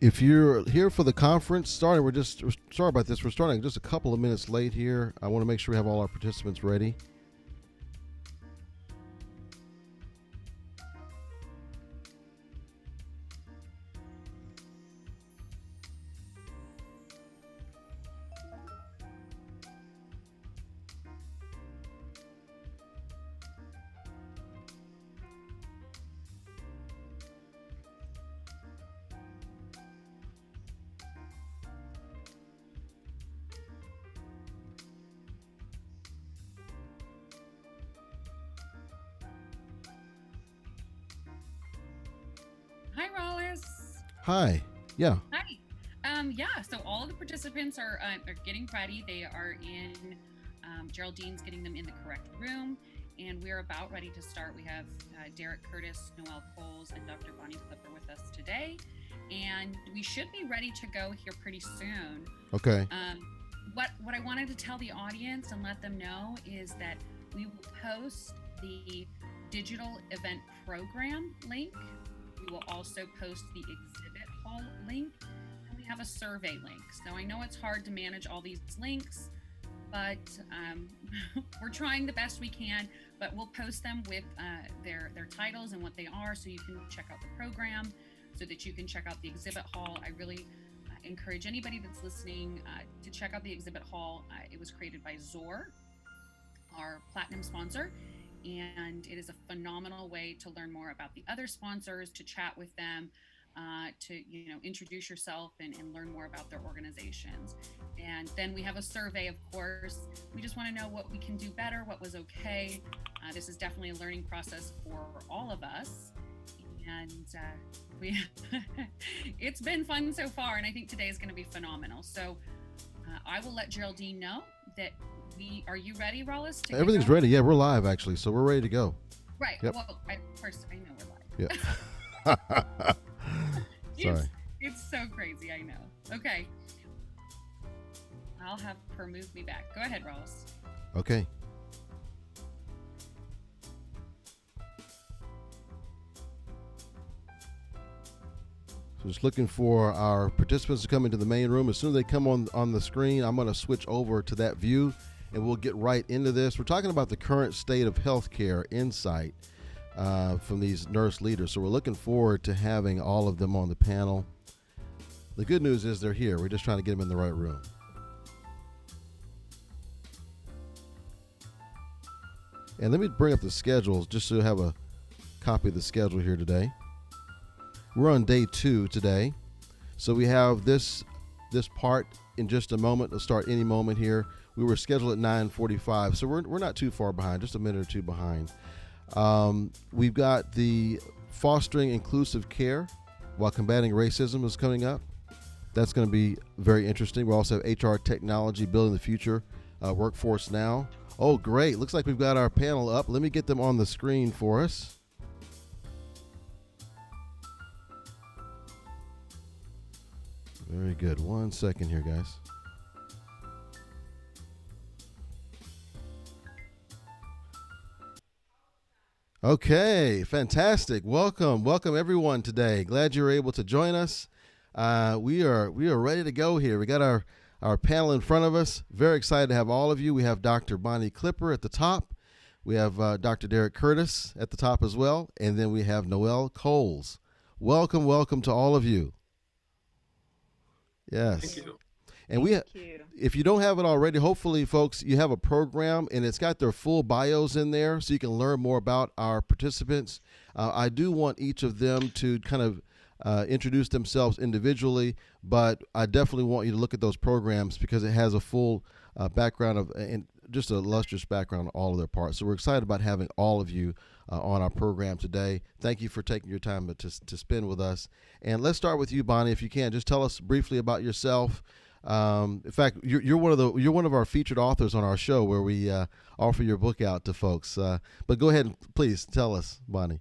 If you're here for the conference starting, we're sorry about this. We're starting just a couple of minutes late here. I want to make sure we have all our participants ready. Hi, Rollis. Hi. Yeah. Hi. Yeah, so all of the participants are getting ready. They are in, Geraldine's getting them in the correct room, and we're about ready to start. We have Derek Curtis, Noelle Coles, and Dr. Bonnie Clipper with us today, and we should be ready to go here pretty soon. Okay. What I wanted to tell the audience and let them know is that we will post the digital event program link. We will also post the exhibit hall link, and we have a survey link. So I know it's hard to manage all these links, but we're trying the best we can. But we'll post them with their titles and what they are, so you can check out the program, so that you can check out the exhibit hall. I really encourage anybody that's listening to check out the exhibit hall. It was created by Zor, our platinum sponsor. And it is a phenomenal way to learn more about the other sponsors, to chat with them, to introduce yourself and learn more about their organizations. And then we have a survey, of course. We just want to know what we can do better, what was okay. This is definitely a learning process for all of us. And it's been fun so far, and I think today is going to be phenomenal. So I will let Geraldine know that are you ready, Rollis? Everything's ready. Yeah, we're live actually, so we're ready to go. Right. Yep. Well, of course, I know we're live. Yeah. Sorry. It's so crazy. I know. Okay. I'll have her move me back. Go ahead, Rollis. Okay. So just looking for our participants to come into the main room. As soon as they come on the screen, I'm going to switch over to that view, and we'll get right into this. We're talking about the current state of healthcare insight from these nurse leaders. So we're looking forward to having all of them on the panel. The good news is they're here. We're just trying to get them in the right room. And let me bring up the schedules just so you have a copy of the schedule here today. We're on day 2 today. So we have this part in just a moment. It'll start any moment here. We were scheduled at 9:45, so we're not too far behind, just a minute or two behind. We've got the fostering inclusive care while combating racism is coming up. That's going to be very interesting. We also have HR technology building the future workforce now. Oh, great. Looks like we've got our panel up. Let me get them on the screen for us. Very good. 1 second here, guys. Okay, fantastic. Welcome everyone today. Glad you were able to join us. We are ready to go here. We got our panel in front of us. Very excited to have all of you. We have Dr. Bonnie Clipper at the top. We have Dr. Derek Curtis at the top as well, and then we have Noelle Coles. Welcome to all of you. Yes. Thank you. And if you don't have it already, hopefully, folks, you have a program and it's got their full bios in there so you can learn more about our participants. I do want each of them to kind of introduce themselves individually, but I definitely want you to look at those programs because it has a full background and just a illustrious background on all of their parts. So we're excited about having all of you on our program today. Thank you for taking your time to spend with us. And let's start with you, Bonnie, if you can. Just tell us briefly about yourself. In fact, you're one of our featured authors on our show where we offer your book out to folks. But go ahead and please tell us, Bonnie.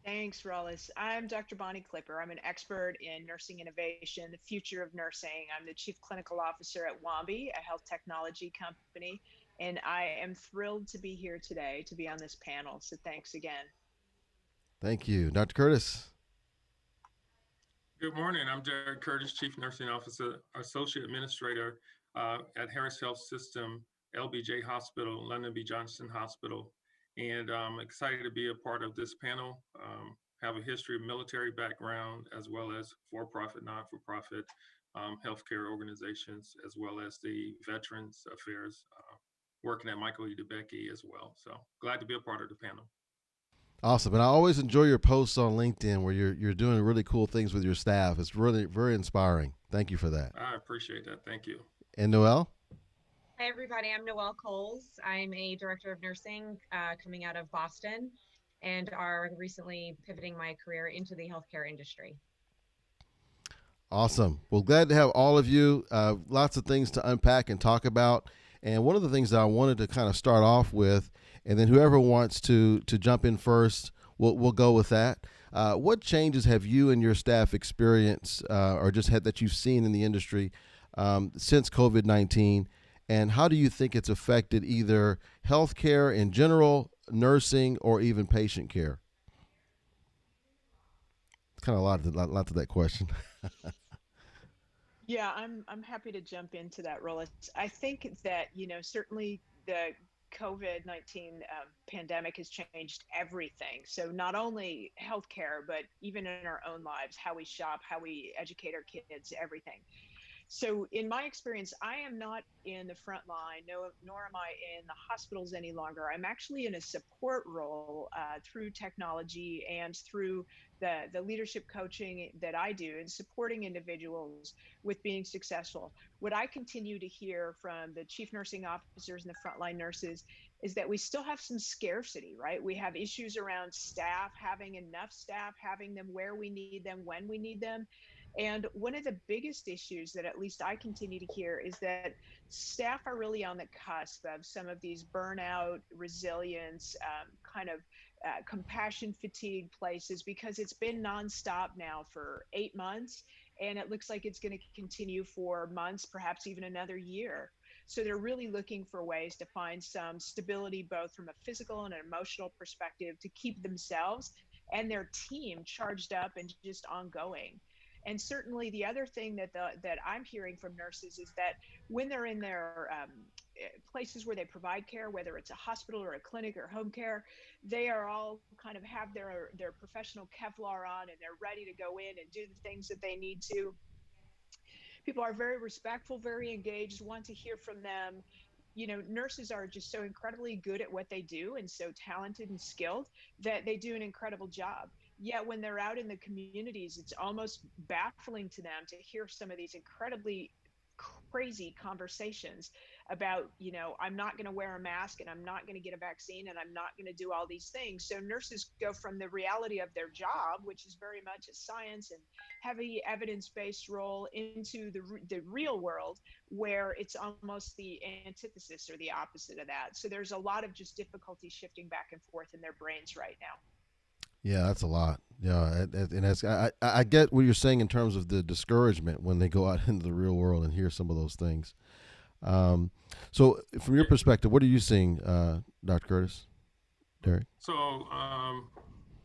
Thanks, Rollis. I'm Dr. Bonnie Clipper. I'm an expert in nursing innovation, the future of nursing. I'm the Chief Clinical Officer at WAMBI, a health technology company, and I am thrilled to be here today to be on this panel. So thanks again. Thank you. Dr. Curtis. Good morning. I'm Derek Curtis, Chief Nursing Officer, Associate Administrator at Harris Health System, LBJ Hospital, London B. Johnson Hospital. And I'm excited to be a part of this panel. Have a history of military background, as well as for-profit, non-for-profit healthcare organizations, as well as the Veterans Affairs, working at Michael E. DeBecky as well. So glad to be a part of the panel. Awesome, and I always enjoy your posts on LinkedIn where you're doing really cool things with your staff. It's really very inspiring. Thank you for that. I appreciate that. Thank you. And Noel? Hi, everybody. I'm Noelle Coles. I'm a director of nursing coming out of Boston and are recently pivoting my career into the healthcare industry. Awesome. Well, glad to have all of you. Lots of things to unpack and talk about. And one of the things that I wanted to kind of start off with, and then whoever wants to jump in first, we'll go with that. What changes have you and your staff experienced, or just had that you've seen in the industry since COVID-19? And how do you think it's affected either healthcare in general, nursing, or even patient care? It's kind of a lot to that question. Yeah, I'm happy to jump into that, Roland. I think that, certainly the COVID-19 pandemic has changed everything. So not only healthcare, but even in our own lives, how we shop, how we educate our kids, everything. So in my experience, I am not in the front line, no, nor am I in the hospitals any longer. I'm actually in a support role through technology and through the leadership coaching that I do and supporting individuals with being successful. What I continue to hear from the chief nursing officers and the frontline nurses is that we still have some scarcity, right? We have issues around staff, having enough staff, having them where we need them, when we need them. And one of the biggest issues that at least I continue to hear is that staff are really on the cusp of some of these burnout, resilience, kind of compassion fatigue places because it's been nonstop now for 8 months. And it looks like it's going to continue for months, perhaps even another year. So they're really looking for ways to find some stability, both from a physical and an emotional perspective, to keep themselves and their team charged up and just ongoing. And certainly the other thing that I'm hearing from nurses is that when they're in their places where they provide care, whether it's a hospital or a clinic or home care, they are all kind of have their professional Kevlar on and they're ready to go in and do the things that they need to. People are very respectful, very engaged, want to hear from them. Nurses are just so incredibly good at what they do and so talented and skilled that they do an incredible job. Yet when they're out in the communities, it's almost baffling to them to hear some of these incredibly crazy conversations about, I'm not going to wear a mask and I'm not going to get a vaccine and I'm not going to do all these things. So nurses go from the reality of their job, which is very much a science and heavy evidence-based role, into the real world where it's almost the antithesis or the opposite of that. So there's a lot of just difficulty shifting back and forth in their brains right now. Yeah, that's a lot. Yeah, and I get what you're saying in terms of the discouragement when they go out into the real world and hear some of those things. So, from your perspective, what are you seeing, Dr. Curtis, Derek? So,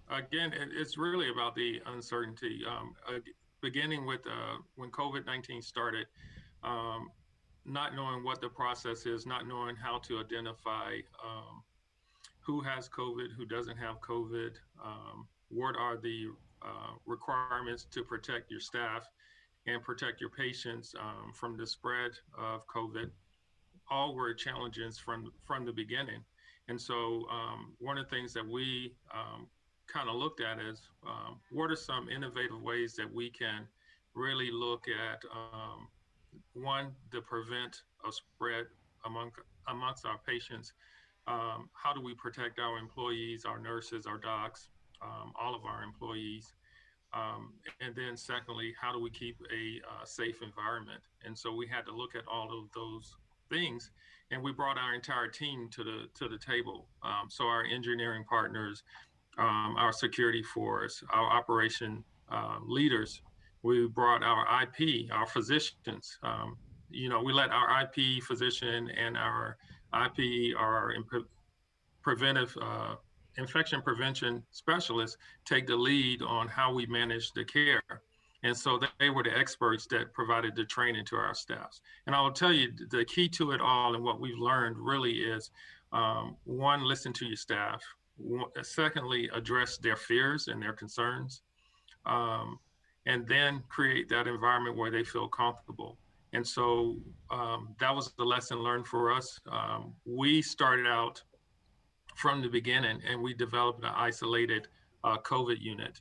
again, it's really about the uncertainty. Beginning with when COVID-19 started, not knowing what the process is, not knowing how to identify who has COVID, who doesn't have COVID, what are the requirements to protect your staff and protect your patients from the spread of COVID. All were challenges from the beginning. And so one of the things that we kind of looked at is what are some innovative ways that we can really look at, one, the prevent of spread amongst our patients. How do we protect our employees, our nurses, our docs, all of our employees? And then secondly, how do we keep a safe environment? And so we had to look at all of those things, and we brought our entire team to the table. So our engineering partners, our security force, our operation leaders, we brought our IP, our physicians. We let our IP physician and our IP, our preventive infection prevention specialists, take the lead on how we manage the care. And so they were the experts that provided the training to our staffs. And I will tell you, the key to it all and what we've learned really is one, listen to your staff. Secondly, address their fears and their concerns. Um, and then create that environment where they feel comfortable. And so that was the lesson learned for us. We started out from the beginning, and we developed an isolated COVID unit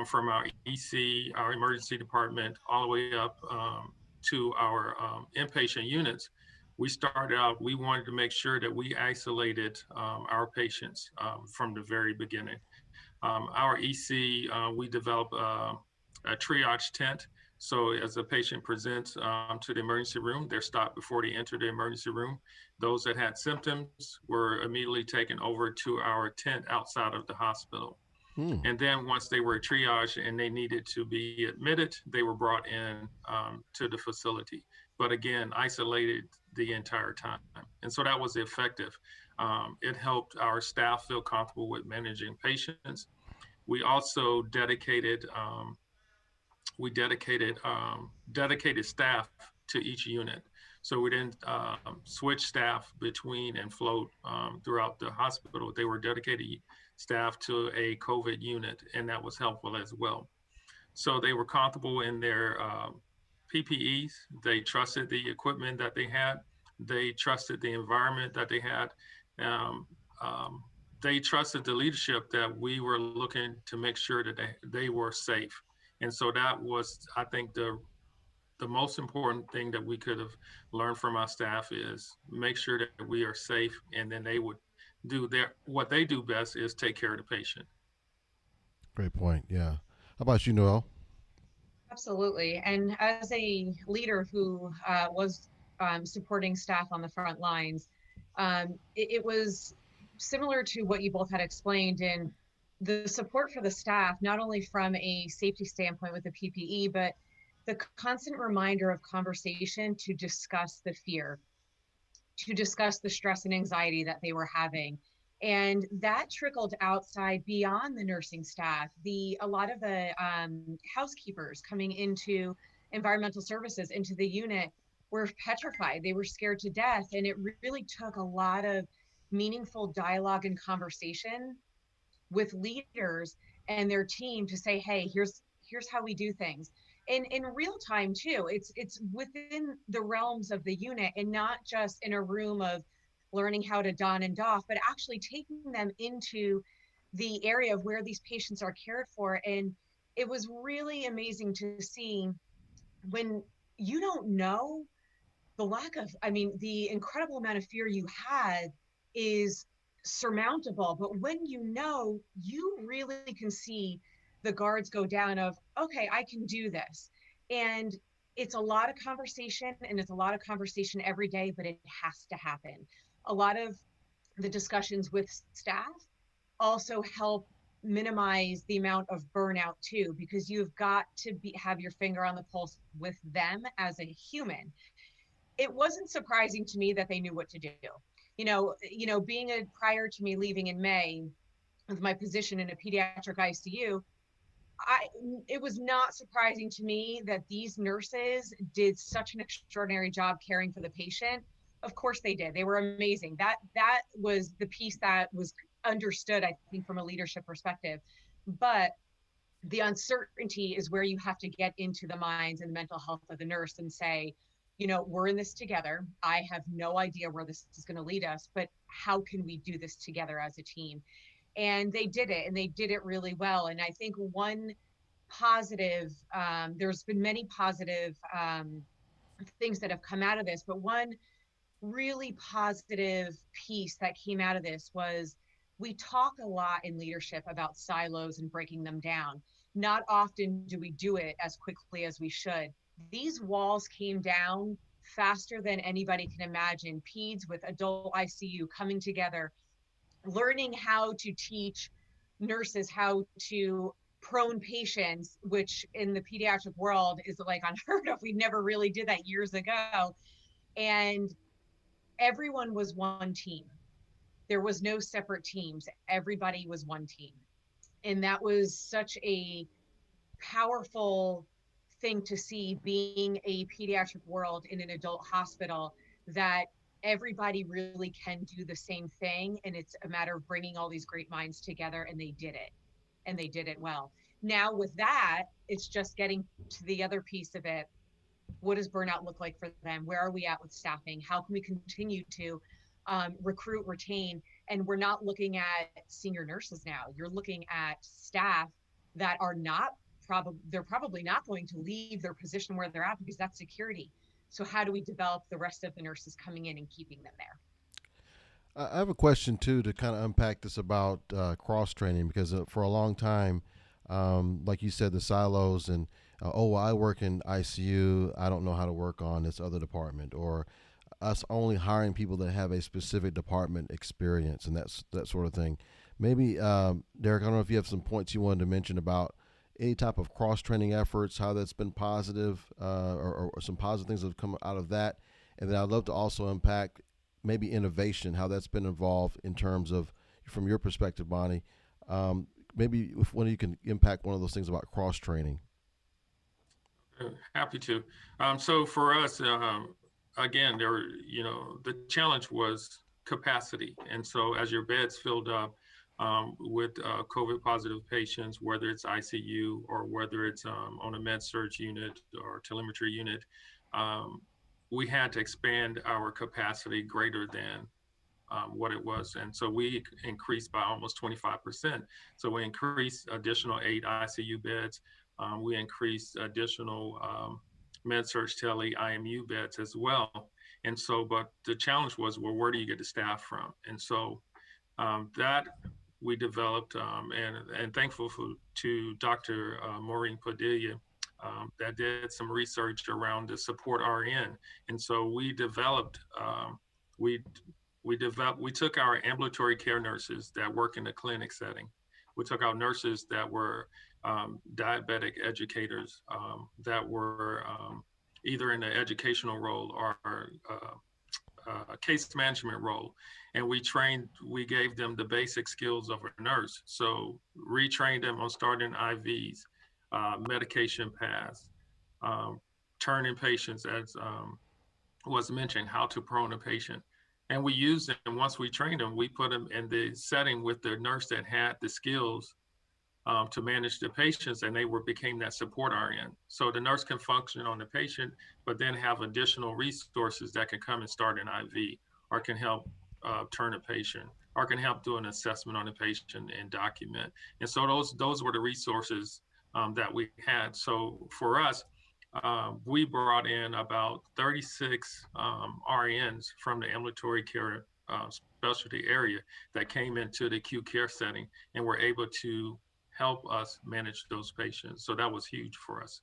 from our EC, our emergency department, all the way up to our inpatient units. We started out, we wanted to make sure that we isolated our patients from the very beginning. Our EC, we developed a triage tent. So as a patient presents to the emergency room, they're stopped before they enter the emergency room. Those that had symptoms were immediately taken over to our tent outside of the hospital. And then once they were triaged and they needed to be admitted, they were brought in to the facility. But again, isolated the entire time. And so that was effective. It helped our staff feel comfortable with managing patients. We also dedicated dedicated staff to each unit. So we didn't switch staff between and float throughout the hospital. They were dedicated staff to a COVID unit, and that was helpful as well. So they were comfortable in their PPEs. They trusted the equipment that they had. They trusted the environment that they had. Um, they trusted the leadership that we were looking to make sure that they were safe. And so that was, I think, the most important thing that we could have learned from our staff is make sure that we are safe, and then they would do what they do best is take care of the patient. Great point. Yeah. How about you, Noel? Absolutely. And as a leader who was supporting staff on the front lines, it was similar to what you both had explained in the support for the staff, not only from a safety standpoint with the PPE, but the constant reminder of conversation to discuss the fear, to discuss the stress and anxiety that they were having. And that trickled outside beyond the nursing staff. A lot of the housekeepers coming into environmental services, into the unit, were petrified. They were scared to death. And it really took a lot of meaningful dialogue and conversation with leaders and their team to say, hey, here's how we do things. And in real time too, it's within the realms of the unit, and not just in a room of learning how to don and doff, but actually taking them into the area of where these patients are cared for. And it was really amazing to see when you don't know the incredible amount of fear you had is surmountable. But when you know, you really can see the guards go down of, okay, I can do this. And it's a lot of conversation, and it's a lot of conversation every day, but it has to happen. A lot of the discussions with staff also help minimize the amount of burnout too, because you've got to have your finger on the pulse with them as a human. It wasn't surprising to me that they knew what to do. Prior to me leaving in May with my position in a pediatric ICU, it was not surprising to me that these nurses did such an extraordinary job caring for the patient. Of course they did. They were amazing. That was the piece that was understood, I think, from a leadership perspective. But the uncertainty is where you have to get into the minds and the mental health of the nurse and say, we're in this together. I have no idea where this is going to lead us, but how can we do this together as a team? And they did it, and they did it really well. And I think one positive, there's been many positive things that have come out of this, but one really positive piece that came out of this was, we talk a lot in leadership about silos and breaking them down. Not often do we do it as quickly as we should. These walls came down faster than anybody can imagine. Peds with adult ICU coming together, learning how to teach nurses how to prone patients, which in the pediatric world is like unheard of. We never really did that years ago. And everyone was one team. There was no separate teams. Everybody was one team. And that was such a powerful thing to see being a pediatric world in an adult hospital, that everybody really can do the same thing. And it's a matter of bringing all these great minds together, and they did it, and they did it well. Now with that, it's just getting to the other piece of it. What does burnout look like for them? Where are we at with staffing? How can we continue to recruit, retain? And we're not looking at senior nurses now. You're looking at staff that are not they're probably not going to leave their position where they're at, because that's security. So how do we develop the rest of the nurses coming in and keeping them there? I have a question too to kind of unpack this about cross training, because for a long time, like you said, the silos and oh, well, I work in ICU, I don't know how to work on this other department, or us only hiring people that have a specific department experience and that sort of thing. Maybe Derek, I don't know if you have some points you wanted to mention about any type of cross training efforts, how that's been positive, or some positive things that have come out of that, and then I'd love to also unpack maybe innovation, how that's been involved in terms of, from your perspective, Bonnie. Maybe if one of you can impact one of those things about cross training. Happy to. So for us, again, the challenge was capacity. And so as your beds filled up with COVID positive patients, whether it's ICU or whether it's on a med surg unit or telemetry unit, we had to expand our capacity greater than what it was. And so we increased by almost 25%. So we increased additional 8 ICU beds. We increased additional med-surg tele IMU beds as well. And so, but the challenge was, well, where do you get the staff from? And so that we developed, and thankful to Dr. Maureen Padilla, that did some research around the support RN. And so we developed, we took our ambulatory care nurses that work in the clinic setting. We took our nurses that were diabetic educators, that were either in the educational role or case management role. And we gave them the basic skills of a nurse. So retrained them on starting IVs, medication paths, turning patients, as was mentioned, how to prone a patient. And we used them, once we trained them, we put them in the setting with the nurse that had the skills to manage the patients, and they became that support RN. So the nurse can function on the patient, but then have additional resources that can come and start an IV, or can help turn a patient, or can help do an assessment on the patient and document. And so those were the resources that we had. So for us, we brought in about 36 RNs from the ambulatory care specialty area that came into the acute care setting and were able to help us manage those patients. So that was huge for us.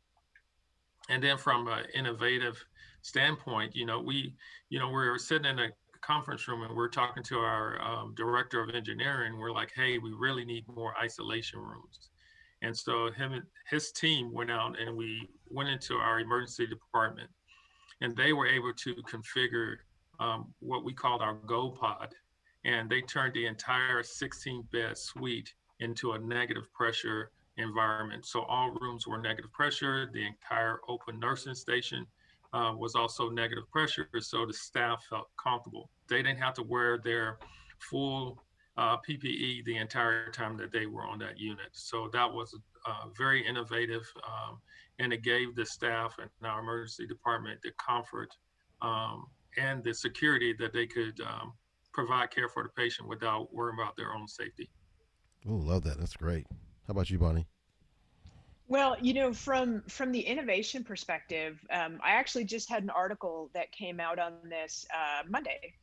And then from an innovative standpoint, we were sitting in a conference room and we're talking to our director of engineering. We're like, hey, we really need more isolation rooms. And so his team went out and we went into our emergency department, and they were able to configure what we called our Go Pod. And they turned the entire 16-bed suite into a negative pressure environment. So all rooms were negative pressure. The entire open nursing station was also negative pressure. So the staff felt comfortable. They didn't have to wear their full PPE the entire time that they were on that unit. So that was very innovative, and it gave the staff and our emergency department the comfort and the security that they could provide care for the patient without worrying about their own safety. Oh, love that. That's great. How about you, Bonnie? Well, from the innovation perspective, I actually just had an article that came out on this Monday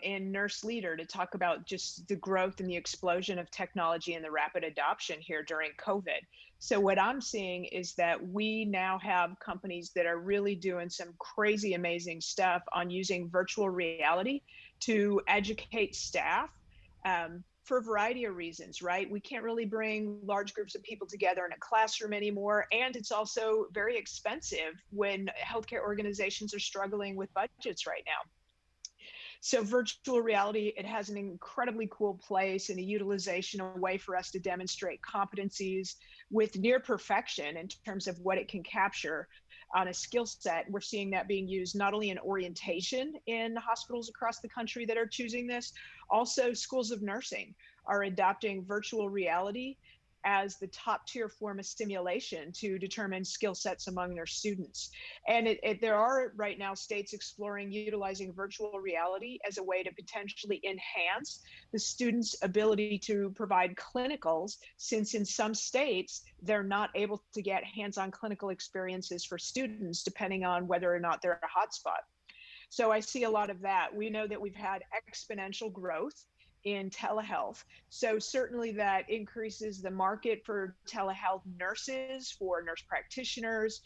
in Nurse Leader to talk about just the growth and the explosion of technology and the rapid adoption here during COVID. So what I'm seeing is that we now have companies that are really doing some crazy, amazing stuff on using virtual reality to educate staff. For a variety of reasons, right? We can't really bring large groups of people together in a classroom anymore. And it's also very expensive when healthcare organizations are struggling with budgets right now. So virtual reality, it has an incredibly cool place and a utilization, a way for us to demonstrate competencies with near perfection in terms of what it can capture on a skill set. We're seeing that being used not only in orientation in hospitals across the country that are choosing this, also schools of nursing are adopting virtual reality as the top tier form of stimulation to determine skill sets among their students. And there are right now states exploring utilizing virtual reality as a way to potentially enhance the students' ability to provide clinicals, since in some states, they're not able to get hands-on clinical experiences for students, depending on whether or not they're a hotspot. So I see a lot of that. We know that we've had exponential growth in telehealth. So certainly that increases the market for telehealth nurses, for nurse practitioners,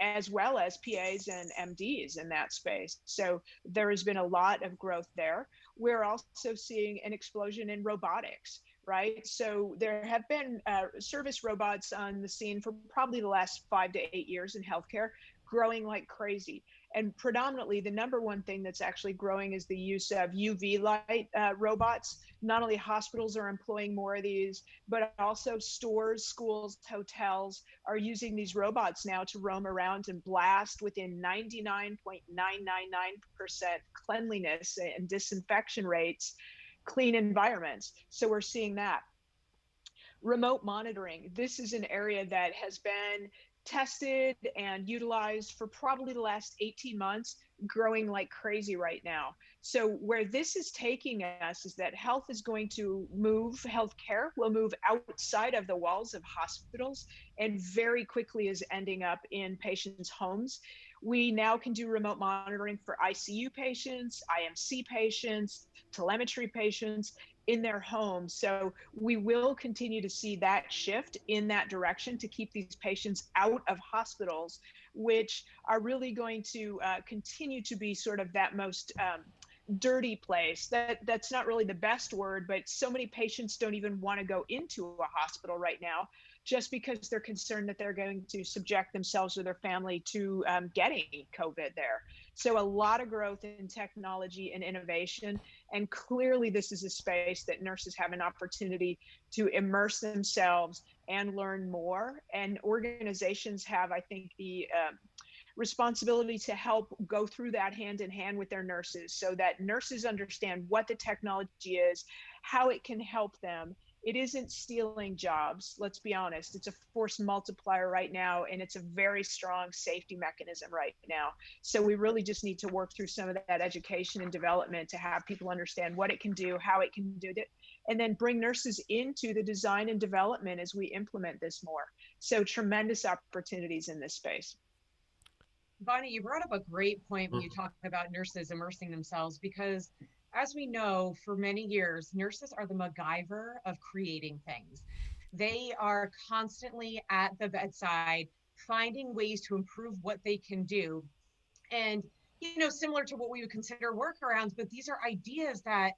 as well as PAs and MDs in that space. So there has been a lot of growth there. We're also seeing an explosion in robotics, right? So there have been service robots on the scene for probably the last 5 to 8 years in healthcare, growing like crazy. And predominantly, the number one thing that's actually growing is the use of UV light robots. Not only hospitals are employing more of these, but also stores, schools, hotels are using these robots now to roam around and blast within 99.999% cleanliness and disinfection rates, clean environments. So we're seeing that. Remote monitoring. This is an area that has been tested and utilized for probably the last 18 months, growing like crazy right now. So where this is taking us is that health is going to move, healthcare will move outside of the walls of hospitals and very quickly is ending up in patients' homes. We now can do remote monitoring for ICU patients, IMC patients, telemetry patients in their homes. So we will continue to see that shift in that direction to keep these patients out of hospitals, which are really going to continue to be sort of that most dirty place. That's not really the best word, but so many patients don't even want to go into a hospital right now, just because they're concerned that they're going to subject themselves or their family to getting COVID there. So a lot of growth in technology and innovation. And clearly this is a space that nurses have an opportunity to immerse themselves and learn more. And organizations have, I think, the responsibility to help go through that hand in hand with their nurses, so that nurses understand what the technology is, how it can help them. It isn't stealing jobs, let's be honest. It's a force multiplier right now, and it's a very strong safety mechanism right now. So we really just need to work through some of that education and development to have people understand what it can do, how it can do it, and then bring nurses into the design and development as we implement this more. So tremendous opportunities in this space. Bonnie, you brought up a great point when you talked about nurses immersing themselves, because as we know, for many years, nurses are the MacGyver of creating things. They are constantly at the bedside, finding ways to improve what they can do. And, you know, similar to what we would consider workarounds, but these are ideas that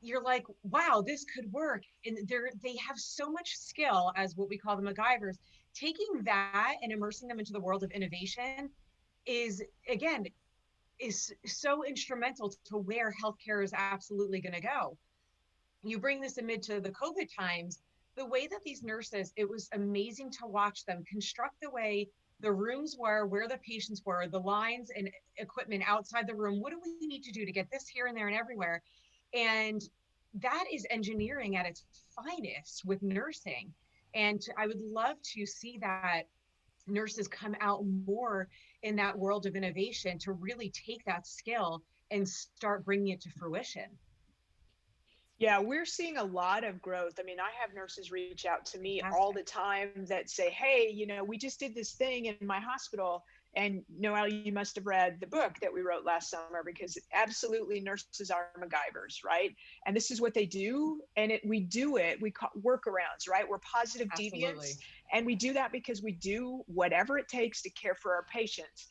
you're like, wow, this could work. And they have so much skill as what we call the MacGyvers. Taking that and immersing them into the world of innovation is, again, is so instrumental to where healthcare is absolutely going to go. You bring this amid to the COVID times, the way that these nurses, it was amazing to watch them construct the way the rooms were, where the patients were, the lines and equipment outside the room. What do we need to do to get this here and there and everywhere? And that is engineering at its finest with nursing. And I would love to see that nurses come out more in that world of innovation to really take that skill and start bringing it to fruition. Yeah, we're seeing a lot of growth. I mean, I have nurses reach out to me all the time that say, hey, you know, we just did this thing in my hospital. And Noelle, you must have read the book that we wrote last summer, because absolutely nurses are MacGyvers, right? And this is what they do. And we do it, we call workarounds, right? We're positive deviants. And we do that because we do whatever it takes to care for our patients.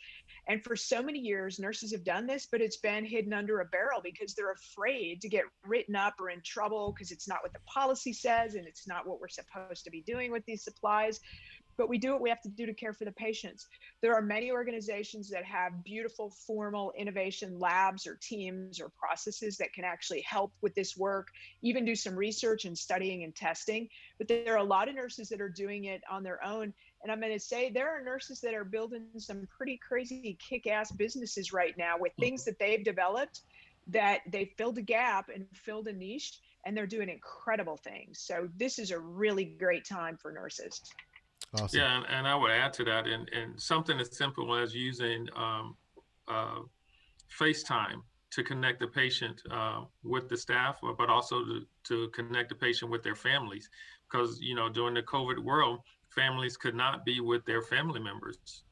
And for so many years, nurses have done this, but it's been hidden under a barrel because they're afraid to get written up or in trouble because it's not what the policy says and it's not what we're supposed to be doing with these supplies. but we do what we have to do to care for the patients. There are many organizations that have beautiful formal innovation labs or teams or processes that can actually help with this work, even do some research and studying and testing. But there are a lot of nurses that are doing it on their own. And I'm going to say there are nurses that are building some pretty crazy kick-ass businesses right now with things that they've developed, that they filled a gap and filled a niche, and they're doing incredible things. So this is a really great time for nurses. Awesome. Yeah, and I would add to that, and something as simple as using FaceTime to connect the patient with the staff, but also to connect the patient with their families. Because, during the COVID world, families could not be with their family members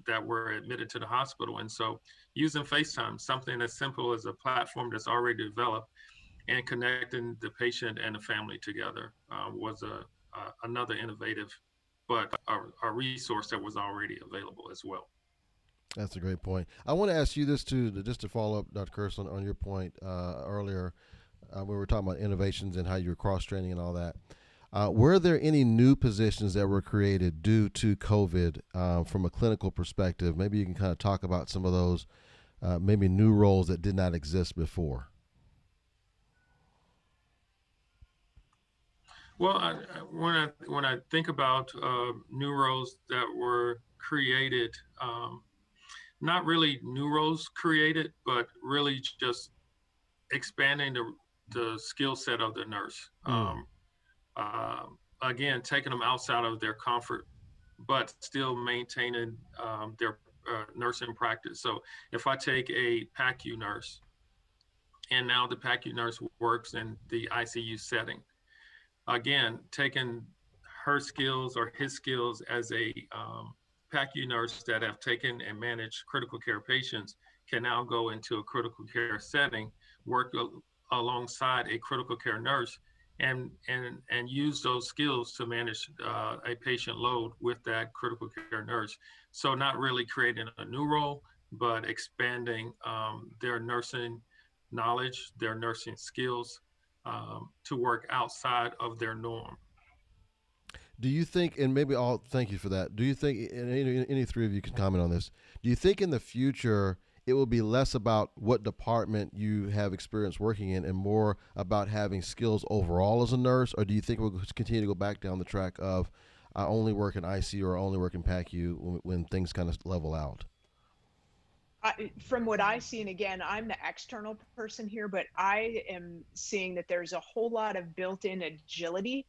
that were admitted to the hospital. And so using FaceTime, something as simple as a platform that's already developed, and connecting the patient and the family together was another innovative, but a resource that was already available as well. That's a great point. I want to ask you this too, just to follow up, Dr. Kirsten, on your point earlier. We were talking about innovations and how you were cross-training and all that. Were there any new positions that were created due to COVID from a clinical perspective? Maybe you can kind of talk about some of those, maybe new roles that did not exist before. Well, when I think about new roles that were created, not really new roles created, but really just expanding the skill set of the nurse. Again, taking them outside of their comfort, but still maintaining their nursing practice. So if I take a PACU nurse, and now the PACU nurse works in the ICU setting, again, taking her skills or his skills as a PACU nurse that have taken and managed critical care patients can now go into a critical care setting, work alongside a critical care nurse, and use those skills to manage a patient load with that critical care nurse. So not really creating a new role, but expanding their nursing knowledge, their nursing skills, to work outside of their norm. Do you think, and maybe I'll thank you for that. Do you think, and any three of you can comment on this, do you think in the future it will be less about what department you have experience working in and more about having skills overall as a nurse? Or do you think we'll continue to go back down the track of I only work in ICU or only work in PACU when things kind of level out? From what I see, and again, I'm the external person here, but I am seeing that there's a whole lot of built-in agility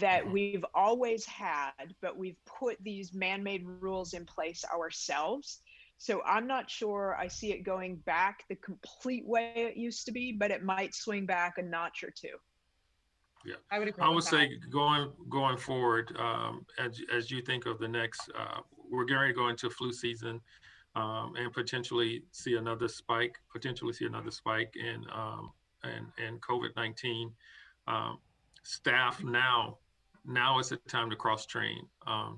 that we've always had, but we've put these man-made rules in place ourselves. So I'm not sure I see it going back the complete way it used to be, but it might swing back a notch or two. Yeah, I would agree. I would say going forward, as you think of the next, we're going to go into flu season. And potentially see another spike in COVID-19. Staff now is the time to cross-train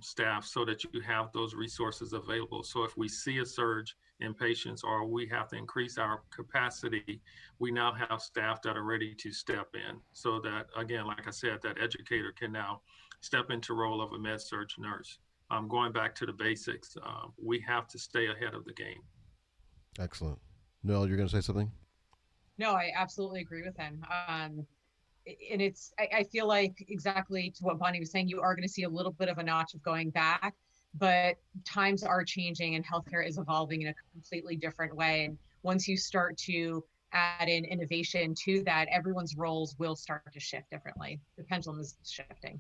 staff so that you have those resources available. So if we see a surge in patients or we have to increase our capacity, we now have staff that are ready to step in. So that, again, like I said, that educator can now step into the role of a med-surg nurse. Going back to the basics, we have to stay ahead of the game. Excellent. Noel, you're going to say something? No, I absolutely agree with him. And I feel like exactly to what Bonnie was saying, you are going to see a little bit of a notch of going back, but times are changing and healthcare is evolving in a completely different way. And once you start to add in innovation to that, everyone's roles will start to shift differently. The pendulum is shifting.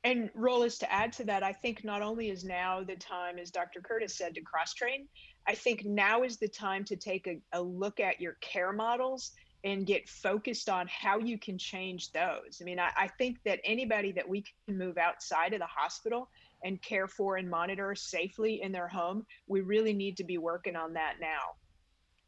And Rollis, to add to that, I think not only is now the time, as Dr. Curtis said, to cross-train, I think now is the time to take a look at your care models and get focused on how you can change those. I mean, I think that anybody that we can move outside of the hospital and care for and monitor safely in their home, we really need to be working on that now.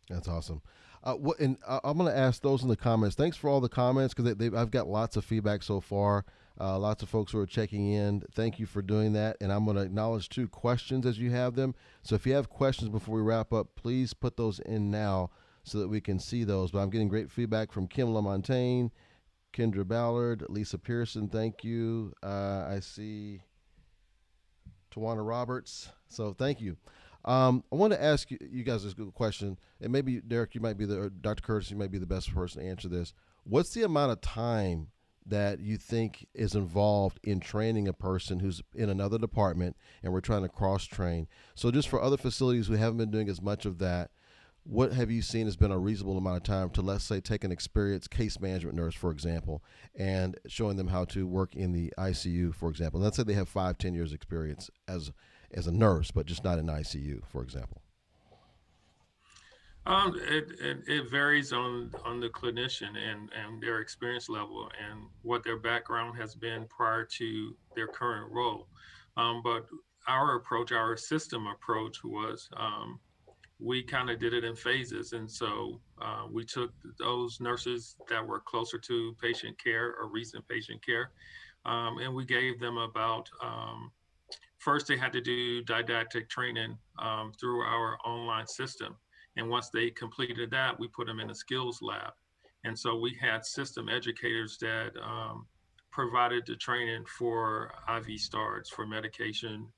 That's awesome. And I'm going to ask those in the comments. Thanks for all the comments because I've got lots of feedback so far. Lots of folks who are checking in. Thank you for doing that. And I'm going to acknowledge 2 questions as you have them. So if you have questions before we wrap up, please put those in now so that we can see those. But I'm getting great feedback from Kim LaMontagne, Kendra Ballard, Lisa Pearson. Thank you. I see Tawana Roberts. So thank you. I want to ask you guys this good question, and maybe Derek, you might be or Dr. Curtis, you might be the best person to answer this. What's the amount of time that you think is involved in training a person who's in another department, and we're trying to cross train? So just for other facilities who haven't been doing as much of that, what have you seen has been a reasonable amount of time to, let's say, take an experienced case management nurse, for example, and showing them how to work in the ICU, for example? Let's say they have 5, 10 years experience as a nurse, but just not in ICU, for example. It varies on the clinician and their experience level and what their background has been prior to their current role. But our approach, our system approach was we kind of did it in phases. And so we took those nurses that were closer to patient care or recent patient care, and we gave them about first they had to do didactic training through our online system. And once they completed that, we put them in a skills lab. And so we had system educators that provided the training for IV starts, for medication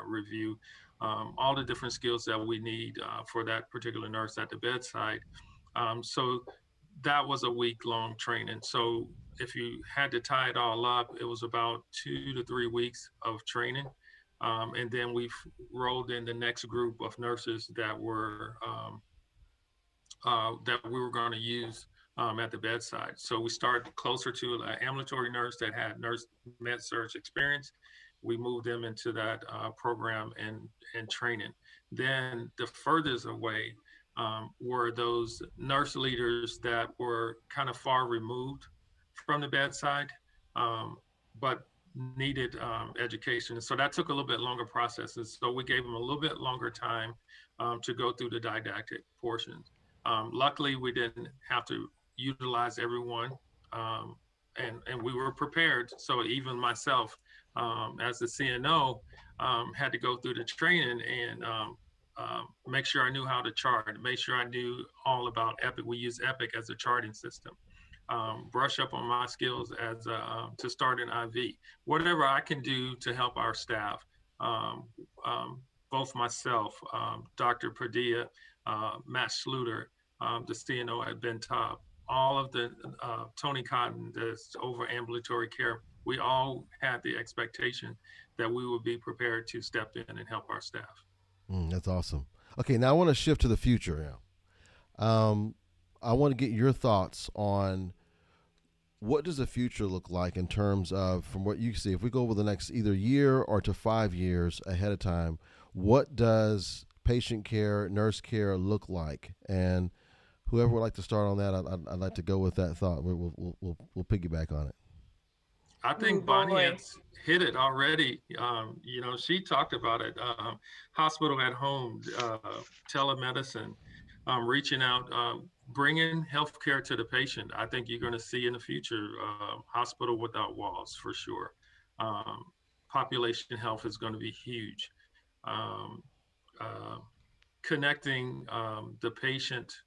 review, all the different skills that we need for that particular nurse at the bedside. So that was a week-long training. So if you had to tie it all up, it was about 2 to 3 weeks of training. And then we rolled in the next group of nurses that we were going to use at the bedside. So we started closer to an ambulatory nurse that had nurse med surg experience. We moved them into that program and training. Then the furthest away were those nurse leaders that were kind of far removed from the bedside, but needed education. So that took a little bit longer processes. So we gave them a little bit longer time to go through the didactic portions. Luckily, we didn't have to utilize everyone, and we were prepared. So even myself, as the CNO, had to go through the training and make sure I knew how to chart, make sure I knew all about Epic. We use Epic as a charting system. Brush up on my skills as to start an IV. Whatever I can do to help our staff, both myself, Dr. Padilla, Matt Schluter, the CNO at Ben Top, all of the Tony Cotton, that's over ambulatory care, we all had the expectation that we would be prepared to step in and help our staff. That's awesome. Okay, now I want to shift to the future now. I want to get your thoughts on what does the future look like in terms of, from what you see, if we go over the next either year or to 5 years ahead of time, what does patient care, nurse care look like? And whoever would like to start on that, I'd like to go with that thought. We'll piggyback on it. I think Bonnie has hit it already. She talked about it. Hospital at home, telemedicine, reaching out, bringing healthcare to the patient. I think you're going to see in the future hospital without walls for sure. Population health is going to be huge. Connecting the patient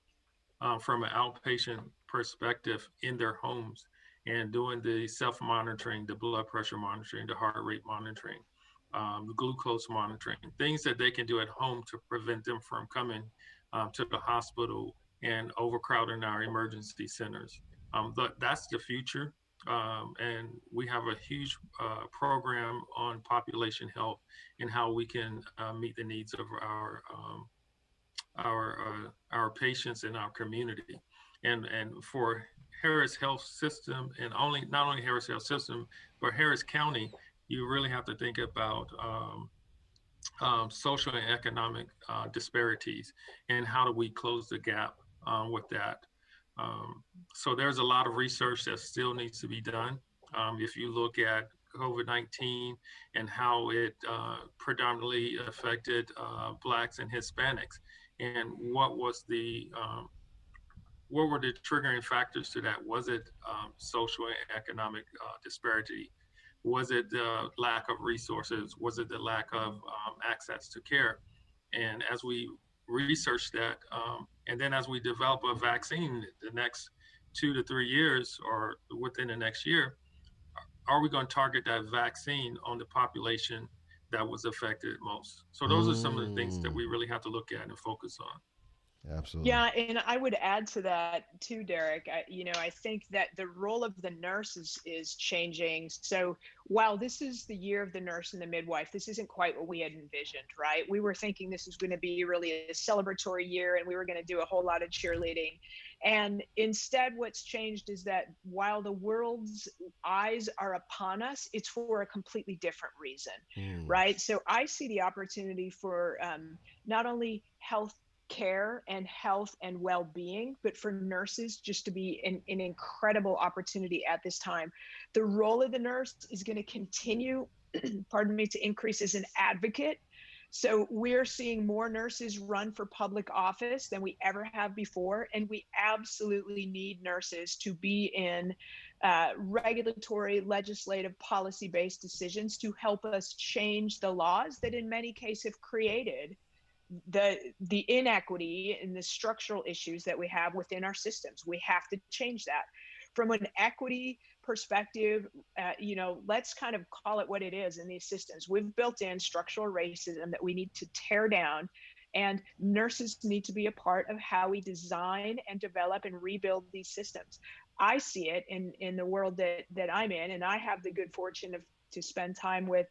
from an outpatient perspective in their homes and doing the self-monitoring, the blood pressure monitoring, the heart rate monitoring, the glucose monitoring, things that they can do at home to prevent them from coming to the hospital and overcrowding our emergency centers. But that's the future. And we have a huge program on population health and how we can meet the needs of our patients in our community. And for Harris Health System, and not only Harris Health System, but Harris County, you really have to think about social and economic disparities and how do we close the gap with that. So there's a lot of research that still needs to be done. If you look at COVID-19 and how it predominantly affected Blacks and Hispanics, and what were the triggering factors to that? Was it social and economic disparity? Was it the lack of resources? Was it the lack of access to care? And as we research that, and then as we develop a vaccine the next 2 to 3 years or within the next year, are we going to target that vaccine on the population that was affected most. So those are some of the things that Mm, we really have to look at and focus on. absolutely. Yeah, and I would add to that too, Derek. I think that the role of the nurse is changing. So while this is the year of the nurse and the midwife, this isn't quite what we had envisioned, right? We were thinking this was going to be really a celebratory year, and we were going to do a whole lot of cheerleading. And instead, what's changed is that while the world's eyes are upon us, it's for a completely different reason, Mm, right? So I see the opportunity for not only health care and health and well-being, but for nurses just to be an incredible opportunity at this time. The role of the nurse is going to continue pardon me, to increase as an advocate. So we're seeing more nurses run for public office than we ever have before, and we absolutely need nurses to be in regulatory, legislative, policy-based decisions to help us change the laws that in many cases have created the inequity and the structural issues that we have within our systems. We have to change that. From an equity perspective, let's kind of call it what it is in these systems. We've built in structural racism that we need to tear down, and nurses need to be a part of how we design and develop and rebuild these systems. I see it in the world that I'm in, and I have the good fortune of to spend time with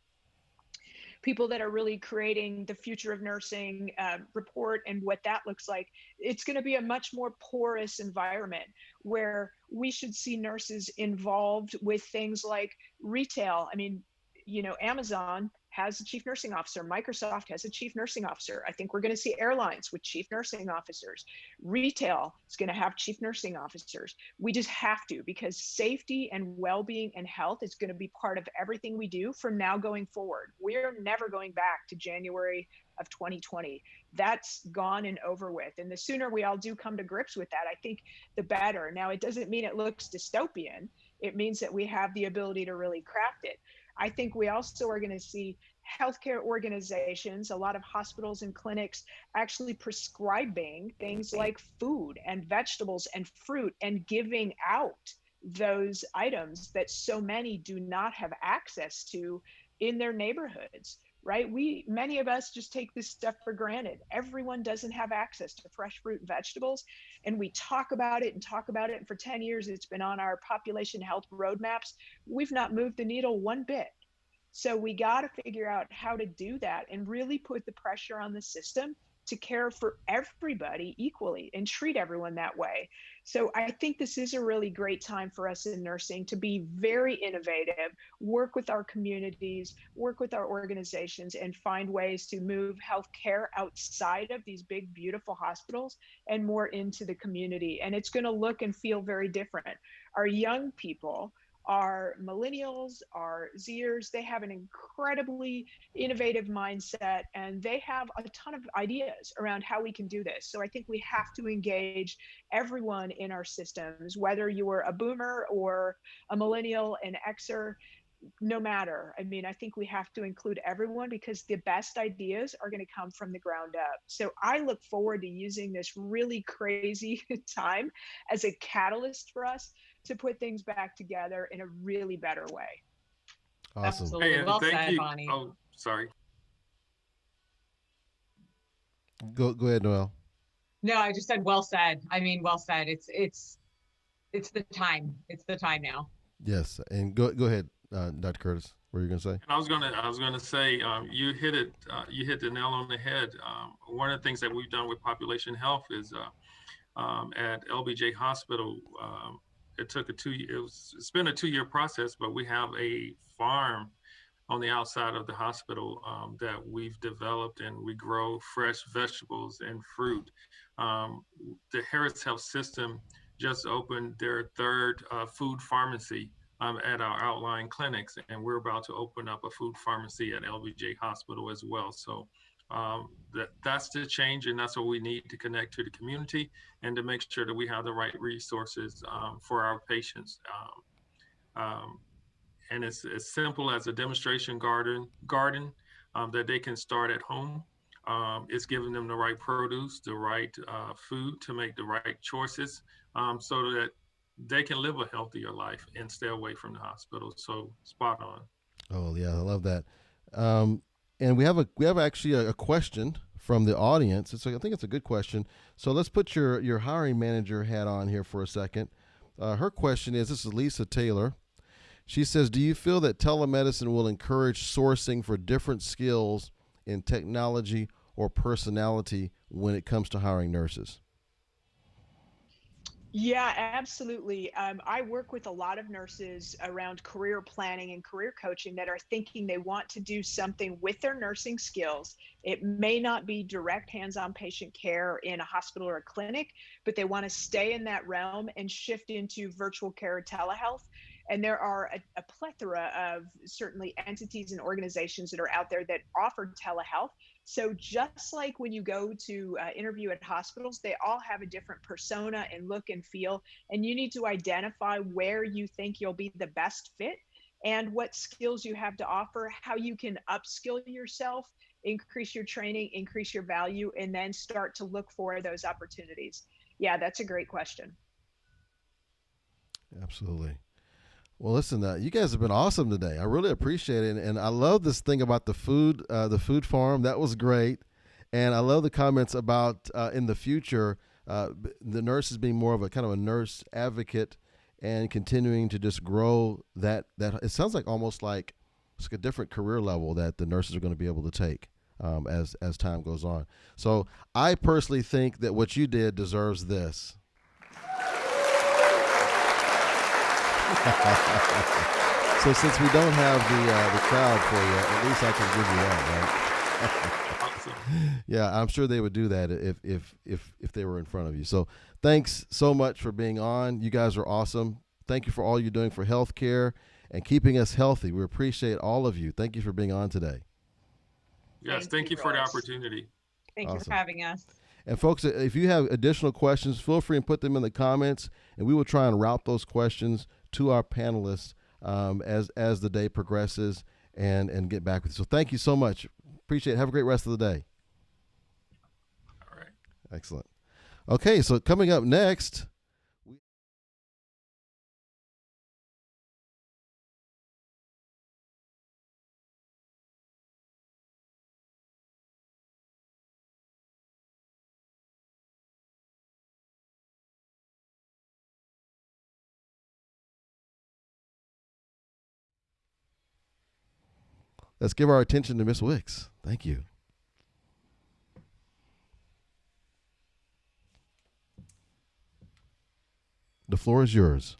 people that are really creating the future of nursing report and what that looks like. It's going to be a much more porous environment where we should see nurses involved with things like retail. I mean, Amazon has a chief nursing officer. Microsoft has a chief nursing officer. I think we're going to see airlines with chief nursing officers. Retail is going to have chief nursing officers. We just have to, because safety and well-being and health is going to be part of everything we do from now going forward. We're never going back to January of 2020. That's gone and over with. And the sooner we all do come to grips with that, I think the better. Now, it doesn't mean it looks dystopian. It means that we have the ability to really craft it. I think we also are going to see healthcare organizations, a lot of hospitals and clinics actually prescribing things like food and vegetables and fruit and giving out those items that so many do not have access to in their neighborhoods, right? Many of us just take this stuff for granted. Everyone doesn't have access to fresh fruit and vegetables, and we talk about it and talk about it, and for 10 years it's been on our population health roadmaps. We've not moved the needle one bit. So we got to figure out how to do that and really put the pressure on the system to care for everybody equally and treat everyone that way. So I think this is a really great time for us in nursing to be very innovative, work with our communities, work with our organizations, and find ways to move healthcare outside of these big, beautiful hospitals and more into the community. And it's going to look and feel very different. Our young people, our millennials, our Zers, they have an incredibly innovative mindset, and they have a ton of ideas around how we can do this. So I think we have to engage everyone in our systems, whether you were a boomer or a millennial, an Xer, no matter. I mean, I think we have to include everyone because the best ideas are going to come from the ground up. So I look forward to using this really crazy time as a catalyst for us to put things back together in a really better way. awesome. Hey, Absolutely. and Well thank said, you. Bonnie. Oh, sorry. Go ahead, Noel. No, I just said well said. I mean, well said. It's the time. It's the time now. Yes, and go ahead, Dr. Curtis. What are you gonna say? And I was gonna say, you hit it. You hit the nail on the head. One of the things that we've done with population health is at LBJ Hospital. It's been a 2-year process, but we have a farm on the outside of the hospital that we've developed, and we grow fresh vegetables and fruit. The Harris Health System just opened their third food pharmacy at our outlying clinics, and we're about to open up a food pharmacy at LBJ Hospital as well. So that's the change, and that's what we need to connect to the community and to make sure that we have the right resources for our patients. And it's as simple as a demonstration garden that they can start at home. It's giving them the right produce, the right food to make the right choices, so that they can live a healthier life and stay away from the hospital. So spot on. Oh yeah, I love that. Um, And we have actually a question from the audience. I think it's a good question. So let's put your hiring manager hat on here for a second. Her question is, this is Lisa Taylor. She says, do you feel that telemedicine will encourage sourcing for different skills in technology or personality when it comes to hiring nurses? Yeah, absolutely. I work with a lot of nurses around career planning and career coaching that are thinking they want to do something with their nursing skills. It may not be direct hands on patient care in a hospital or a clinic, but they want to stay in that realm and shift into virtual care or telehealth. And there are a plethora of certainly entities and organizations that are out there that offer telehealth. So just like when you go to interview at hospitals, they all have a different persona and look and feel, and you need to identify where you think you'll be the best fit and what skills you have to offer, how you can upskill yourself, increase your training, increase your value, and then start to look for those opportunities. Yeah, that's a great question. Absolutely. Well, listen, you guys have been awesome today. I really appreciate it, and I love this thing about the food farm. That was great, and I love the comments about in the future, the nurses being more of a kind of a nurse advocate and continuing to just grow that. It sounds like almost like it's like a different career level that the nurses are going to be able to take as time goes on. So I personally think that what you did deserves this. So since we don't have the crowd for you, at least I can give you that, right? Awesome. Yeah, I'm sure they would do that if they were in front of you. So thanks so much for being on. You guys are awesome. Thank you for all you're doing for healthcare and keeping us healthy. We appreciate all of you. Thank you for being on today. Yes, thank you for the Royce. opportunity. Thank you Awesome. for having us. And folks, if you have additional questions, feel free and put them in the comments, and we will try and route those questions to our panelists as the day progresses and get back with you. So thank you so much. Appreciate it. Have a great rest of the day. All right. Excellent. Okay, so coming up next. Let's give our attention to Miss Wicks. Thank you. The floor is yours.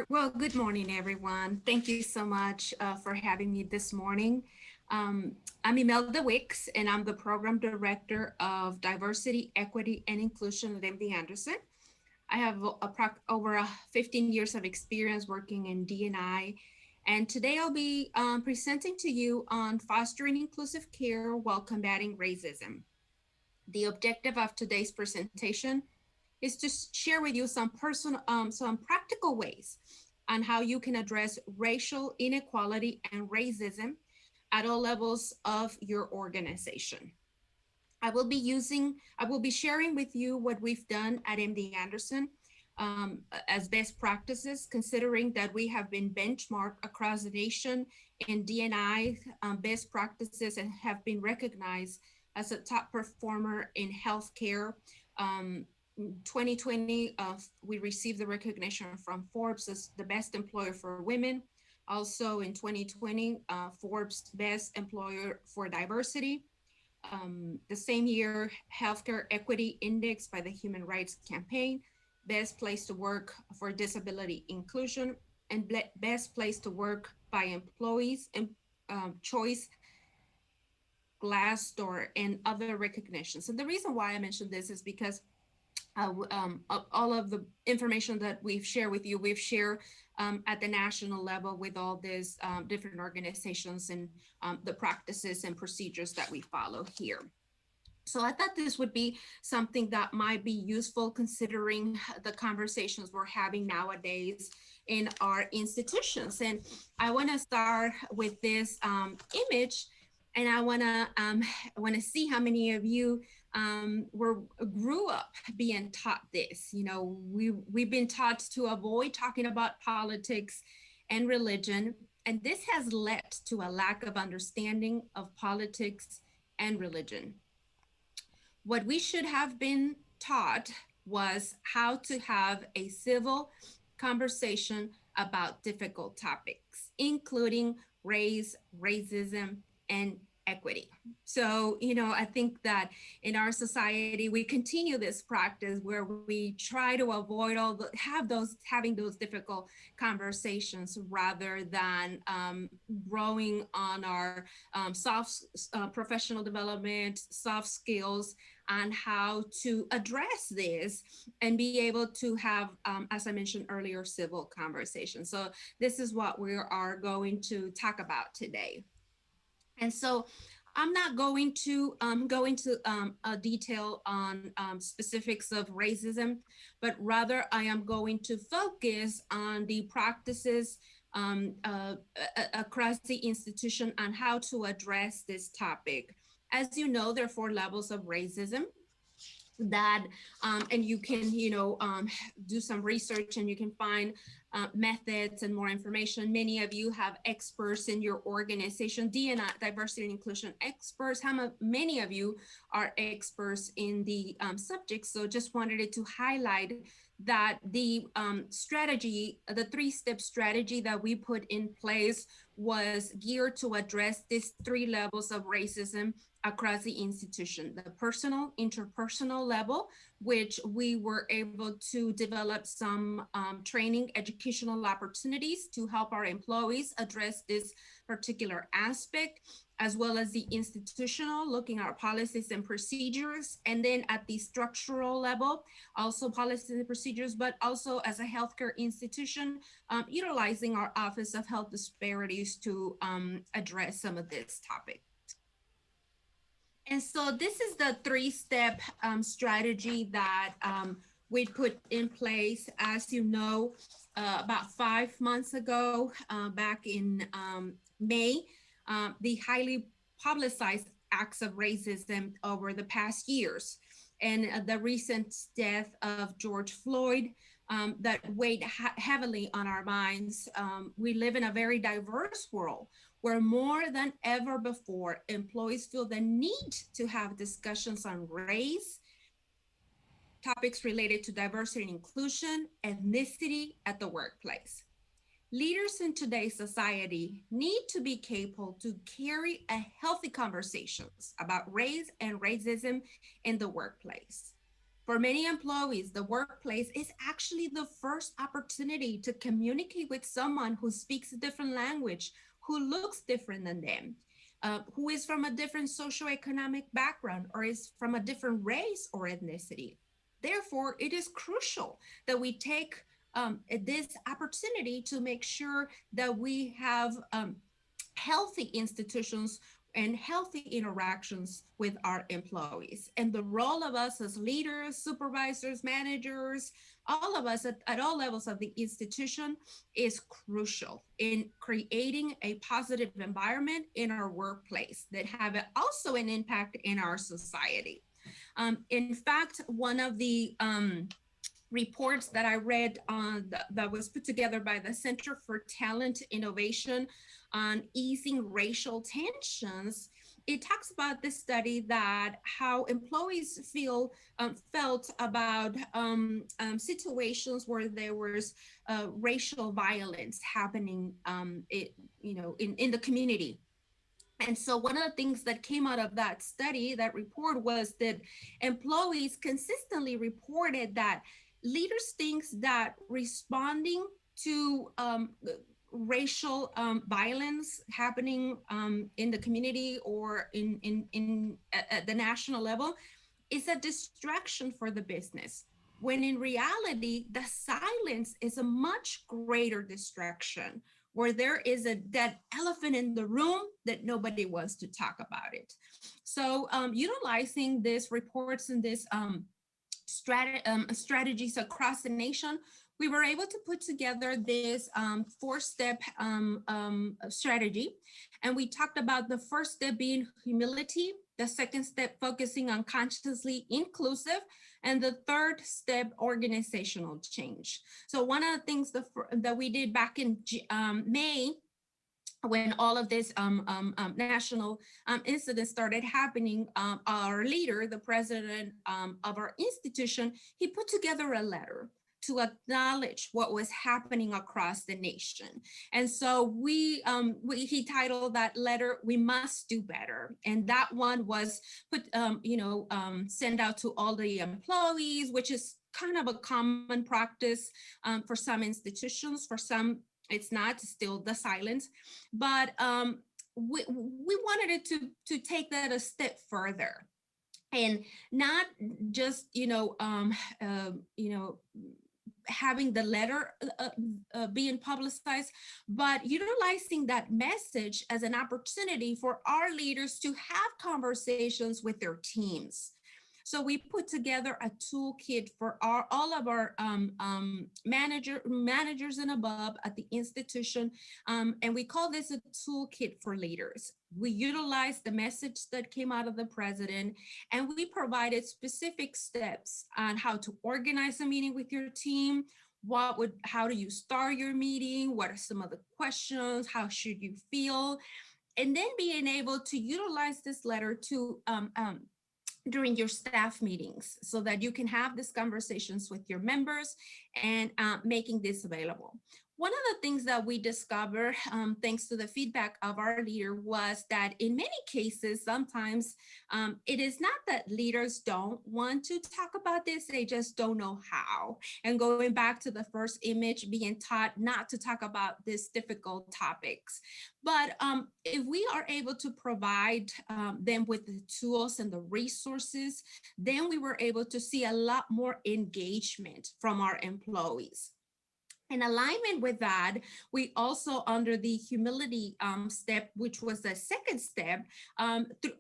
Well, good morning, everyone. Thank you so much for having me this morning. I'm Imelda Wicks, and I'm the Program Director of Diversity, Equity, and Inclusion at MD Anderson. I have over 15 years of experience working in D&I, and today I'll be presenting to you on fostering inclusive care while combating racism. The objective of today's presentation is to share with you some practical ways on how you can address racial inequality and racism at all levels of your organization. I will be sharing with you what we've done at MD Anderson as best practices, considering that we have been benchmarked across the nation in D&I best practices and have been recognized as a top performer in healthcare. 2020, we received the recognition from Forbes as the best employer for women. Also in 2020, Forbes best employer for diversity. The same year, Healthcare Equity Index by the Human Rights Campaign, best place to work for disability inclusion, and best place to work by employees and choice, Glassdoor, and other recognitions. And the reason why I mentioned this is because all of the information that we've shared with you, we've shared at the national level with all these different organizations and the practices and procedures that we follow here. So I thought this would be something that might be useful considering the conversations we're having nowadays in our institutions. And I want to start with this image, and I want to see how many of you grew up being taught this. You know, we've been taught to avoid talking about politics and religion, And this has led to a lack of understanding of politics and religion. What we should have been taught was how to have a civil conversation about difficult topics, including race, racism, and equity. So, I think that in our society, we continue this practice where we try to avoid having those difficult conversations rather than growing on our professional development, soft skills, on how to address this and be able to have, as I mentioned earlier, civil conversations. So this is what we are going to talk about today. And so I'm not going to go into a detail on specifics of racism, but rather I am going to focus on the practices across the institution on how to address this topic. As you know, there are 4 levels of racism that, and you can, do some research and you can find methods and more information. Many of you have experts in your organization, D&I, diversity and inclusion experts. Many of you are experts in the subject. So just wanted to highlight that the strategy, the 3-step strategy that we put in place was geared to address these 3 levels of racism across the institution: the personal, interpersonal level, which we were able to develop some training, educational opportunities to help our employees address this particular aspect, as well as the institutional, looking at our policies and procedures, and then at the structural level, also policies and procedures, but also as a healthcare institution, utilizing our Office of Health Disparities to address some of this topic. And so this is the 3-step strategy that we put in place, as you know, about 5 months ago, back in May, the highly publicized acts of racism over the past years, and the recent death of George Floyd that weighed heavily on our minds. We live in a very diverse world where more than ever before, employees feel the need to have discussions on race, topics related to diversity and inclusion, ethnicity at the workplace. Leaders in today's society need to be capable to carry a healthy conversations about race and racism in the workplace. For many employees, the workplace is actually the first opportunity to communicate with someone who speaks a different language, who looks different than them, who is from a different socioeconomic background or is from a different race or ethnicity. Therefore, it is crucial that we take this opportunity to make sure that we have healthy institutions and healthy interactions with our employees. And the role of us as leaders, supervisors, managers, all of us at all levels of the institution is crucial in creating a positive environment in our workplace that have also an impact in our society. In fact, one of the reports that I read that was put together by the Center for Talent Innovation on easing racial tensions, it talks about this study that how employees felt about situations where there was racial violence happening in the community. And so one of the things that came out of that study, that report, was that employees consistently reported that leaders think that responding to racial violence happening in the community or at the national level is a distraction for the business, when in reality, the silence is a much greater distraction, where there is that elephant in the room that nobody wants to talk about it. So utilizing these reports and these strategies across the nation, we were able to put together this 4-step strategy. And we talked about the first step being humility, the second step focusing on consciously inclusive, and the third step, organizational change. So one of the things that we did back in May when all of this national incidents started happening, our leader, the president of our institution, he put together a letter to acknowledge what was happening across the nation. And so he titled that letter, "We Must Do Better." And that one was put, sent out to all the employees, which is kind of a common practice for some institutions. For some, it's not, still the silence. But we wanted it to take that a step further, and not just having the letter being publicized, but utilizing that message as an opportunity for our leaders to have conversations with their teams. So we put together a toolkit for all of our managers and above at the institution, and we call this a toolkit for leaders. We utilized the message that came out of the president, and we provided specific steps on how to organize a meeting with your team. How do you start your meeting? What are some of the questions? How should you feel? And then being able to utilize this letter to during your staff meetings, so that you can have these conversations with your members and making this available. One of the things that we discovered, thanks to the feedback of our leader, was that in many cases, sometimes it is not that leaders don't want to talk about this, they just don't know how. And going back to the first image, being taught not to talk about these difficult topics. But if we are able to provide them with the tools and the resources, then we were able to see a lot more engagement from our employees. In alignment with that, we also, under the humility step, which was the second step,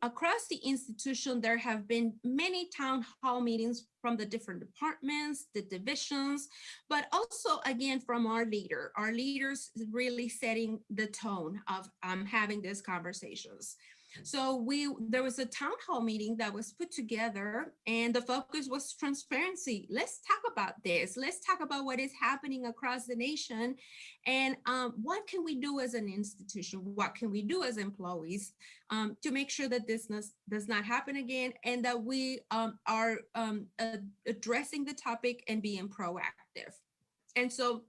across the institution, there have been many town hall meetings from the different departments, the divisions, but also, again, from our leader. Our leaders really setting the tone of having these conversations. So there was a town hall meeting that was put together, and the focus was transparency. Let's talk about this. Let's talk about what is happening across the nation, and what can we do as an institution? What can we do as employees to make sure that this does not happen again, and that we are addressing the topic and being proactive. And so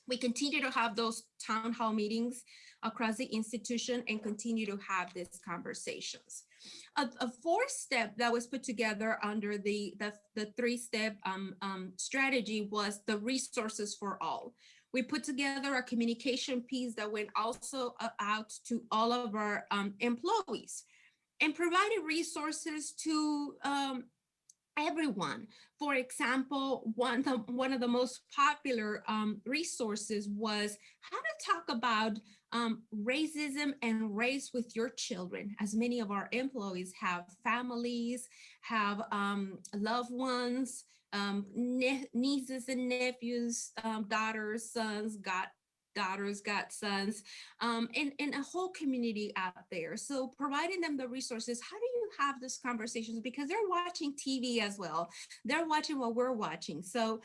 we continue to have those town hall meetings across the institution and continue to have these conversations. A fourth step that was put together under the three-step strategy was the resources for all. We put together a communication piece that went also out to all of our employees and provided resources to everyone. For example, one of the most popular resources was how to talk about racism and race with your children, as many of our employees have families, have loved ones, nieces and nephews, daughters, sons, daughters, godsons, and a whole community out there. So providing them the resources, how do you have these conversations? Because they're watching TV as well. They're watching what we're watching. So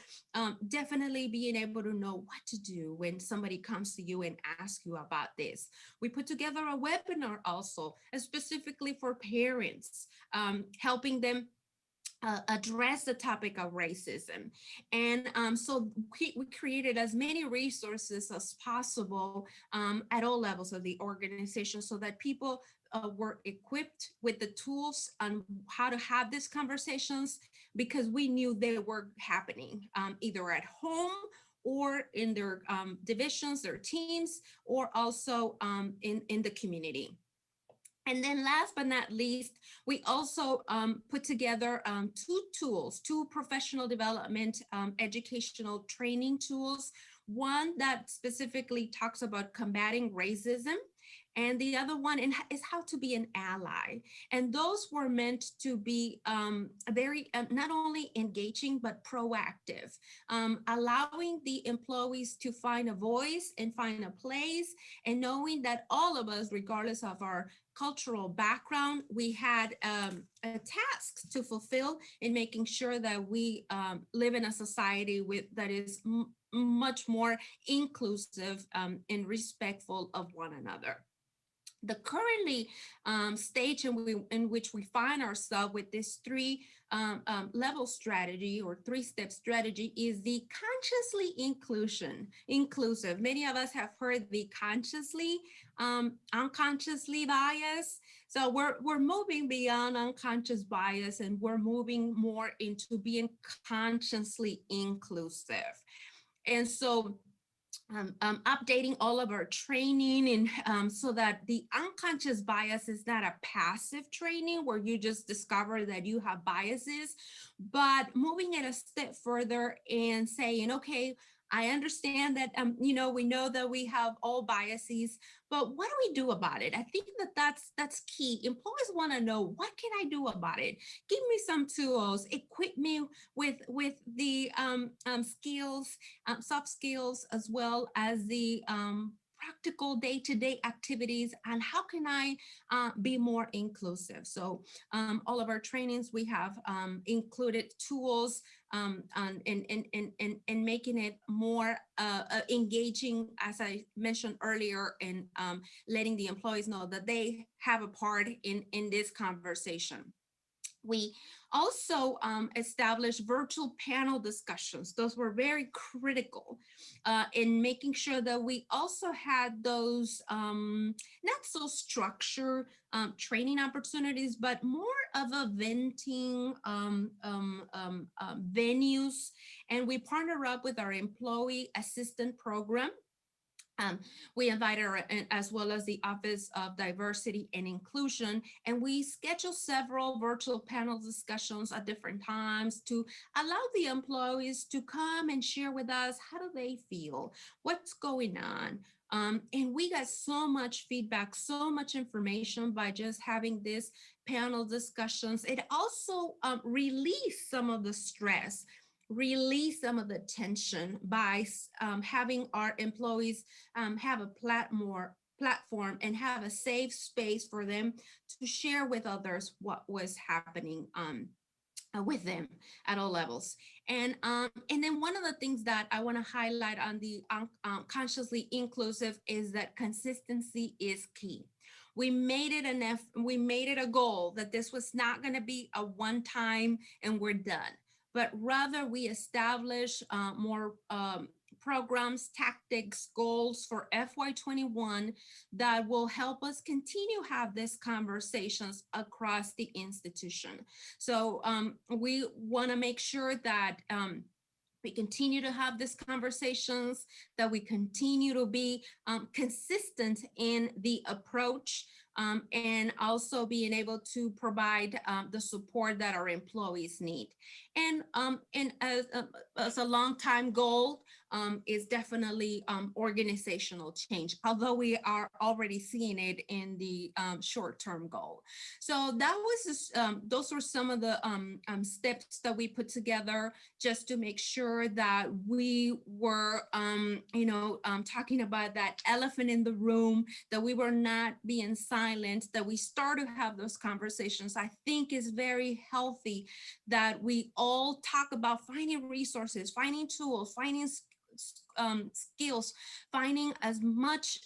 definitely being able to know what to do when somebody comes to you and asks you about this. We put together a webinar also, specifically for parents, helping them address the topic of racism. And so we created as many resources as possible at all levels of the organization, so that people were equipped with the tools on how to have these conversations, because we knew they were happening either at home or in their divisions, their teams, or also in the community. And then last but not least, we also put together two professional development educational training tools. One that specifically talks about combating racism, and the other one is how to be an ally. And those were meant to be very not only engaging, but proactive, allowing the employees to find a voice and find a place, and knowing that all of us, regardless of our cultural background, we had a task to fulfill in making sure that we live in a society that is much more inclusive and respectful of one another. The currently stage in which we find ourselves with this level strategy or three-step strategy is the consciously inclusive. Many of us have heard the consciously, unconsciously bias. So we're moving beyond unconscious bias, and we're moving more into being consciously inclusive. And so updating all of our training, and so that the unconscious bias is not a passive training where you just discover that you have biases, but moving it a step further and saying, okay, I understand that, we know that we have all biases, but what do we do about it? I think that's key. Employees want to know, what can I do about it? Give me some tools, equip me with the skills, soft skills, as well as the practical day-to-day activities, and how can I be more inclusive? So all of our trainings, we have included tools and making it more engaging, as I mentioned earlier, and letting the employees know that they have a part in this conversation. We also established virtual panel discussions. Those were very critical in making sure that we also had those not so structured training opportunities, but more of a venting venues. And we partner up with our employee assistant program. We invited our, as well as the Office of Diversity and Inclusion, and we schedule several virtual panel discussions at different times to allow the employees to come and share with us, how do they feel, what's going on. And we got so much feedback, so much information by just having this panel discussions. It also released some of the stress, release some of the tension by having our employees have a platform and have a safe space for them to share with others what was happening with them at all levels. And then one of the things that I want to highlight on the consciously inclusive is that consistency is key. We made it a goal that this was not going to be a one time and we're done, but rather we establish more programs, tactics, goals for FY21 that will help us continue have these conversations across the institution. So we want to make sure that we continue to have these conversations, that we continue to be consistent in the approach, and also being able to provide the support that our employees need. And as a long-time goal is definitely organizational change, although we are already seeing it in the short-term goal. So that was just, those were some of the steps that we put together just to make sure that we were, talking about that elephant in the room, that we were not being silent, that we start to have those conversations. I think is very healthy that we all talk about finding resources, finding tools, finding skills, finding as much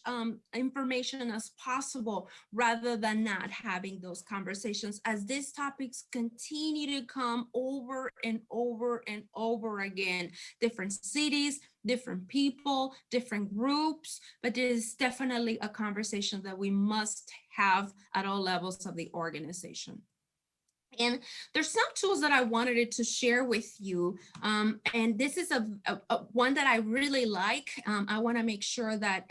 information as possible, rather than not having those conversations, as these topics continue to come over and over and over again. Different cities, different people, different groups, but it is definitely a conversation that we must have at all levels of the organization. And there's some tools that I wanted to share with you. And this is a one that I really like. I want to make sure that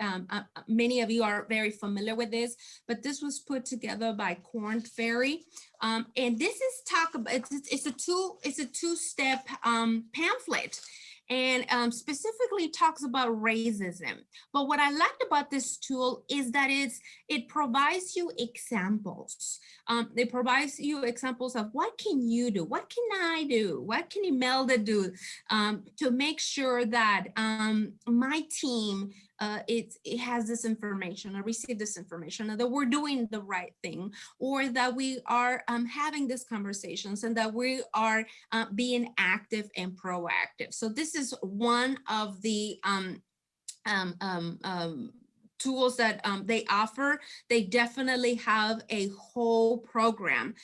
many of you are very familiar with this, but this was put together by Korn Ferry. And this is it's a two-step pamphlet. And specifically talks about racism. But what I liked about this tool is that it provides you examples. It provides you examples of what can you do? What can I do? What can Imelda do to make sure that my team it has this information or receive this information, and that we're doing the right thing, or that we are having these conversations, and that we are being active and proactive. So this is one of the um, um, um, tools that they offer. They definitely have a whole program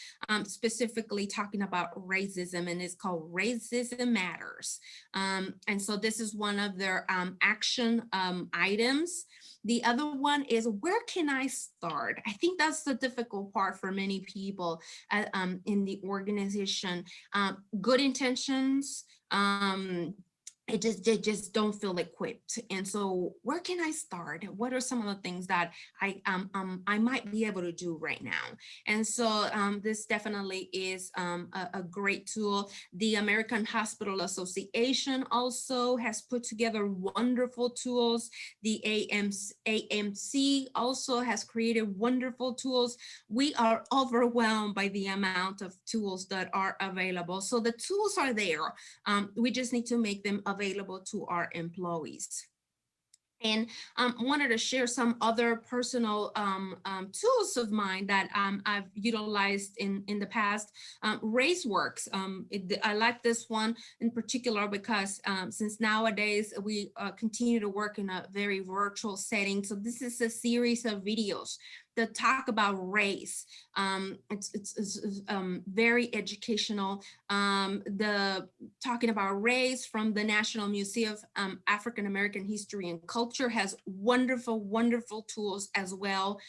specifically talking about racism, and it's called Racism Matters. And so this is one of their action items. The other one is, where can I start? I think that's the difficult part for many people in the organization. Good intentions, they just don't feel equipped. And so where can I start? What are some of the things that I might be able to do right now? And so this definitely is a great tool. The American Hospital Association also has put together wonderful tools. The AMC also has created wonderful tools. We are overwhelmed by the amount of tools that are available. So the tools are there. We just need to make them available to our employees. And wanted to share some other personal tools of mine that I've utilized in the past. RaiseWorks, I like this one in particular because since nowadays we continue to work in a very virtual setting. So this is a series of videos that talk about race. It's very educational. The talking about race from the National Museum of African American History and Culture has wonderful, wonderful tools as well.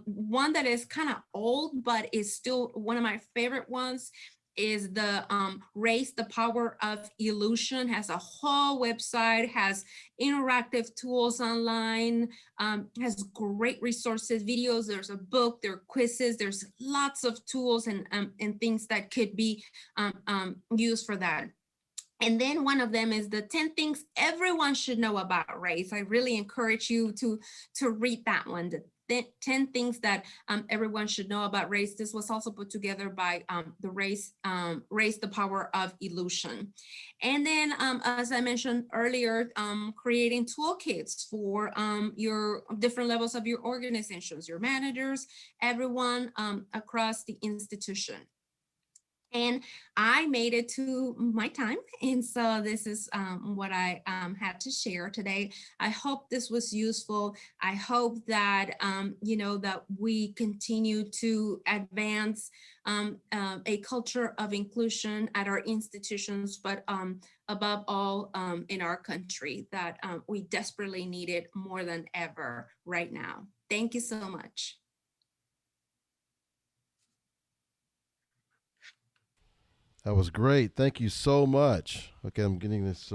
One that is kind of old, but is still one of my favorite ones is the Race, the Power of Illusion. Has a whole website, has interactive tools online, has great resources, videos, there's a book, there are quizzes, there's lots of tools and things that could be used for that. And then one of them is the 10 things everyone should know about race. I really encourage you to read that one. The 10 things that everyone should know about race. This was also put together by the Race, the Power of Illusion. And then, as I mentioned earlier, creating toolkits for your different levels of your organizations, your managers, everyone across the institution. And I made it to my time. And so this is what I had to share today. I hope this was useful. I hope that, that we continue to advance a culture of inclusion at our institutions, but above all in our country, that we desperately need it more than ever right now. Thank you so much. That was great. Thank you so much. Okay, I'm getting this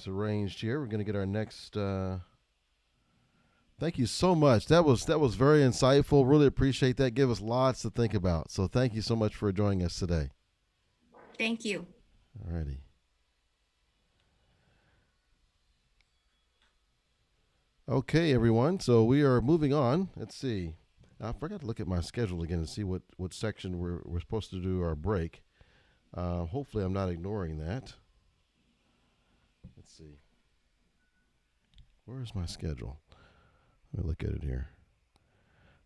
arranged here. We're going to get our next. Thank you so much. That was very insightful. Really appreciate that. Give us lots to think about. So thank you so much for joining us today. Thank you. All righty. Okay, everyone. So we are moving on. Let's see. I forgot to look at my schedule again to see what section we're supposed to do our break. Hopefully I'm not ignoring that. Let's see. Where is my schedule? Let me look at it here.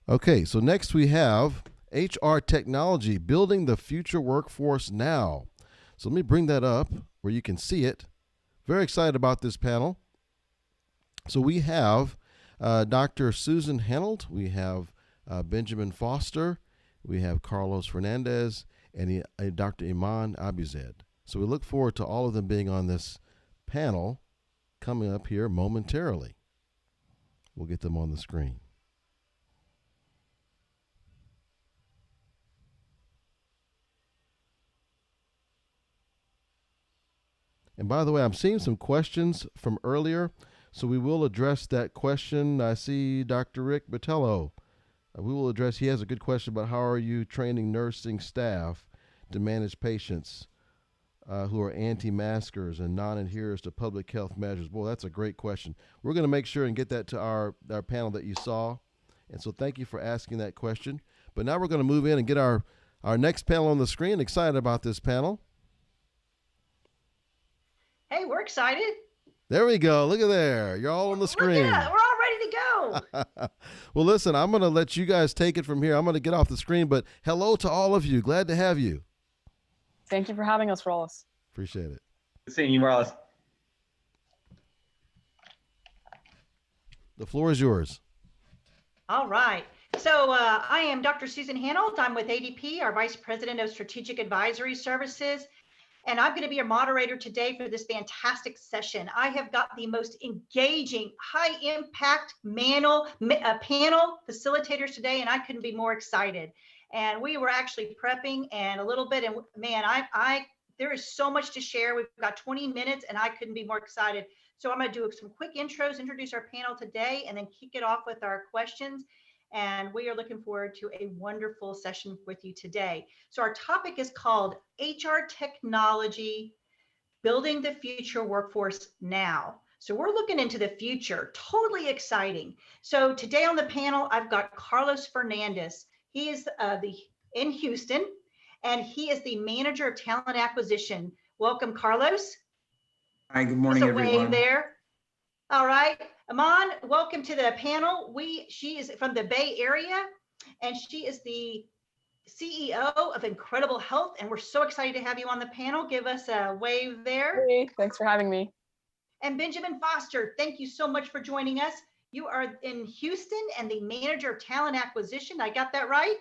Okay, so next we have HR technology, building the future workforce now. So let me bring that up where you can see it. Very excited about this panel. So we have Dr. Susan Hanold. We have Benjamin Foster, we have Carlos Fernandez, and Dr. Iman Abuzed. So we look forward to all of them being on this panel coming up here momentarily. We'll get them on the screen. And by the way, I'm seeing some questions from earlier, so we will address that question. I see Dr. Rick Botello. We will address, he has a good question about how are you training nursing staff to manage patients who are anti-maskers and non-adherers to public health measures. Boy, that's a great question. We're going to make sure and get that to our panel that you saw. And so thank you for asking that question. But now we're going to move in and get our next panel on the screen. Excited about this panel. Hey, we're excited. There we go. Look at there. You're all on the screen. Yeah, we're all ready to go. Well, listen, I'm going to let you guys take it from here. I'm going to get off the screen, but hello to all of you. Glad to have you. Thank you for having us, Rollis. Appreciate it. Good seeing you, Rollis. The floor is yours. All right. So I am Dr. Susan Hanold. I'm with ADP, our Vice President of Strategic Advisory Services. And I'm going to be your moderator today for this fantastic session. I have got the most engaging, high impact panel facilitators today, and I couldn't be more excited. And we were actually prepping and a little bit, and man, there is so much to share. We've got 20 minutes and I couldn't be more excited. So I'm going to do some quick intros, introduce our panel today, and then kick it off with our questions. And we are looking forward to a wonderful session with you today. So our topic is called HR Technology, Building the Future Workforce Now. So we're looking into the future, totally exciting. So today on the panel, I've got Carlos Fernandez. He is in Houston, and he is the Manager of Talent Acquisition. Welcome, Carlos. Hi, good morning, everyone. Wave there. All right. Aman, welcome to the panel. She is from the Bay Area, and she is the CEO of Incredible Health, and we're so excited to have you on the panel. Give us a wave there. Hey, thanks for having me. And Benjamin Foster, thank you so much for joining us. You are in Houston and the Manager of Talent Acquisition. I got that right?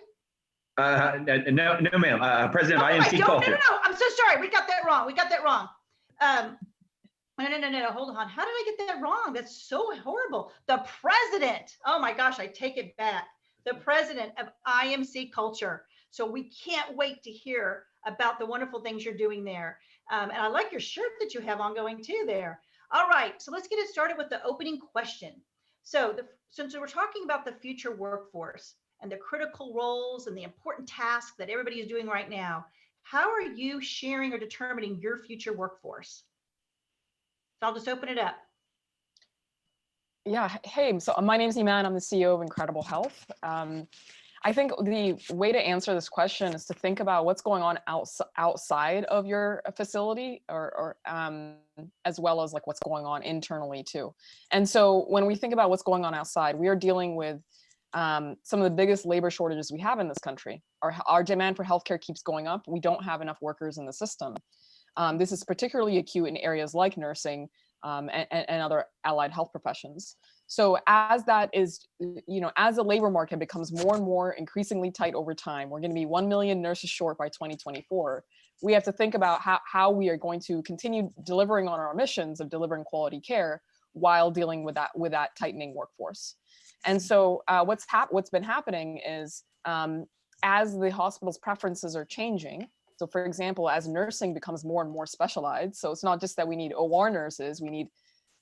No, ma'am. President of IMC Culture. No. I'm so sorry. We got that wrong. No. Hold on. How did I get that wrong? That's so horrible. The president. Oh my gosh, I take it back. The president of IMC Culture. So we can't wait to hear about the wonderful things you're doing there. And I like your shirt that you have on going too there. All right, so let's get it started with the opening question. So since we're talking about the future workforce and the critical roles and the important tasks that everybody is doing right now, how are you sharing or determining your future workforce? So I'll just open it up. Yeah, hey, so my name's Iman. I'm the CEO of Incredible Health. I think the way to answer this question is to think about what's going on outside of your facility, or as well as like what's going on internally too. And so when we think about what's going on outside, we are dealing with some of the biggest labor shortages we have in this country. Our demand for healthcare keeps going up. We don't have enough workers in the system. This is particularly acute in areas like nursing and other allied health professions. So as that is, as the labor market becomes more and more increasingly tight over time, we're going to be 1 million nurses short by 2024. We have to think about how we are going to continue delivering on our missions of delivering quality care while dealing with that tightening workforce. And so what's been happening is as the hospital's preferences are changing. So for example, as nursing becomes more and more specialized, so it's not just that we need OR nurses, we need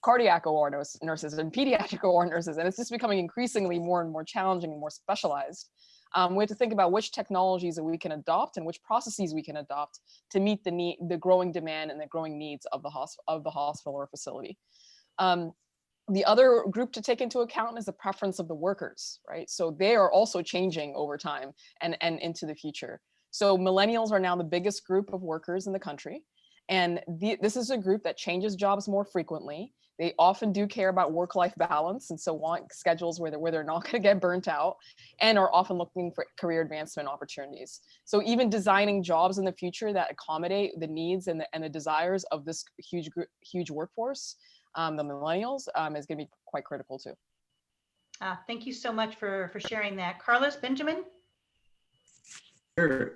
cardiac OR nurses and pediatric OR nurses, and it's just becoming increasingly more and more challenging and more specialized. We have to think about which technologies that we can adopt and which processes we can adopt to meet the growing demand and the growing needs of the hospital or facility. The other group to take into account is the preference of the workers, right? So they are also changing over time and into the future. So millennials are now the biggest group of workers in the country. And this is a group that changes jobs more frequently. They often do care about work-life balance and so want schedules where they're not going to get burnt out, and are often looking for career advancement opportunities. So even designing jobs in the future that accommodate the needs and the desires of this huge workforce, the millennials, is going to be quite critical too. Thank you so much for sharing that. Carlos, Benjamin? Sure.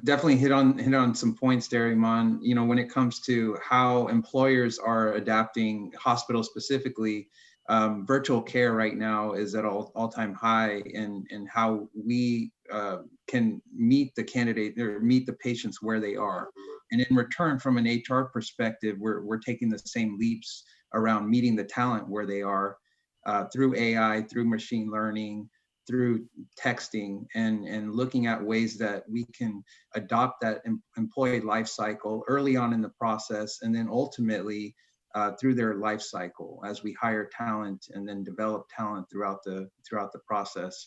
Definitely hit on some points there, Iman. When it comes to how employers are adapting, hospitals specifically, virtual care right now is at all-time high, and how we can meet the candidate or meet the patients where they are. And in return, from an HR perspective, we're taking the same leaps around meeting the talent where they are through AI, through machine learning, through texting, and looking at ways that we can adopt that employee life cycle early on in the process, and then ultimately through their life cycle as we hire talent and then develop talent throughout the process.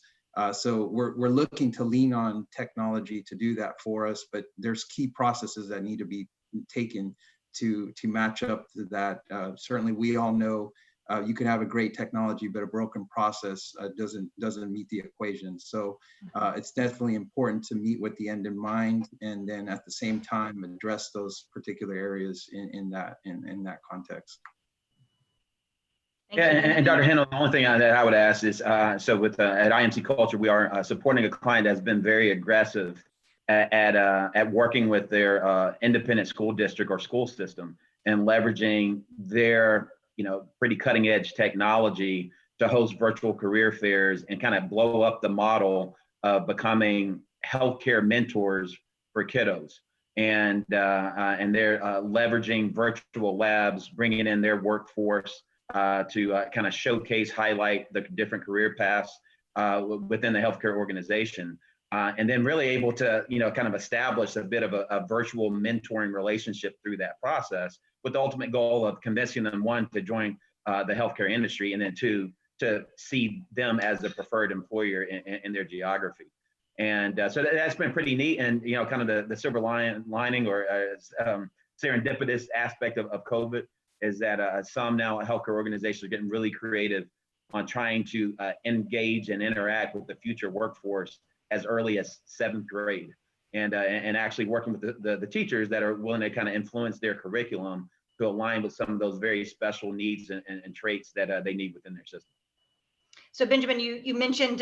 So we're looking to lean on technology to do that for us, but there's key processes that need to be taken to match up to that. Certainly, we all know you can have a great technology, but a broken process doesn't meet the equation. So it's definitely important to meet with the end in mind, and then at the same time address those particular areas in that context. Yeah, and Dr. Handel, the only thing that I would ask is, so with at IMC Culture, we are supporting a client that's been very aggressive at working with their independent school district or school system and leveraging their pretty cutting edge technology to host virtual career fairs and kind of blow up the model of becoming healthcare mentors for kiddos. And they're leveraging virtual labs, bringing in their workforce to kind of showcase, highlight the different career paths within the healthcare organization. And then really able to, kind of establish a bit of a virtual mentoring relationship through that process, with the ultimate goal of convincing them, one, to join the healthcare industry, and then two, to see them as a preferred employer in their geography. And so that's been pretty neat. And, kind of the silver lining or serendipitous aspect of COVID is that some now healthcare organizations are getting really creative on trying to engage and interact with the future workforce as early as 7th grade, and actually working with the teachers that are willing to kind of influence their curriculum to align with some of those very special needs and traits that they need within their system. So Benjamin, you mentioned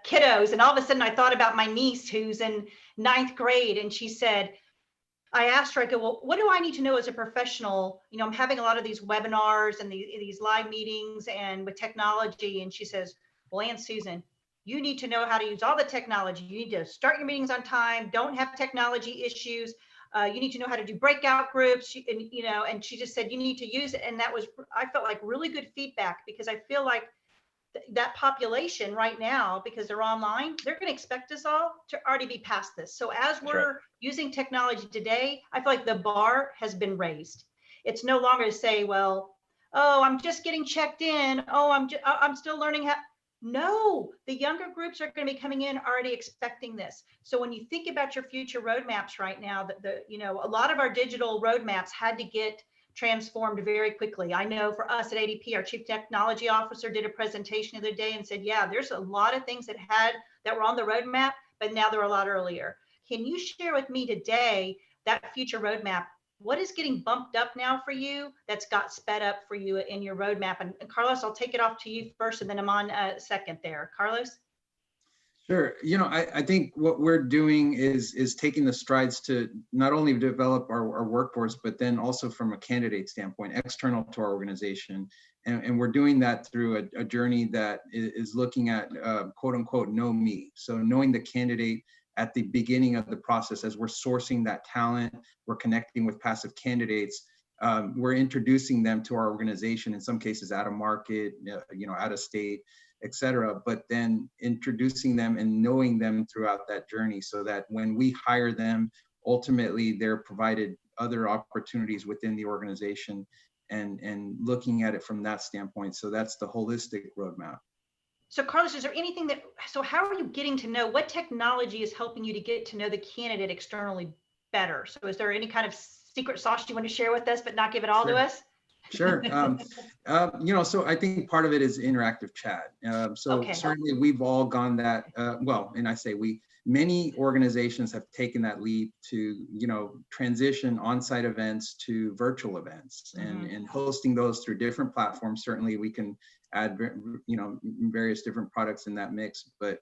kiddos, and all of a sudden I thought about my niece who's in 9th grade, and she said, I asked her, I go, well, what do I need to know as a professional? I'm having a lot of these webinars and these live meetings and with technology. And she says, well, Aunt Susan, you need to know how to use all the technology. You need to start your meetings on time. Don't have technology issues. You need to know how to do breakout groups. And she just said, you need to use it. And I felt like really good feedback, because I feel like that population right now, because they're online, they're going to expect us all to already be past this. So as we're using technology today, I feel like the bar has been raised. It's no longer to say, well, oh, I'm just getting checked in. Oh, I'm still learning how. No, the younger groups are going to be coming in already expecting this. So when you think about your future roadmaps right now, a lot of our digital roadmaps had to get transformed very quickly. I know for us at ADP, our chief technology officer did a presentation the other day and said, yeah, there's a lot of things that were on the roadmap, but now they're a lot earlier. Can you share with me today that future roadmap? What is getting bumped up now for you that's got sped up for you in your roadmap? And Carlos, I'll take it off to you first, and then I'm on second there. Carlos? Sure. I think what we're doing is taking the strides to not only develop our workforce, but then also from a candidate standpoint, external to our organization. And we're doing that through a journey that is looking at quote unquote, know me. So knowing the candidate at the beginning of the process, as we're sourcing that talent, we're connecting with passive candidates. We're introducing them to our organization, in some cases out of market, out of state, et cetera, but then introducing them and knowing them throughout that journey, so that when we hire them, ultimately they're provided other opportunities within the organization, and looking at it from that standpoint. So that's the holistic roadmap. So Carlos, is there anything so how are you getting to know, what technology is helping you to get to know the candidate externally better? So is there any kind of secret sauce you want to share with us, but not give it all to us? Sure. So I think part of it is interactive chat. Certainly we've all gone that, and I say many organizations have taken that leap to, transition on-site events to virtual events, and hosting those through different platforms. Certainly we can add, various different products in that mix, but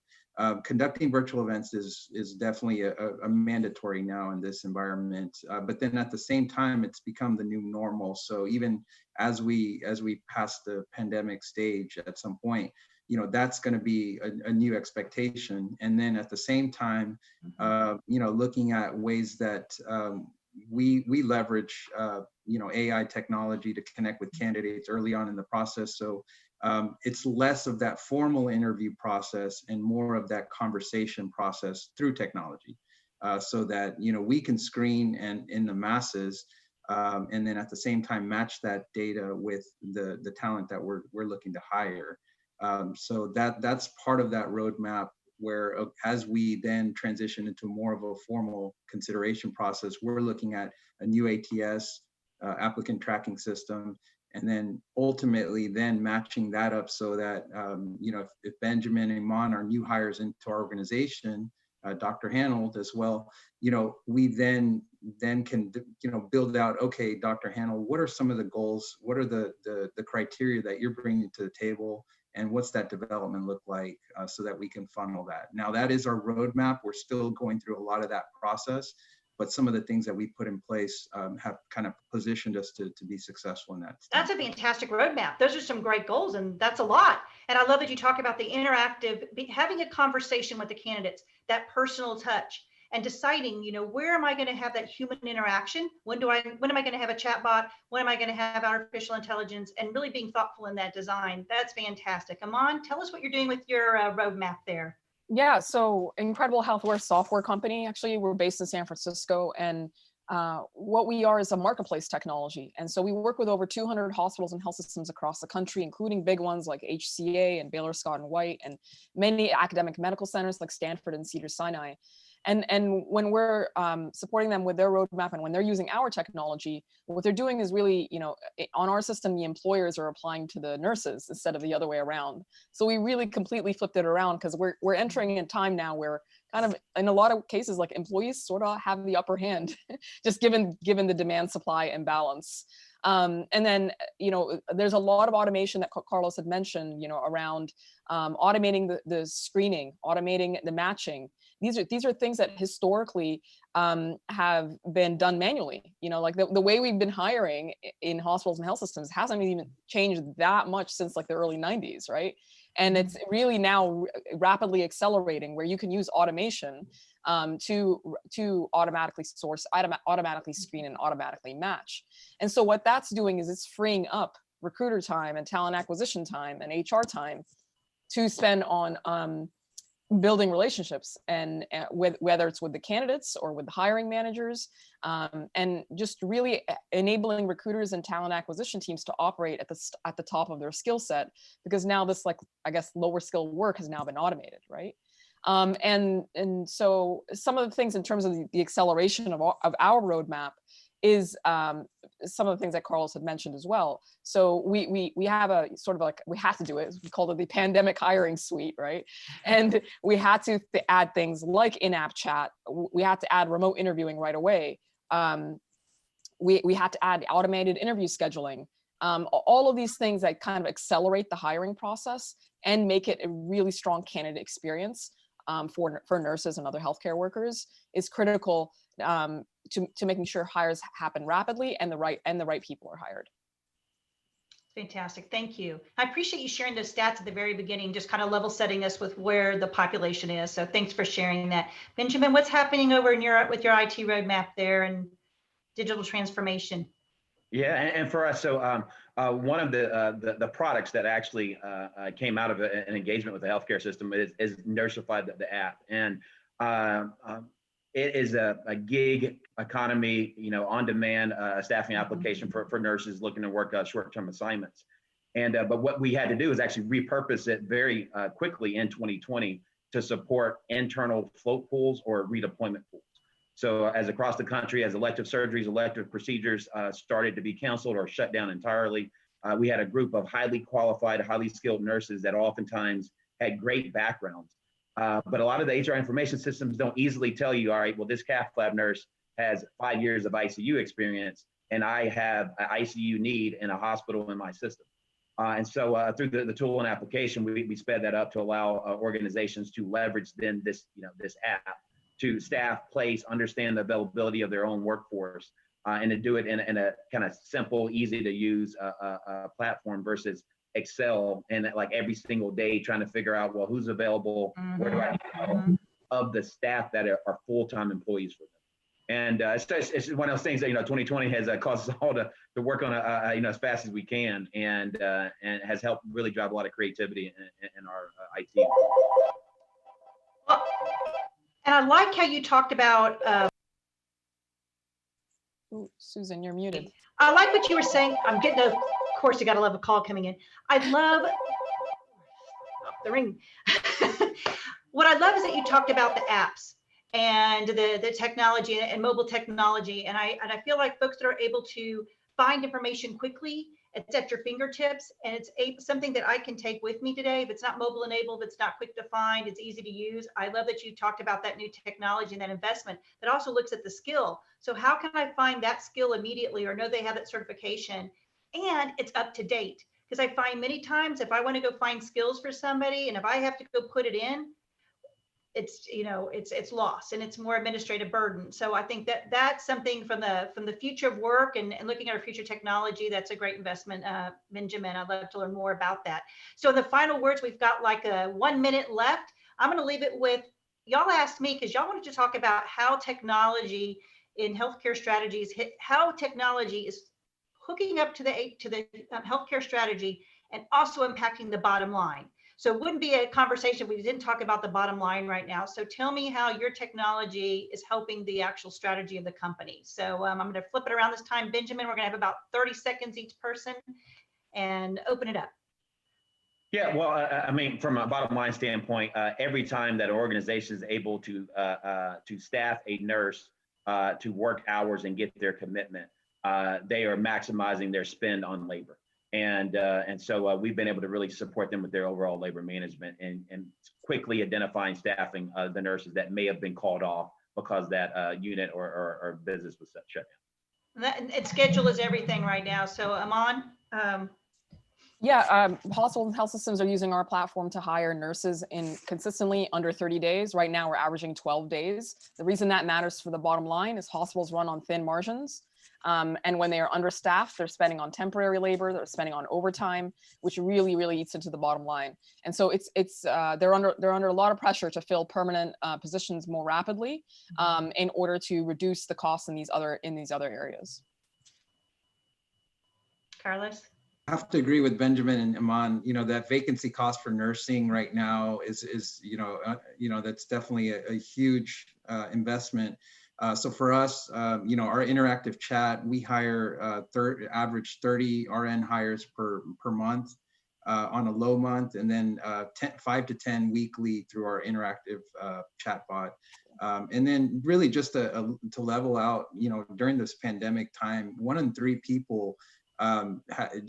conducting virtual events is definitely a mandatory now in this environment. But then at the same time, it's become the new normal. So even as we pass the pandemic stage at some point, that's going to be a new expectation. And then at the same time, looking at ways that we leverage, AI technology to connect with candidates early on in the process. So it's less of that formal interview process and more of that conversation process through technology, so that we can screen and in the masses, and then at the same time match that data with the talent that we're looking to hire. So that's part of that roadmap, where as we then transition into more of a formal consideration process, we're looking at a new ATS, applicant tracking system, and then ultimately then matching that up so that, you know, if Benjamin and Iman are new hires into our organization, Dr. Hanold as well, you know, we then can, you know, build out, okay, Dr. Hanold, what are some of the goals? What are the criteria that you're bringing to the table? And what's that development look like, so that we can funnel that? Now, that is our roadmap. We're still going through a lot of that process, but some of the things that we put in place have kind of positioned us to be successful in that. That's a fantastic roadmap. Those are some great goals, and that's a lot. And I love that you talk about the interactive, having a conversation with the candidates, that personal touch, and deciding, you know, where am I going to have that human interaction? When am I going to have a chat bot? When am I going to have artificial intelligence? And really being thoughtful in that design. That's fantastic. Iman, tell us what you're doing with your roadmap there. Yeah, so Incredible Health, we're a software company. Actually, we're based in San Francisco, and what we are is a marketplace technology. And so we work with over 200 hospitals and health systems across the country, including big ones like HCA and Baylor Scott and White, and many academic medical centers like Stanford and Cedars-Sinai. And when we're supporting them with their roadmap and when they're using our technology, what they're doing is really, you know, on our system, the employers are applying to the nurses instead of the other way around. So we really completely flipped it around, because we're entering a time now where kind of in a lot of cases, like employees sort of have the upper hand, just given the demand supply imbalance. And then, you know, there's a lot of automation that Carlos had mentioned, you know, around automating the screening, automating the matching. These are things that historically have been done manually. You know, like the way we've been hiring in hospitals and health systems hasn't even changed that much since like the early 90s, right? And it's really now rapidly accelerating, where you can use automation to automatically source, automatically screen, and automatically match. And so what that's doing is it's freeing up recruiter time and talent acquisition time and HR time to spend on building relationships, and whether it's with the candidates or with the hiring managers, and just really enabling recruiters and talent acquisition teams to operate at the top of their skill set, because now this, like, I guess, lower skill work has now been automated, right? And so some of the things in terms of the acceleration of our roadmap is some of the things that Carlos had mentioned as well. So we have a sort of like, we have to do it. We called it the pandemic hiring suite, right? And we had to add things like in-app chat. We had to add remote interviewing right away. We had to add automated interview scheduling. All of these things that kind of accelerate the hiring process and make it a really strong candidate experience for nurses and other healthcare workers is critical to making sure hires happen rapidly and the right people are hired. Fantastic, thank you. I appreciate you sharing those stats at the very beginning, just kind of level setting us with where the population is. So thanks for sharing that. Benjamin, what's happening over in Europe with your IT roadmap there and digital transformation? Yeah, and for us, so one of the products that actually came out of an engagement with the healthcare system is Nursify, the app, and it is a gig economy, you know, on-demand staffing application for nurses looking to work short-term assignments. And but what we had to do is actually repurpose it very quickly in 2020 to support internal float pools or redeployment pools. So as across the country, as elective surgeries, elective procedures started to be canceled or shut down entirely, we had a group of highly qualified, highly skilled nurses that oftentimes had great backgrounds. But a lot of the HR information systems don't easily tell you, all right, well, this cath lab nurse has 5 years of ICU experience, and I have an ICU need in a hospital in my system. And so through the tool and application, we sped that up to allow organizations to leverage then this app to staff, place, understand the availability of their own workforce, and to do it in a kind of simple, easy to use platform versus Excel and like every single day trying to figure out, well, who's available, where do I need help of the staff that are full-time employees for them. And it's one of those things that, 2020 has caused us all to work on, as fast as we can, and has helped really drive a lot of creativity in our IT. Well, and I like how you talked about. Ooh, Susan, you're muted. I like what you were saying. I'm getting of course, you got to love a call coming in. I love the ring. What I love is that you talked about the apps and the technology and mobile technology. And I feel like folks that are able to find information quickly. It's at your fingertips, and it's something that I can take with me today. If it's not mobile enabled, if it's not quick to find, it's easy to use. I love that you talked about that new technology and that investment that also looks at the skill. So how can I find that skill immediately or know they have that certification? And it's up to date. Because I find many times if I want to go find skills for somebody and if I have to go put it in, it's lost and it's more administrative burden. So I think that that's something from the future of work and looking at our future technology. That's a great investment, Benjamin. I'd love to learn more about that. So the final words, we've got like 1 minute left. I'm going to leave it with y'all asked me because y'all wanted to talk about how technology in healthcare strategies, how technology is hooking up to the healthcare strategy and also impacting the bottom line. So it wouldn't be a conversation if we didn't talk about the bottom line right now. So tell me how your technology is helping the actual strategy of the company. So I'm going to flip it around this time. Benjamin, we're going to have about 30 seconds each person and open it up. Yeah, well, I mean, from a bottom line standpoint, every time that an organization is able to staff a nurse to work hours and get their commitment, they are maximizing their spend on labor. And so we've been able to really support them with their overall labor management and quickly identifying staffing the nurses that may have been called off because that unit or business was shut down. And schedule is everything right now. So Aman. Hospitals and health systems are using our platform to hire nurses in consistently under 30 days. Right now, we're averaging 12 days. The reason that matters for the bottom line is hospitals run on thin margins. And when they are understaffed, they're spending on temporary labor, they're spending on overtime, which really, really eats into the bottom line. And so they're under a lot of pressure to fill permanent positions more rapidly in order to reduce the costs in these other areas. Carlos? I have to agree with Benjamin and Iman. That vacancy cost for nursing right now is that's definitely a huge investment. So for us, our interactive chat, we hire average 30 RN hires per month on a low month, and then 5 to 10 weekly through our interactive chatbot. And then really just to level out, during this pandemic time, 1 in 3 people,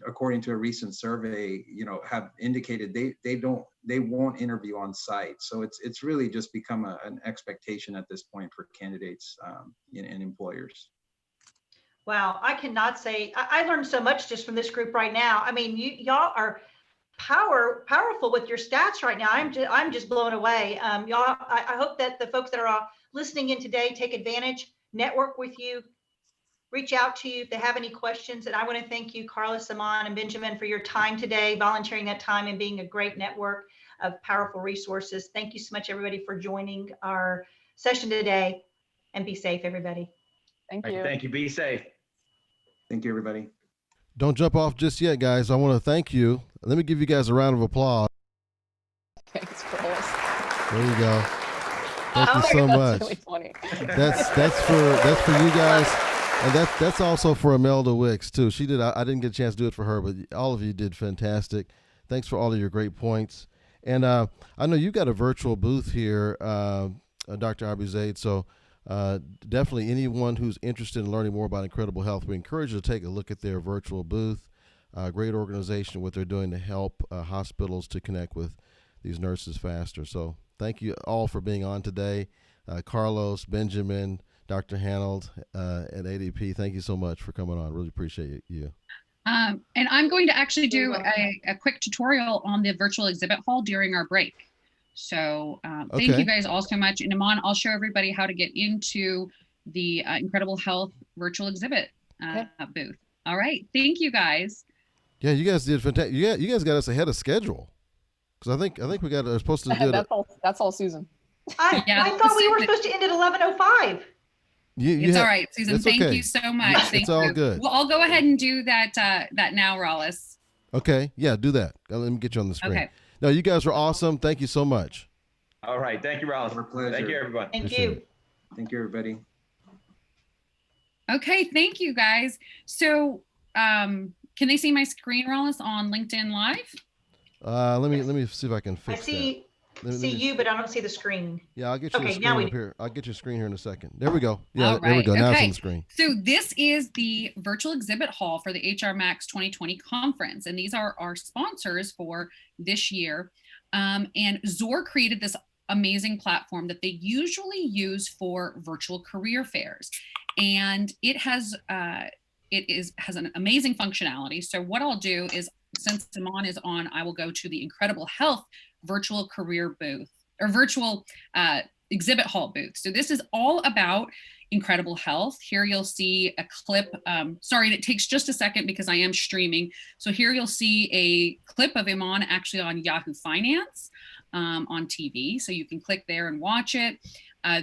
according to a recent survey, have indicated they won't interview on site. So it's really just become an expectation at this point for candidates and employers. Wow, I cannot say I learned so much just from this group right now. I mean, y'all are powerful with your stats right now. I'm just blown away. Y'all, I hope that the folks that are listening in today take advantage, network with you, reach out to you if they have any questions. And I want to thank you, Carlos, Aman, and Benjamin, for your time today, volunteering that time and being a great network of powerful resources. Thank you so much, everybody, for joining our session today, and be safe, everybody. Thank you. Thank you. Be safe. Thank you, everybody. Don't jump off just yet, guys. I want to thank you. Let me give you guys a round of applause. Thanks, Carlos. There you go. Thank you so much. Really funny. That's for you guys. And that's also for Imelda Wicks too. She did. I didn't get a chance to do it for her, but all of you did fantastic. Thanks for all of your great points. And I know you got a virtual booth here, Dr. Abuzaid. So definitely anyone who's interested in learning more about Incredible Health, we encourage you to take a look at their virtual booth. Great organization, what they're doing to help hospitals to connect with these nurses faster. So thank you all for being on today. Carlos, Benjamin, Dr. Hanold at ADP, thank you so much for coming on. Really appreciate you. And I'm going to actually do a quick tutorial on the virtual exhibit hall during our break. So thank you guys all so much. And Iman, I'll show everybody how to get into the Incredible Health virtual exhibit booth. All right. Thank you, guys. Yeah, you guys did fantastic. Yeah, you guys got us ahead of schedule. Because I think we got supposed to do that's all Susan. I thought we were supposed to end at 11:05. It's all right, Susan. Thank you so much. It's all good. Well, I'll go ahead and do that now, Rollis. Okay. Yeah, do that. Let me get you on the screen. Okay. No, you guys are awesome. Thank you so much. All right. Thank you, Rollis. Our pleasure. Thank you, everyone. Thank you. Thank you, everybody. Okay, thank you, guys. So can they see my screen, Rollis, on LinkedIn Live? Let me see if I can fix that. see you, but I don't see the screen. Yeah, I'll get you Okay, a now screen we up here. I'll get you a screen here in a second. There we go. Yeah, All there we right. go. Now it's Okay. on the screen. So this is the virtual exhibit hall for the HR Max 2020 conference, and these are our sponsors for this year. And ZOR created this amazing platform that they usually use for virtual career fairs, and it has an amazing functionality. So what I'll do is, since Simon is on, I will go to the Incredible Health virtual career booth or virtual exhibit hall booth. So this is all about Incredible Health. Here you'll see a clip. Sorry, it takes just a second because I am streaming. So here you'll see a clip of Iman actually on Yahoo Finance on TV. So you can click there and watch it.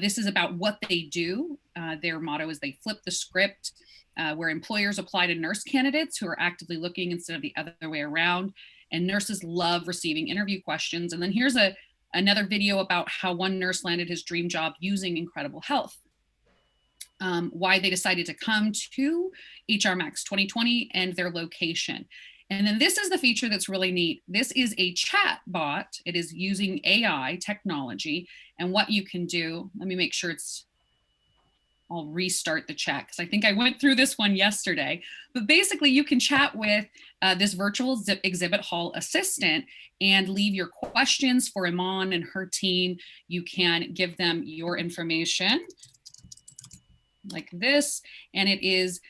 This is about what they do. Their motto is they flip the script, where employers apply to nurse candidates who are actively looking instead of the other way around. And nurses love receiving interview questions. And then here's another video about how one nurse landed his dream job using Incredible Health. Why they decided to come to HR Max 2020 and their location. And then this is the feature that's really neat. This is a chat bot. It is using AI technology. And what you can do, let me make sure I'll restart the chat because I think I went through this one yesterday. But basically, you can chat with this virtual exhibit hall assistant and leave your questions for Iman and her team. You can give them your information like this, and it is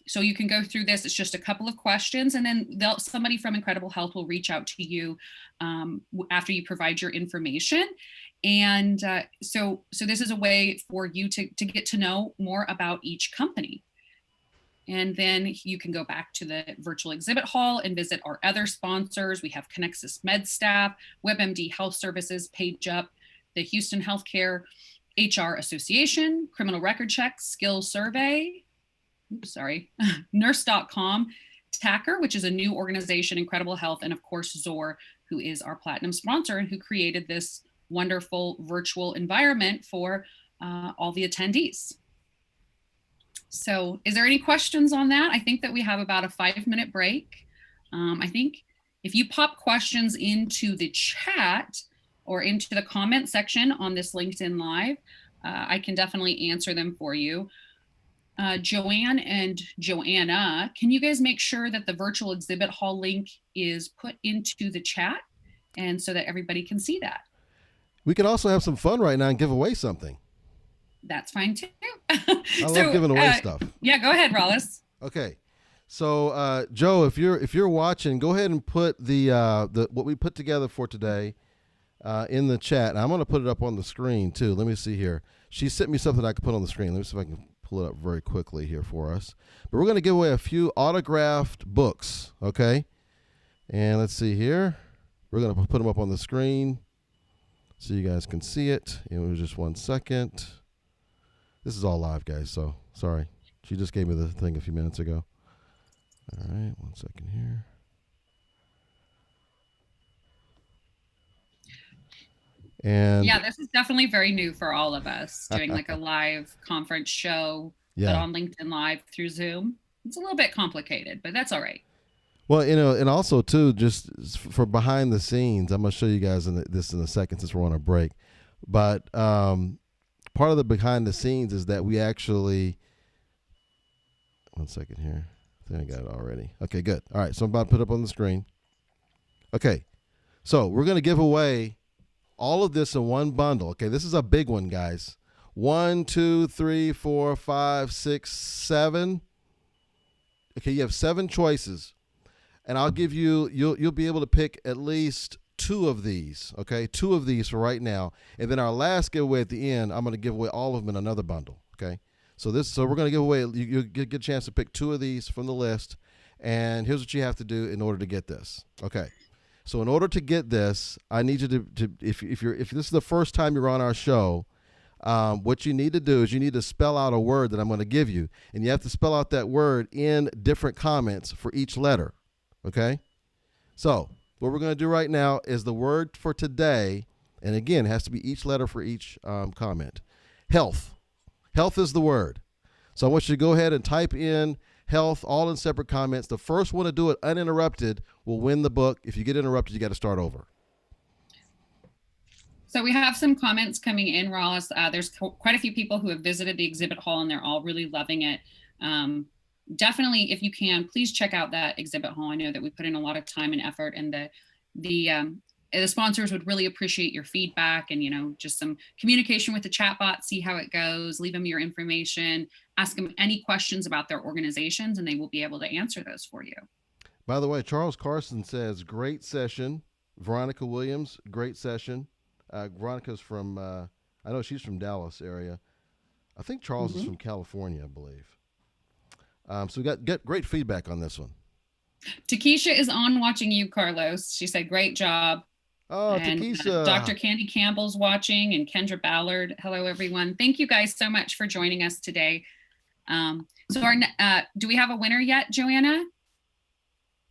so you can go through this. It's just a couple of questions, and then somebody from Incredible Health will reach out to you after you provide your information. And so this is a way for you to get to know more about each company. And then you can go back to the virtual exhibit hall and visit our other sponsors. We have Connexus Med Staff, WebMD Health Services, PageUp, the Houston Healthcare HR Association, Criminal Record Check, Skills Survey, Nurse.com, Tacker, which is a new organization, Incredible Health, and of course ZOR, who is our platinum sponsor and who created this wonderful virtual environment for all the attendees. So is there any questions on that? I think that we have about a 5-minute break. I think if you pop questions into the chat or into the comment section on this LinkedIn Live, I can definitely answer them for you. Joanne and Joanna, can you guys make sure that the virtual exhibit hall link is put into the chat and so that everybody can see that? We can also have some fun right now and give away something. That's fine too. I love giving away stuff. Yeah, go ahead, Rollis. Okay. So Joe, if you're watching, go ahead and put the what we put together for today in the chat. And I'm going to put it up on the screen too. Let me see here. She sent me something I could put on the screen. Let me see if I can pull it up very quickly here for us. But we're going to give away a few autographed books, okay? And let's see here. We're going to put them up on the screen so you guys can see it. It was just 1 second. This is all live, guys, so sorry. She just gave me the thing a few minutes ago. All right, 1 second here. And yeah, this is definitely very new for all of us, doing like a live conference show, but on LinkedIn Live through Zoom. It's a little bit complicated, but that's all right. Well, and also too, just for behind the scenes, I'm gonna show you guys this in a second since we're on a break. But part of the behind the scenes is that we actually. 1 second here. I think I got it already. Okay, good. All right, so I'm about to put it up on the screen. Okay, so we're gonna give away all of this in one bundle. Okay, this is a big one, guys. 1, 2, 3, 4, 5, 6, 7. Okay, you have 7 choices. And I'll give you'll be able to pick at least 2 of these, okay? 2 of these for right now. And then our last giveaway at the end, I'm going to give away all of them in another bundle, okay? So we're going to give away, you get a chance to pick 2 of these from the list. And here's what you have to do in order to get this, okay? So in order to get this, I need you to if this is the first time you're on our show, what you need to do is you need to spell out a word that I'm going to give you. And you have to spell out that word in different comments for each letter. Okay, so what we're going to do right now is the word for today, and again, it has to be each letter for each comment. Health. Health is the word. So I want you to go ahead and type in health, all in separate comments. The first one to do it uninterrupted will win the book. If you get interrupted, you got to start over. So we have some comments coming in, Rollis. There's quite a few people who have visited the exhibit hall and they're all really loving it. Definitely, if you can, please check out that exhibit hall. I know that we put in a lot of time and effort, and the sponsors would really appreciate your feedback and, just some communication with the chatbot, see how it goes, leave them your information, ask them any questions about their organizations, and they will be able to answer those for you. By the way, Charles Carson says, great session. Veronica Williams, great session. Veronica's from, I know she's from Dallas area. I think Charles is from California, I believe. So we got great feedback on this one. Takesha is on watching you, Carlos. She said, great job. Oh, and, Takesha. Dr. Candy Campbell's watching, and Kendra Ballard. Hello, everyone. Thank you guys so much for joining us today. So do we have a winner yet, Joanna?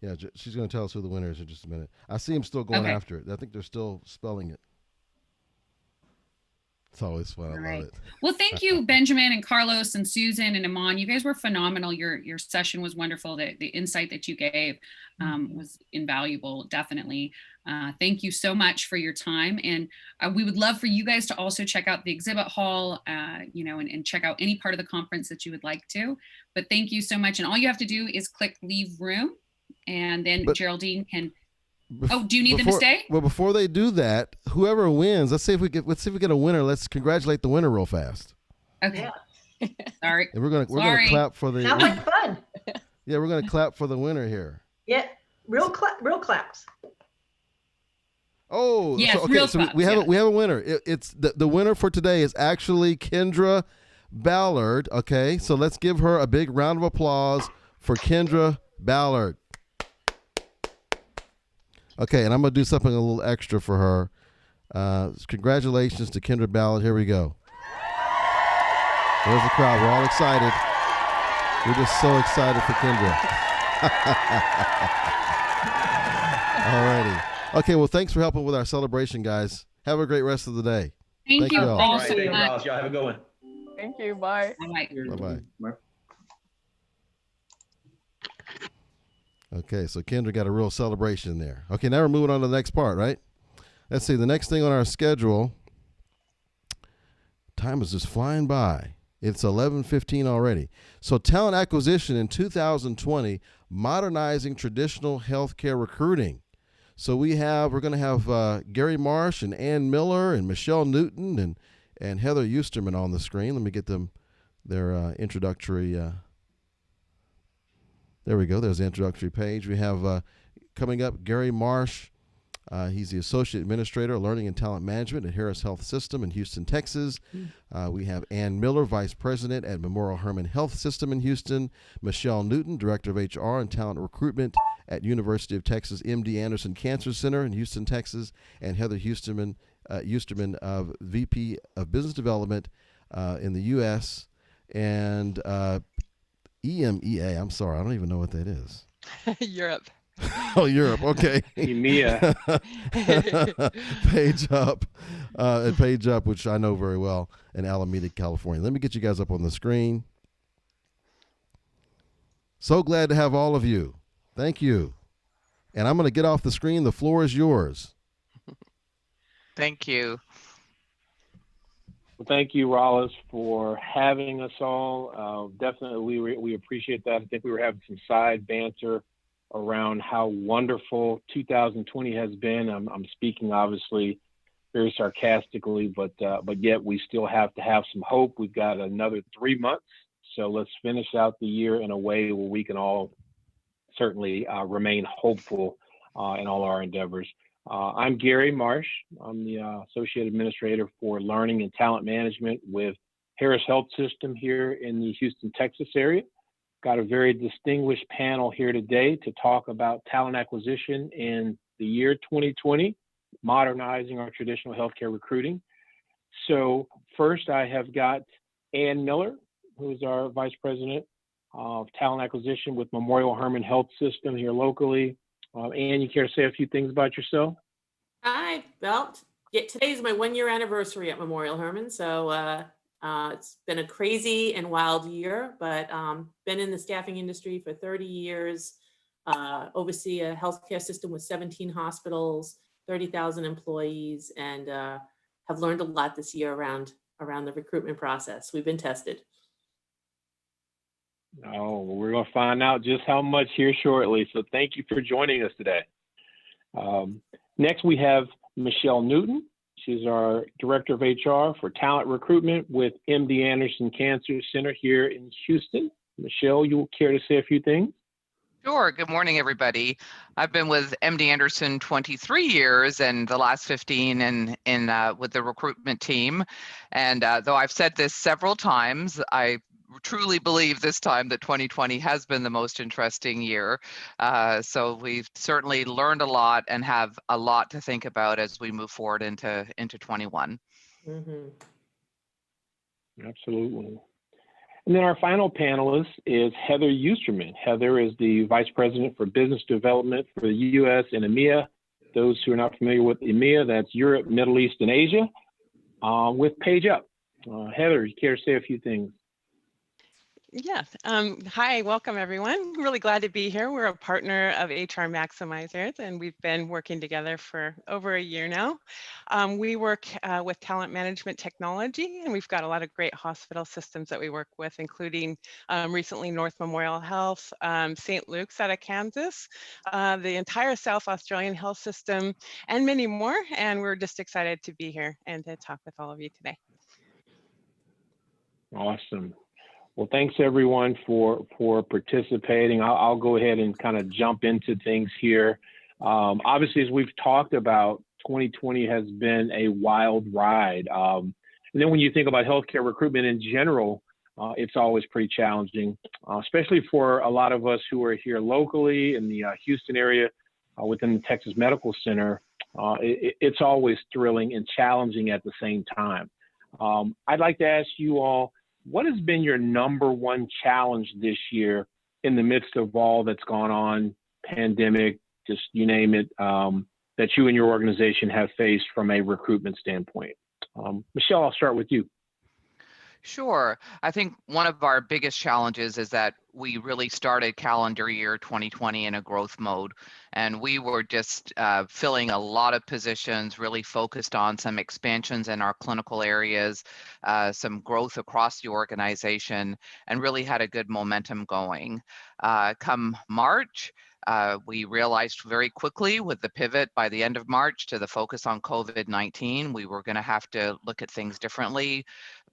Yeah, she's going to tell us who the winner is in just a minute. I see him still going Okay. after it. I think they're still spelling it. It's always fun. I love it. Well, thank you, Benjamin and Carlos and Susan and Iman. You guys were phenomenal. Your session was wonderful. The insight that you gave was invaluable, definitely. Thank you so much for your time. And we would love for you guys to also check out the exhibit hall, and check out any part of the conference that you would like to. But thank you so much. And all you have to do is click leave room, and then Geraldine can. Do you need them to stay? Well, before they do that, whoever wins, let's see if we get a winner. Let's congratulate the winner real fast. Okay. Yeah. Sorry. And we're gonna clap for the. Sounds like fun. Yeah, we're gonna clap for the winner here. Yeah, real claps. Oh, yes, so, okay. real So claps, we have a winner. It's the winner for today is actually Kendra Ballard. Okay, so let's give her a big round of applause for Kendra Ballard. Okay, and I'm going to do something a little extra for her. Congratulations to Kendra Ballard. Here we go. There's the crowd. We're all excited. We're just so excited for Kendra. All righty. Okay, well, thanks for helping with our celebration, guys. Have a great rest of the day. Thank you all. All right, thank you, Ross. Y'all have a good one. Thank you. Bye. Bye-bye. Okay, so Kendra got a real celebration there. Okay, now we're moving on to the next part, right? Let's see, the next thing on our schedule, time is just flying by. It's 11:15 already. So talent acquisition in 2020, modernizing traditional healthcare recruiting. So we're going to have Gary Marsh and Ann Miller and Michelle Newton and Heather Eusterman on the screen. Let me get them their introductory there we go. There's the introductory page. We have coming up Gary Marsh. He's the Associate Administrator of Learning and Talent Management at Harris Health System in Houston, Texas. We have Ann Miller, Vice President at Memorial Hermann Health System in Houston. Michelle Newton, Director of HR and Talent Recruitment at University of Texas MD Anderson Cancer Center in Houston, Texas. And Heather Eusterman, of VP of Business Development in the U.S. and EMEA. I'm sorry, I don't even know what that is. Europe. Oh, Europe. Okay. EMEA. Page Up, which I know very well, in Alameda, California. Let me get you guys up on the screen. So glad to have all of you. Thank you. And I'm going to get off the screen. The floor is yours. Thank you. Well, thank you, Rollis, for having us all. Definitely, we appreciate that. I think we were having some side banter around how wonderful 2020 has been. I'm speaking obviously very sarcastically, but yet we still have to have some hope. We've got another 3 months, so let's finish out the year in a way where we can all certainly remain hopeful in all our endeavors. I'm Gary Marsh. I'm the Associate Administrator for Learning and Talent Management with Harris Health System here in the Houston, Texas area. Got a very distinguished panel here today to talk about talent acquisition in the year 2020, modernizing our traditional healthcare recruiting. So first I have got Ann Miller, who is our Vice President of Talent Acquisition with Memorial Hermann Health System here locally. Ann, you care to say a few things about yourself? Today's my 1 year anniversary at Memorial Hermann. So it's been a crazy and wild year, but been in the staffing industry for 30 years, oversee a healthcare system with 17 hospitals, 30,000 employees, and have learned a lot this year around the recruitment process. We've been tested. Oh, well, we're going to find out just how much here shortly. So thank you for joining us today. Next, we have Michelle Newton. She's our Director of HR for Talent Recruitment with MD Anderson Cancer Center here in Houston. Michelle, you care to say a few things? Sure. Good morning, everybody. I've been with MD Anderson 23 years and the last 15 with the recruitment team. And though I've said this several times, I truly believe this time that 2020 has been the most interesting year. So we've certainly learned a lot and have a lot to think about as we move forward into 21. Mm-hmm. Absolutely. And then our final panelist is Heather Eusterman. Heather is the Vice President for Business Development for the U.S. and EMEA. Those who are not familiar with EMEA, that's Europe, Middle East, and Asia, with Page Up. Heather, you care to say a few things? Yeah. Hi, welcome everyone. Really glad to be here. We're a partner of HR Maximizers, and we've been working together for over a year now. We work with talent management technology, and we've got a lot of great hospital systems that we work with, including recently North Memorial Health, St. Luke's out of Kansas, the entire South Australian health system, and many more. And we're just excited to be here and to talk with all of you today. Awesome. Well, thanks everyone for participating. I'll go ahead and kind of jump into things here. Obviously, as we've talked about, 2020 has been a wild ride. And then when you think about healthcare recruitment in general, it's always pretty challenging, especially for a lot of us who are here locally in the Houston area within the Texas Medical Center. It's always thrilling and challenging at the same time. I'd like to ask you all, what has been your number one challenge this year in the midst of all that's gone on, pandemic, just you name it, that you and your organization have faced from a recruitment standpoint? Michelle, I'll start with you. Sure. I think one of our biggest challenges is that we really started calendar year 2020 in a growth mode, and we were just filling a lot of positions, really focused on some expansions in our clinical areas, some growth across the organization, and really had a good momentum going. Come March, we realized very quickly with the pivot by the end of March to the focus on COVID-19, we were going to have to look at things differently.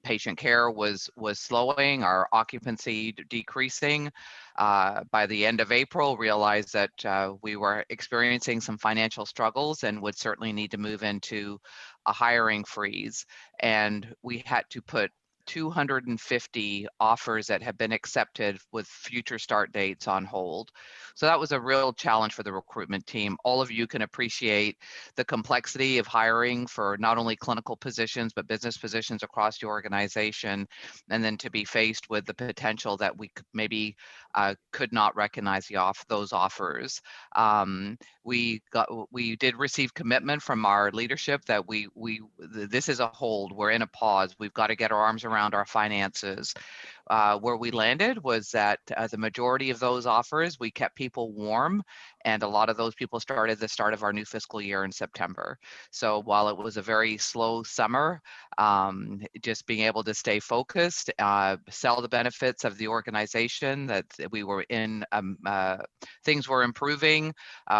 Patient care was slowing, our occupancy decreasing. By the end of April, realized that we were experiencing some financial struggles and would certainly need to move into a hiring freeze. And we had to put 250 offers that have been accepted with future start dates on hold. So that was a real challenge for the recruitment team. All of you can appreciate the complexity of hiring for not only clinical positions, but business positions across the organization. And then to be faced with the potential that we maybe could not recognize those offers. We did receive commitment from our leadership that this is a hold, we're in a pause, we've got to get our arms around our finances. Where we landed was that the majority of those offers, we kept people warm, and a lot of those people started the start of our new fiscal year in September. So while it was a very slow summer, just being able to stay focused, sell the benefits of the organization that we were in, things were improving,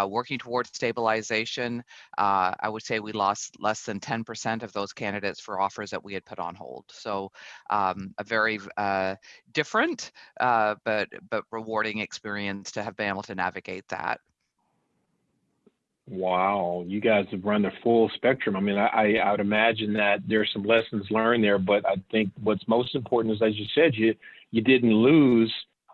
working towards stabilization. I would say we lost less than 10% of those candidates for offers that we had put on hold. So a very different but rewarding experience to have been able to navigate that. Wow, you guys have run the full spectrum. I mean, I would imagine that there's some lessons learned there, but I think what's most important is, as you said, you didn't lose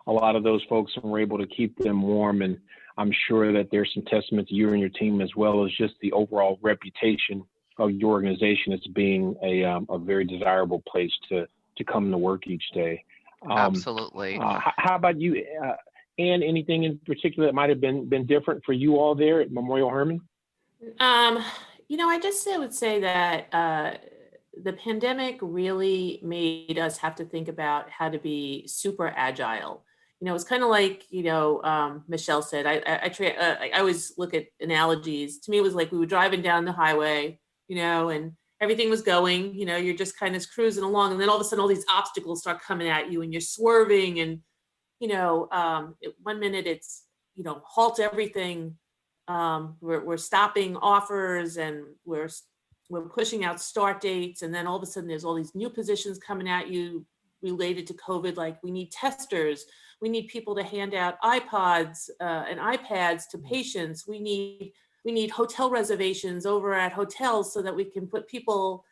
a lot of those folks and were able to keep them warm. And I'm sure that there's some testament to you and your team, as well as just the overall reputation of your organization as being a very desirable place to come to work each day. Absolutely. How about you, Anne? Anything in particular that might have been different for you all there at Memorial Hermann? I would say that the pandemic really made us have to think about how to be super agile. It's kind of like, Michelle said, I always look at analogies. To me, it was like we were driving down the highway, and everything was going, you're just kind of cruising along. And then all of a sudden, all these obstacles start coming at you and you're swerving. And, 1 minute it's, halt everything. We're stopping offers and we're pushing out start dates. And then all of a sudden there's all these new positions coming at you related to COVID. Like, we need testers. We need people to hand out iPods and iPads to patients. We need hotel reservations over at hotels so that we can put people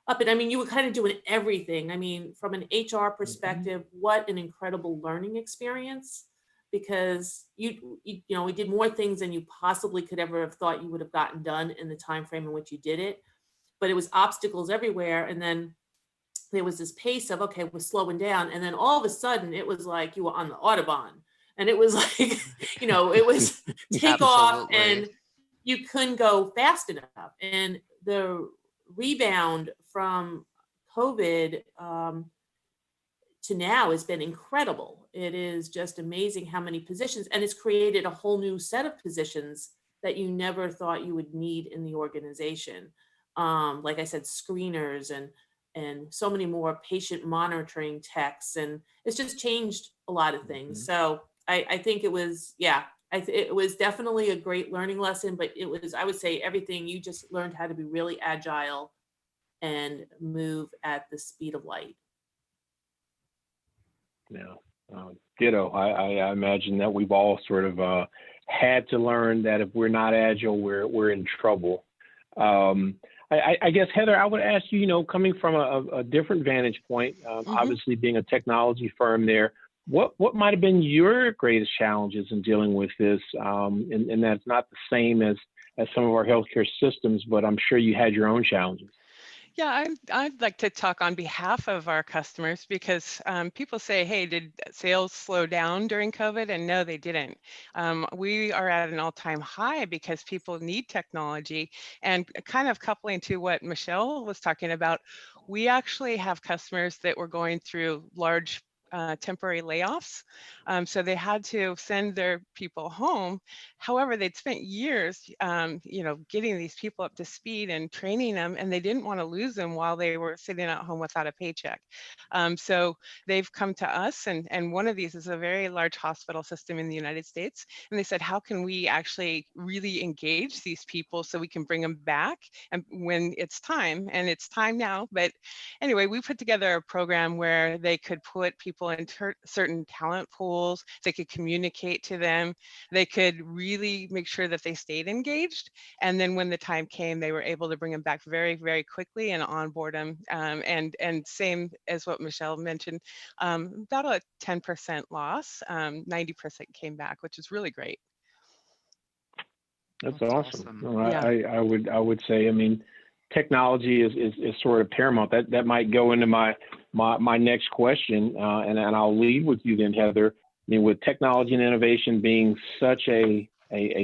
up. And I mean, you were kind of doing everything. I mean, from an HR perspective, what an incredible learning experience, because we did more things than you possibly could ever have thought you would have gotten done in the time frame in which you did it. But it was obstacles everywhere. And then there was this pace of, okay, we're slowing down. And then all of a sudden it was like you were on the Autobahn, and it was like, it was take off and you couldn't go fast enough. And the rebound from COVID to now has been incredible. It is just amazing how many positions, and it's created a whole new set of positions that you never thought you would need in the organization. Like I said, screeners and so many more patient monitoring techs, and it's just changed a lot of things. So I think it was, it was definitely a great learning lesson, but it was, I would say, everything. You just learned how to be really agile and move at the speed of light. Yeah, ditto. I imagine that we've all sort of had to learn that if we're not agile, we're in trouble. I guess, Heather, I would ask you, coming from a different vantage point, obviously being a technology firm there, what might have been your greatest challenges in dealing with this? And that's not the same as some of our healthcare systems, but I'm sure you had your own challenges. Yeah, I'd like to talk on behalf of our customers, because people say, hey, did sales slow down during COVID? And no, they didn't. We are at an all-time high because people need technology. And kind of coupling to what Michelle was talking about, we actually have customers that were going through large temporary layoffs. So they had to send their people home. However, they'd spent years, getting these people up to speed and training them, and they didn't want to lose them while they were sitting at home without a paycheck. So they've come to us, and one of these is a very large hospital system in the United States. And they said, how can we actually really engage these people so we can bring them back and when it's time? And it's time now. But anyway, we put together a program where they could put people in certain talent pools. They could communicate to them. They could really make sure that they stayed engaged. And then when the time came, they were able to bring them back very, very quickly and onboard them. And same as what Michelle mentioned, about a 10% loss, 90% came back, which is really great. That's awesome. No, Yeah. I would say, I mean, technology is sort of paramount. That might go into my next question, and I'll leave with you then, Heather. I mean, with technology and innovation being such a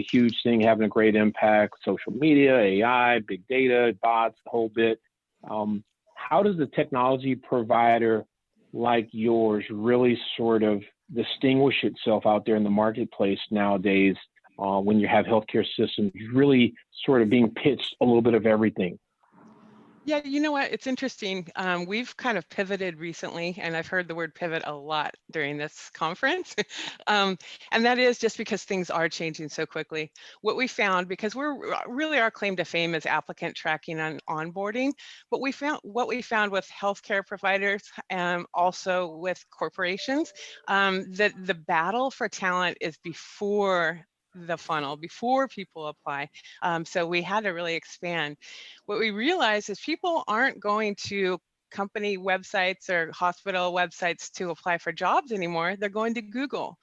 huge thing, having a great impact, social media, AI, big data, bots, the whole bit. How does the technology provider like yours really sort of distinguish itself out there in the marketplace nowadays when you have healthcare systems really sort of being pitched a little bit of everything? Yeah, you know what? It's interesting. We've kind of pivoted recently, and I've heard the word pivot a lot during this conference. And that is just because things are changing so quickly. What we found, because we're really, our claim to fame is applicant tracking and onboarding, but what we found with healthcare providers and also with corporations, that the battle for talent is before the funnel, before people apply. So we had to really expand. What we realized is people aren't going to company websites or hospital websites to apply for jobs anymore. They're going to Google.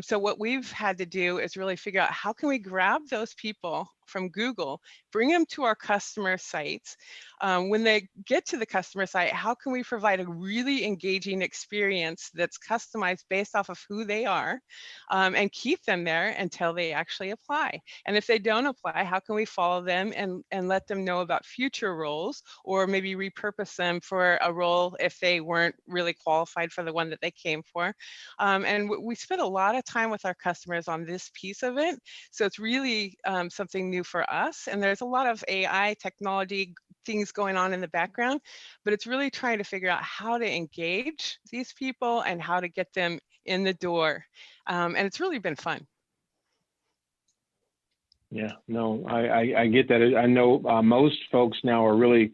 So what we've had to do is really figure out how can we grab those people from Google, bring them to our customer sites. When they get to the customer site, how can we provide a really engaging experience that's customized based off of who they are, and keep them there until they actually apply? And if they don't apply, how can we follow them and let them know about future roles, or maybe repurpose them for a role if they weren't really qualified for the one that they came for? And we spent a lot of time with our customers on this piece of it. So it's really something new for us. And there's a lot of AI technology things going on in the background, but it's really trying to figure out how to engage these people and how to get them in the door. And it's really been fun. Yeah, no, I get that. I know most folks now are really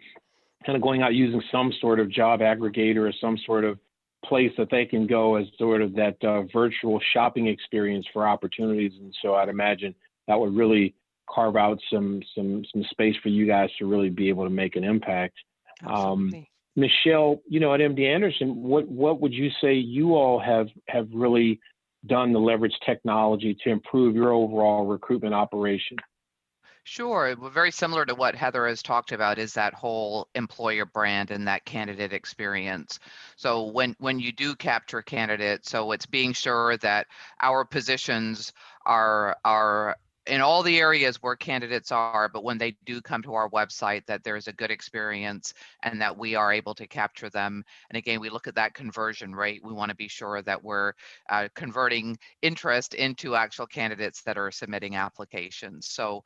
kind of going out using some sort of job aggregator or some sort of place that they can go as sort of that virtual shopping experience for opportunities. And so I'd imagine that would really carve out some space for you guys to really be able to make an impact. Michelle, you know, at MD Anderson, what would you say you all have really done to leverage technology to improve your overall recruitment operation? Sure. Well, very similar to what Heather has talked about is that whole employer brand and that candidate experience. So when you do capture candidates, so it's being sure that our positions are in all the areas where candidates are, but when they do come to our website, that there's a good experience and that we are able to capture them. And again, we look at that conversion rate. We want to be sure that we're converting interest into actual candidates that are submitting applications. So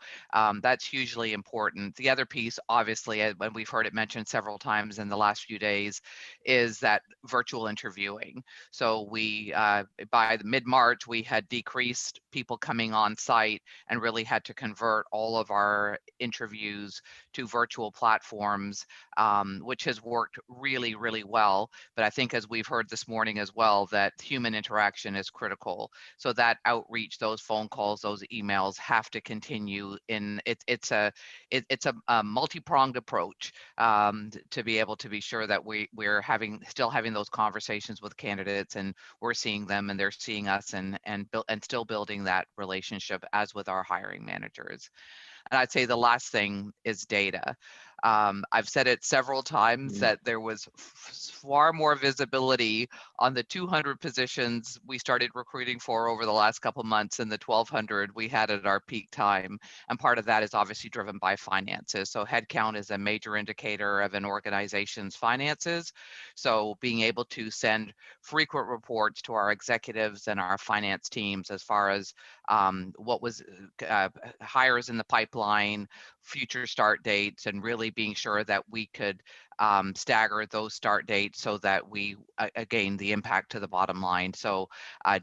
that's hugely important. The other piece, obviously, and we've heard it mentioned several times in the last few days, is that virtual interviewing. So we, by the mid-March, we had decreased people coming on site and really had to convert all of our interviews to virtual platforms, which has worked really, really well. But I think, as we've heard this morning as well, that human interaction is critical. So that outreach, those phone calls, those emails have to continue. It's a multi-pronged approach to be able to be sure that we're still having those conversations with candidates, and we're seeing them and they're seeing us, and still building that relationship as with our hiring managers. And I'd say the last thing is data. I've said it several times that there was far more visibility on the 200 positions we started recruiting for over the last couple months than the 1,200 we had at our peak time. And part of that is obviously driven by finances. So headcount is a major indicator of an organization's finances. So being able to send frequent reports to our executives and our finance teams as far as what was hires in the pipeline, future start dates, and really being sure that we could stagger those start dates so that we, again, the impact to the bottom line. So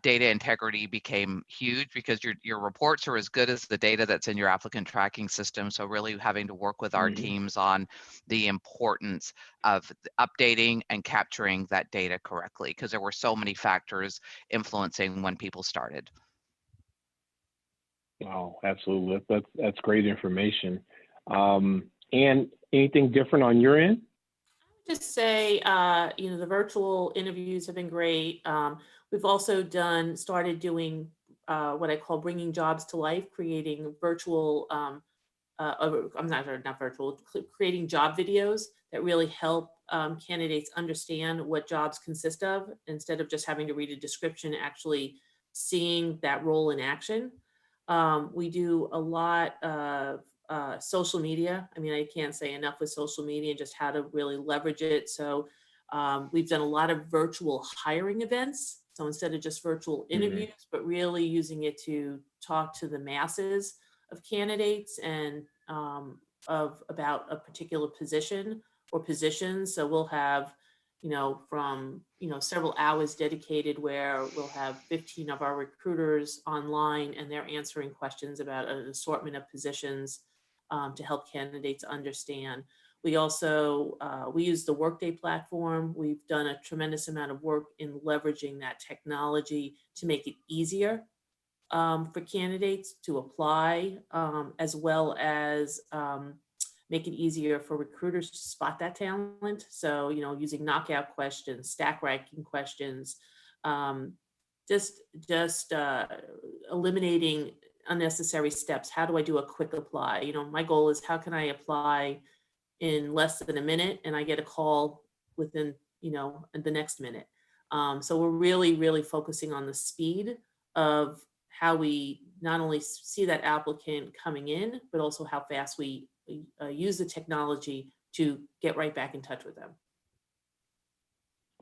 data integrity became huge because your reports are as good as the data that's in your applicant tracking system. So really having to work with our teams on the importance of updating and capturing that data correctly, because there were so many factors influencing when people started. Wow, absolutely. That's great information. And anything different on your end? Just say, you know, the virtual interviews have been great. We've also started doing what I call bringing jobs to life, creating virtual, creating job videos that really help candidates understand what jobs consist of, instead of just having to read a description, actually seeing that role in action. We do a lot of social media. I mean, I can't say enough with social media and just how to really leverage it. So we've done a lot of virtual hiring events. So instead of just virtual interviews, but really using it to talk to the masses of candidates and about a particular position or positions. So we'll have, you know, from, you know, several hours dedicated where we'll have 15 of our recruiters online and they're answering questions about an assortment of positions to help candidates understand. We also, we use the Workday platform. We've done a tremendous amount of work in leveraging that technology to make it easier for candidates to apply, as well as make it easier for recruiters to spot that talent. So, you know, using knockout questions, stack ranking questions, just eliminating unnecessary steps. How do I do a quick apply? You know, my goal is how can I apply in less than a minute and I get a call within, you know, the next minute. So we're really, really focusing on the speed of how we not only see that applicant coming in, but also how fast we use the technology to get right back in touch with them.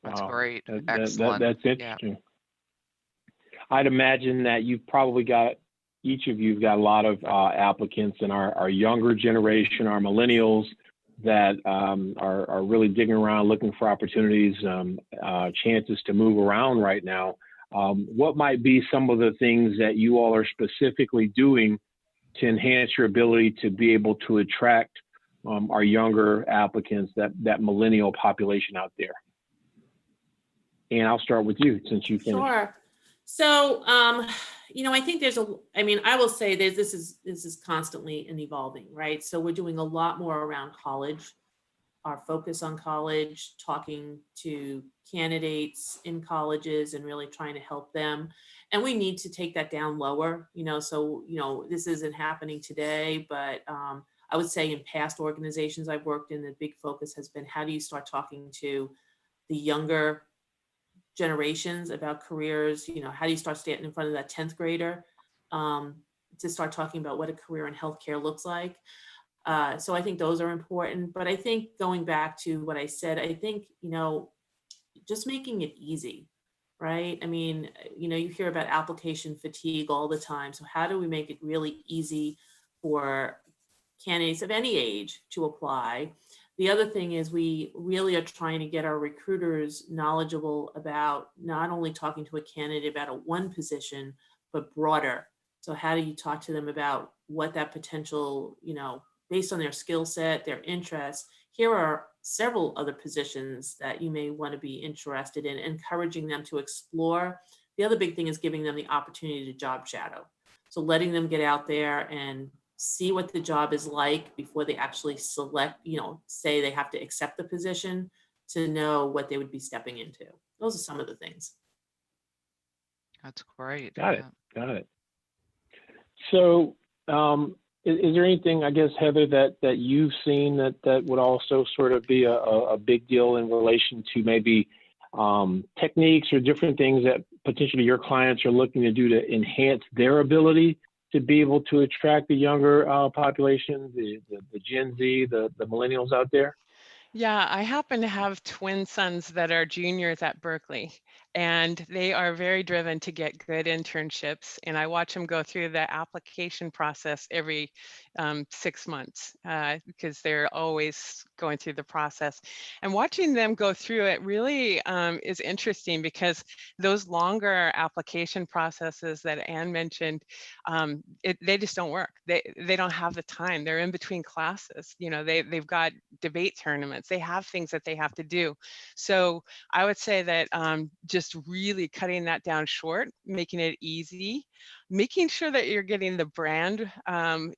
That's great. Excellent. That's interesting. Yeah. I'd imagine that you've probably got, each of you've got a lot of applicants in our younger generation, our millennials, that are really digging around, looking for opportunities, chances to move around right now. What might be some of the things that you all are specifically doing to enhance your ability to be able to attract our younger applicants, that millennial population out there? And I'll start with you since you finished. Sure. So, I think I will say this is constantly an evolving, right? So we're doing a lot more around college, our focus on college, talking to candidates in colleges and really trying to help them. And we need to take that down lower, so, this isn't happening today, but I would say in past organizations I've worked in, the big focus has been, how do you start talking to the younger generations about careers? How do you start standing in front of that 10th grader to start talking about what a career in healthcare looks like? So I think those are important. But I think going back to what I said, I think, just making it easy, right? I mean, you hear about application fatigue all the time. So how do we make it really easy for candidates of any age to apply? The other thing is, we really are trying to get our recruiters knowledgeable about not only talking to a candidate about a one position, but broader. So how do you talk to them about what that potential, based on their skill set, their interests? Here are several other positions that you may want to be interested in, encouraging them to explore. The other big thing is giving them the opportunity to job shadow. So letting them get out there and see what the job is like before they actually select, say they have to accept the position, to know what they would be stepping into. Those are some of the things. That's great. Got it. So is there anything, I guess, Heather, that you've seen that would also sort of be a big deal in relation to maybe techniques or different things that potentially your clients are looking to do to enhance their ability to be able to attract the younger population, the Gen Z, the millennials out there? Yeah, I happen to have twin sons that are juniors at Berkeley, and they are very driven to get good internships. And I watch them go through the application process every 6 months because they're always going through the process. And watching them go through it really is interesting, because those longer application processes that Anne mentioned, they just don't work. They don't have the time. They're in between classes. They've got debate tournaments. They have things that they have to do. So I would say that just really cutting that down short, making it easy, making sure that you're getting the brand,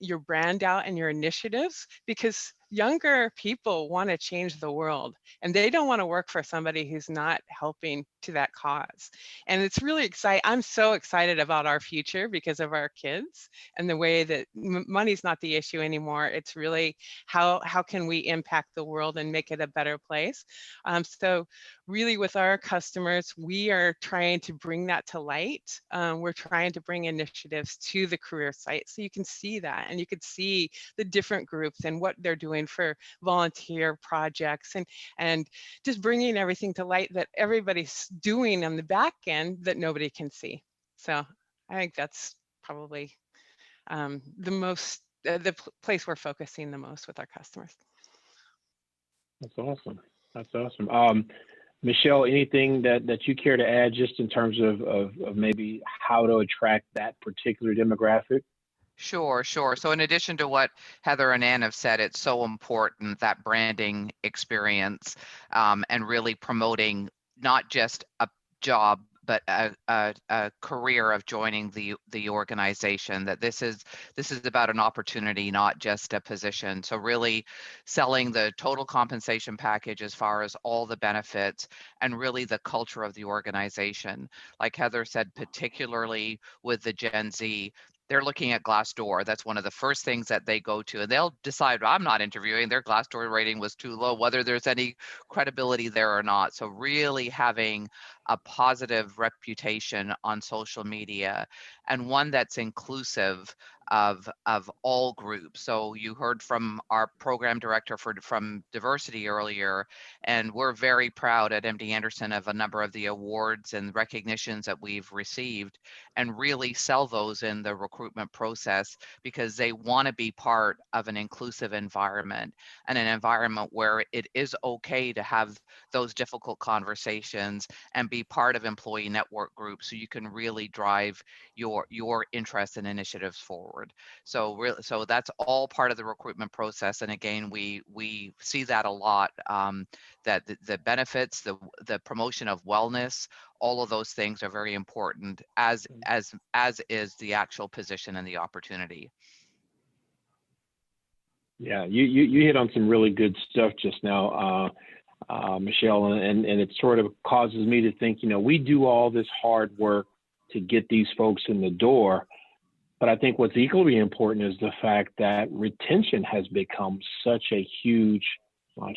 your brand out and your initiatives, because younger people want to change the world, and they don't want to work for somebody who's not helping to that cause. And it's really exciting. I'm so excited about our future because of our kids and the way that money's not the issue anymore. It's really how can we impact the world and make it a better place. So really with our customers, we are trying to bring that to light. We're trying to bring initiatives to the career site so you can see that, and you could see the different groups and what they're doing for volunteer projects, and just bringing everything to light that everybody's doing on the back end that nobody can see. So I think that's probably the place we're focusing the most with our customers. That's awesome. Michelle, anything that you care to add just in terms of maybe how to attract that particular demographic? Sure. So in addition to what Heather and Ann have said, it's so important, that branding experience, and really promoting not just a job, but a career of joining the organization, that this is about an opportunity, not just a position. So really selling the total compensation package as far as all the benefits, and really the culture of the organization. Like Heather said, particularly with the Gen Z, they're looking at Glassdoor. That's one of the first things that they go to, and they'll decide, I'm not interviewing, their Glassdoor rating was too low, whether there's any credibility there or not. So really having a positive reputation on social media, and one that's inclusive, of all groups. So you heard from our program director from diversity earlier, and we're very proud at MD Anderson of a number of the awards and recognitions that we've received, and really sell those in the recruitment process because they want to be part of an inclusive environment, and an environment where it is okay to have those difficult conversations and be part of employee network groups, so you can really drive your interests and initiatives forward. So really, so that's all part of the recruitment process. And again, we see that a lot, that the benefits, the promotion of wellness, all of those things are very important, as is the actual position and the opportunity. Yeah, you hit on some really good stuff just now, Michelle, and it sort of causes me to think, we do all this hard work to get these folks in the door, but I think what's equally important is the fact that retention has become such a huge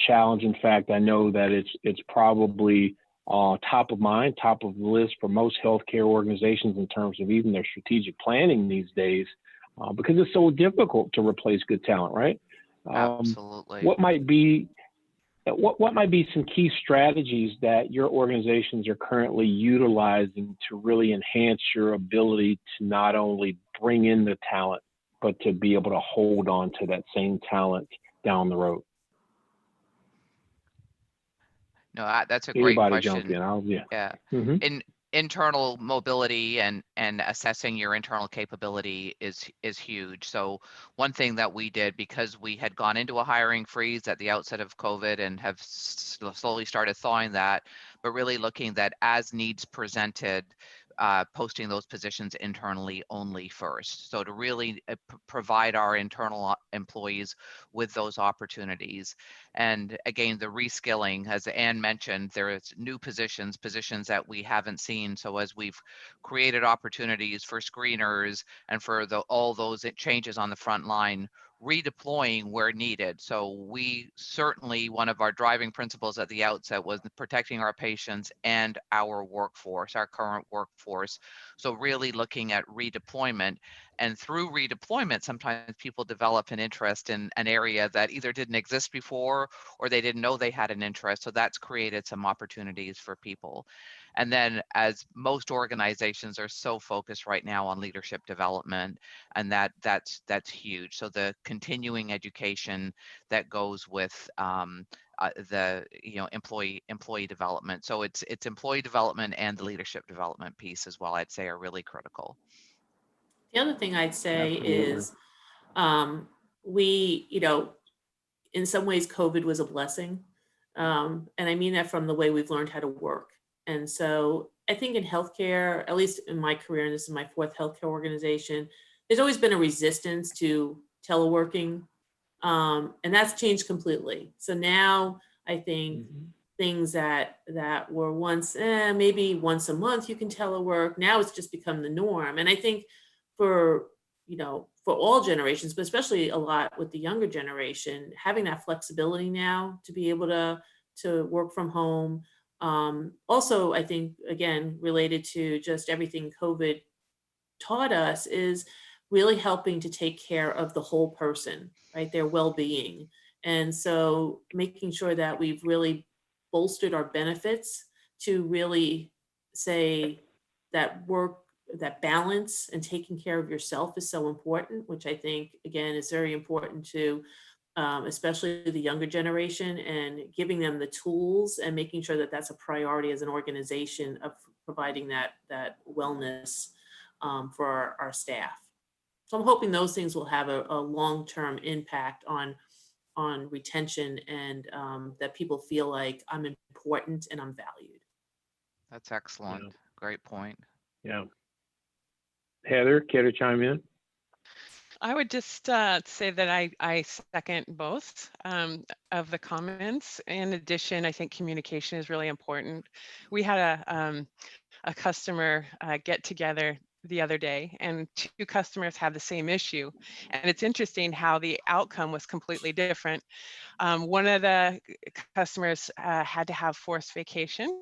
challenge. In fact, I know that it's probably top of mind, top of the list for most healthcare organizations in terms of even their strategic planning these days, because it's so difficult to replace good talent, right? Absolutely. What might be some key strategies that your organizations are currently utilizing to really enhance your ability to not only bring in the talent, but to be able to hold on to that same talent down the road? No, that's a great Anybody question. jump in? Yeah. Mm-hmm. Internal mobility and assessing your internal capability is huge. So one thing that we did, because we had gone into a hiring freeze at the outset of COVID and have slowly started thawing that, but really looking that as needs presented, posting those positions internally only first. So to really provide our internal employees with those opportunities. And again, the reskilling, as Anne mentioned, there is new positions that we haven't seen. So as we've created opportunities for screeners and for all those changes on the front line, redeploying where needed. So we certainly, one of our driving principles at the outset was protecting our patients and our workforce, our current workforce. So really looking at redeployment, and through redeployment, sometimes people develop an interest in an area that either didn't exist before or they didn't know they had an interest. So that's created some opportunities for people. And then, as most organizations are so focused right now on leadership development, and that's huge. So the continuing education that goes with the employee development. So it's employee development and the leadership development piece as well, I'd say, are really critical. The other thing I'd say Absolutely. is we, in some ways, COVID was a blessing. And I mean that from the way we've learned how to work. And so I think in healthcare, at least in my career, and this is my fourth healthcare organization, there's always been a resistance to teleworking. And that's changed completely. So now I think things that were once, maybe once a month you can telework, now it's just become the norm. And I think for all generations, but especially a lot with the younger generation, having that flexibility now to be able to work from home. Also, I think, again, related to just everything COVID taught us, is really helping to take care of the whole person, right? Their well-being. And so making sure that we've really bolstered our benefits to really say that that balance and taking care of yourself is so important, which I think, again, is very important to especially the younger generation, and giving them the tools and making sure that that's a priority as an organization of providing that wellness for our staff. So I'm hoping those things will have a long-term impact on retention, and that people feel like I'm important and I'm valued. That's excellent. Yeah. Great point. Yeah. Heather, care to chime in? I would just say that I second both of the comments. In addition, I think communication is really important. We had a customer get together the other day, and two customers had the same issue. And it's interesting how the outcome was completely different. One of the customers had to have forced vacation,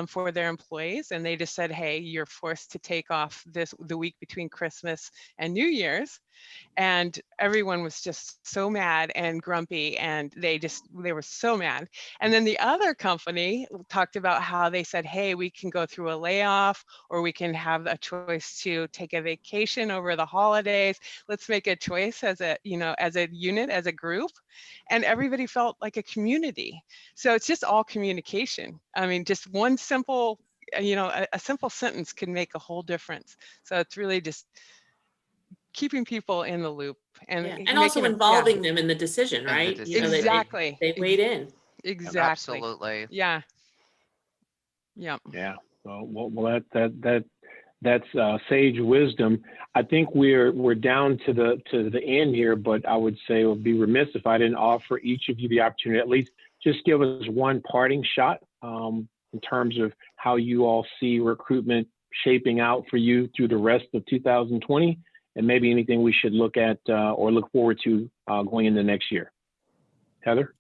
for their employees. And they just said, hey, you're forced to take off the week between Christmas and New Year's. And everyone was just so mad and grumpy, and they were so mad. And then the other company talked about how they said, hey, we can go through a layoff, or we can have a choice to take a vacation over the holidays. Let's make a choice as a unit, as a group. And everybody felt like a community. So it's just all communication. I mean, just one simple, a simple sentence can make a whole difference. So it's really just keeping people in the loop and also involving them in the decision, right? Exactly. They weighed in. Exactly. Absolutely. Yeah. Yeah. Yeah. Well, that's sage wisdom. I think we're down to the end here, but I would say it would be remiss if I didn't offer each of you the opportunity, at least just give us one parting shot in terms of how you all see recruitment shaping out for you through the rest of 2020. And maybe anything we should look at or look forward to going into next year. Heather?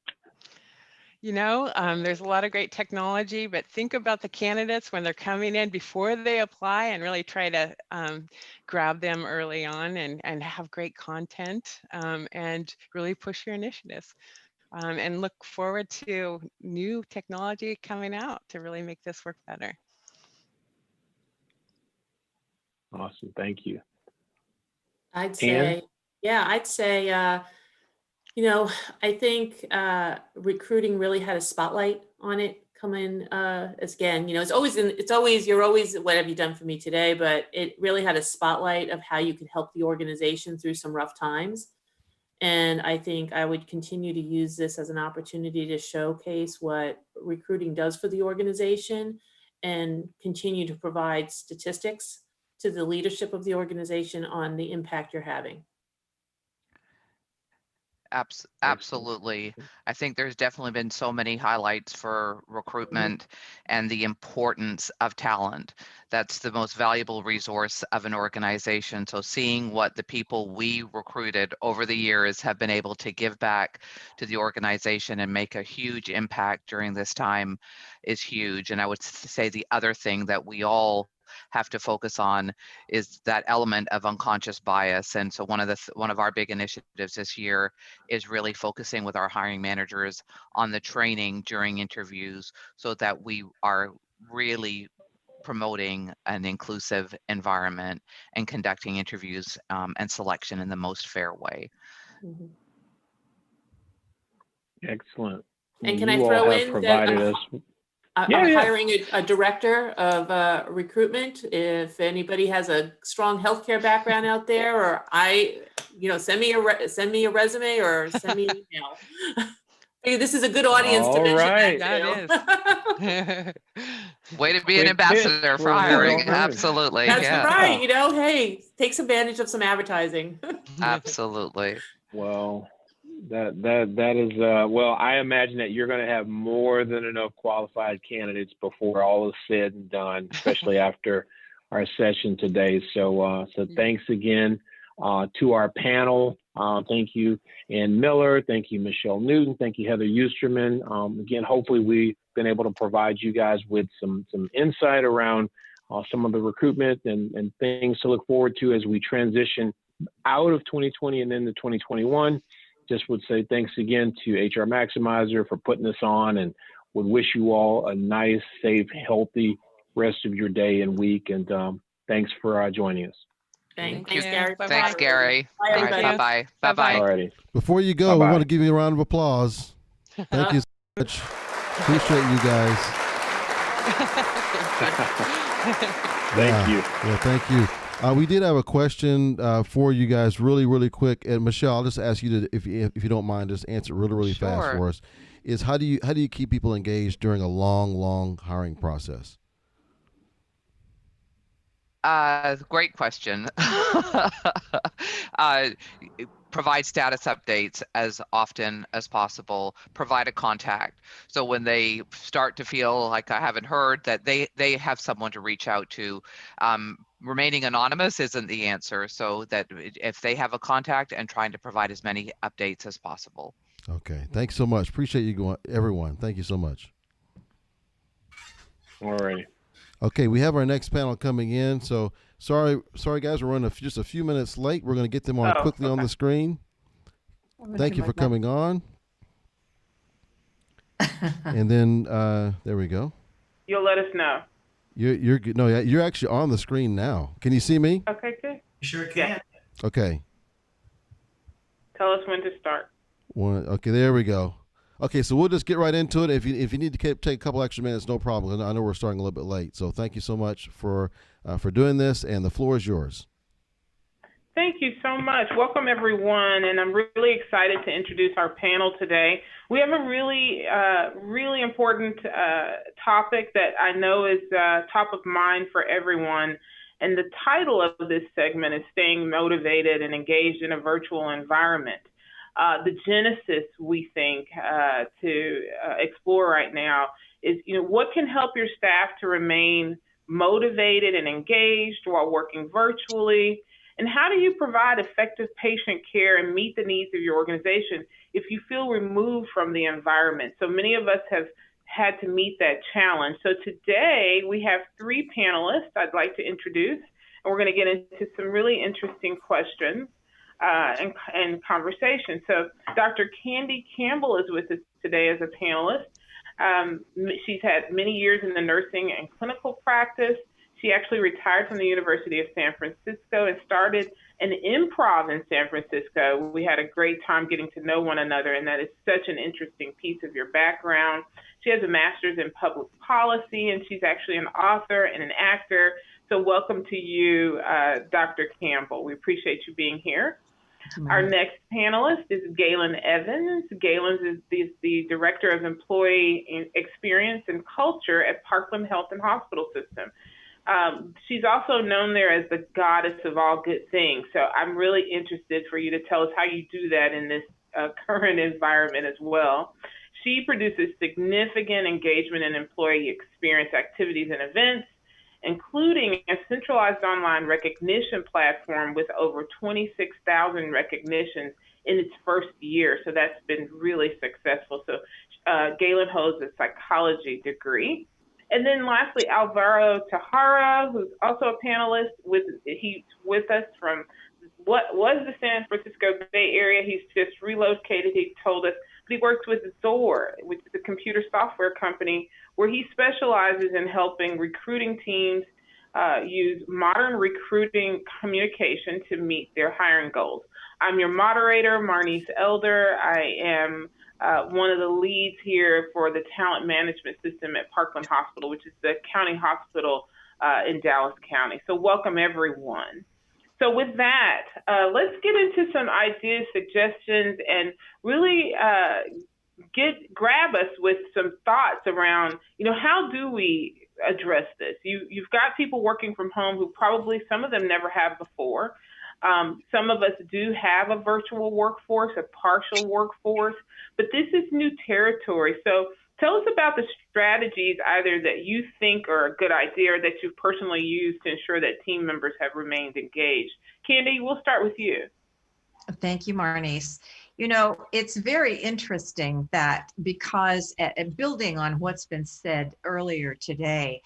There's a lot of great technology, but think about the candidates when they're coming in before they apply, and really try to grab them early on and have great content and really push your initiatives. And look forward to new technology coming out to really make this work better. Awesome. Thank you. I'd say, I think recruiting really had a spotlight on it coming as again, you're always, what have you done for me today? But it really had a spotlight of how you could help the organization through some rough times. And I think I would continue to use this as an opportunity to showcase what recruiting does for the organization and continue to provide statistics to the leadership of the organization on the impact you're having. Absolutely. I think there's definitely been so many highlights for recruitment and the importance of talent. That's the most valuable resource of an organization. So seeing what the people we recruited over the years have been able to give back to the organization and make a huge impact during this time is huge. And I would say the other thing that we all have to focus on is that element of unconscious bias. And so one of our big initiatives this year is really focusing with our hiring managers on the training during interviews, so that we are really promoting an inclusive environment and conducting interviews and selection in the most fair way. Mm-hmm. Excellent. And can I throw in that I'm hiring a director of recruitment. If anybody has a strong healthcare background out there, or send me a resume or send me an email. This is a good audience to mention that. Way to be an ambassador for hiring. Absolutely. That's right. Hey, takes advantage of some advertising. Absolutely. Well, that is well, I imagine that you're going to have more than enough qualified candidates before all is said and done, especially after our session today. So thanks again to our panel. Thank you, Ann Miller. Thank you, Michelle Newton. Thank you, Heather Eusterman. Again, hopefully we've been able to provide you guys with some insight around some of the recruitment and things to look forward to as we transition out of 2020 and into 2021. Just would say thanks again to HR Maximizer for putting this on, and would wish you all a nice, safe, healthy rest of your day and week. And thanks for joining us. Thanks, Gary. Thanks, Gary. Bye, everybody. Bye-bye. Bye-bye. Alrighty. Before you go, we want to give you a round of applause. Thank you so much. Appreciate you guys. Thank you. Yeah, thank you. We did have a question for you guys, really quick. And Michelle, I'll just ask you to, if you don't mind, just answer really fast for us. Is how do you keep people engaged during a long hiring process? Great question. Provide status updates as often as possible. Provide a contact. So when they start to feel like I haven't heard, that they have someone to reach out to. Remaining anonymous isn't the answer. So that if they have a contact, and trying to provide as many updates as possible. Okay. Thanks so much. Appreciate you everyone. Thank you so much. All righty. Okay, we have our next panel coming in. So sorry guys, we're running just a few minutes late. We're going to get them on quickly on the screen. Thank you for coming on. And then there we go. You'll let us know. You're good. No, you're actually on the screen now. Can you see me? Okay, good. You sure can. Yeah. Okay. Tell us when to start. Okay, there we go. Okay, so we'll just get right into it. If you need to take a couple extra minutes, no problem. I know we're starting a little bit late, so thank you so much for doing this, and the floor is yours. Thank you so much. Welcome, everyone, and I'm really excited to introduce our panel today. We have a really important topic that I know is top of mind for everyone, and the title of this segment is Staying Motivated and Engaged in a Virtual Environment. The genesis, we think, to explore right now is, what can help your staff to remain motivated and engaged while working virtually? And how do you provide effective patient care and meet the needs of your organization if you feel removed from the environment? So many of us have had to meet that challenge. So today we have 3 panelists I'd like to introduce, and we're going to get into some really interesting questions and conversation. So Dr. Candy Campbell is with us today as a panelist. She's had many years in the nursing and clinical practice. She actually retired from the University of San Francisco and started an improv in San Francisco. We had a great time getting to know one another, and that is such an interesting piece of your background. She has a master's in public policy, and she's actually an author and an actor. So welcome to you, Dr. Campbell. We appreciate you being here. Our next panelist is Galen Evans. Galen is the Director of Employee Experience and Culture at Parkland Health and Hospital System. She's also known there as the goddess of all good things. So I'm really interested for you to tell us how you do that in this current environment as well. She produces significant engagement and employee experience activities and events, including a centralized online recognition platform with over 26,000 recognitions in its first year. So that's been really successful. So Galen holds a psychology degree. And then lastly, Alvaro Tejada, who's also a panelist. He's with us from what was the San Francisco Bay Area. He's just relocated, he told us. But he works with Zor, which is a computer software company, where he specializes in helping recruiting teams use modern recruiting communication to meet their hiring goals. I'm your moderator, Marnice Elder. I am one of the leads here for the talent management system at Parkland Hospital, which is the county hospital in Dallas County. So welcome, everyone. So with that, let's get into some ideas, suggestions, and really grab us with some thoughts around, how do we address this? You've got people working from home who probably, some of them never have before. Some of us do have a virtual workforce, a partial workforce, but this is new territory. So tell us about the strategies either that you think are a good idea or that you've personally used to ensure that team members have remained engaged. Candy, we'll start with you. Thank you, Marnice. It's very interesting that because, building on what's been said earlier today,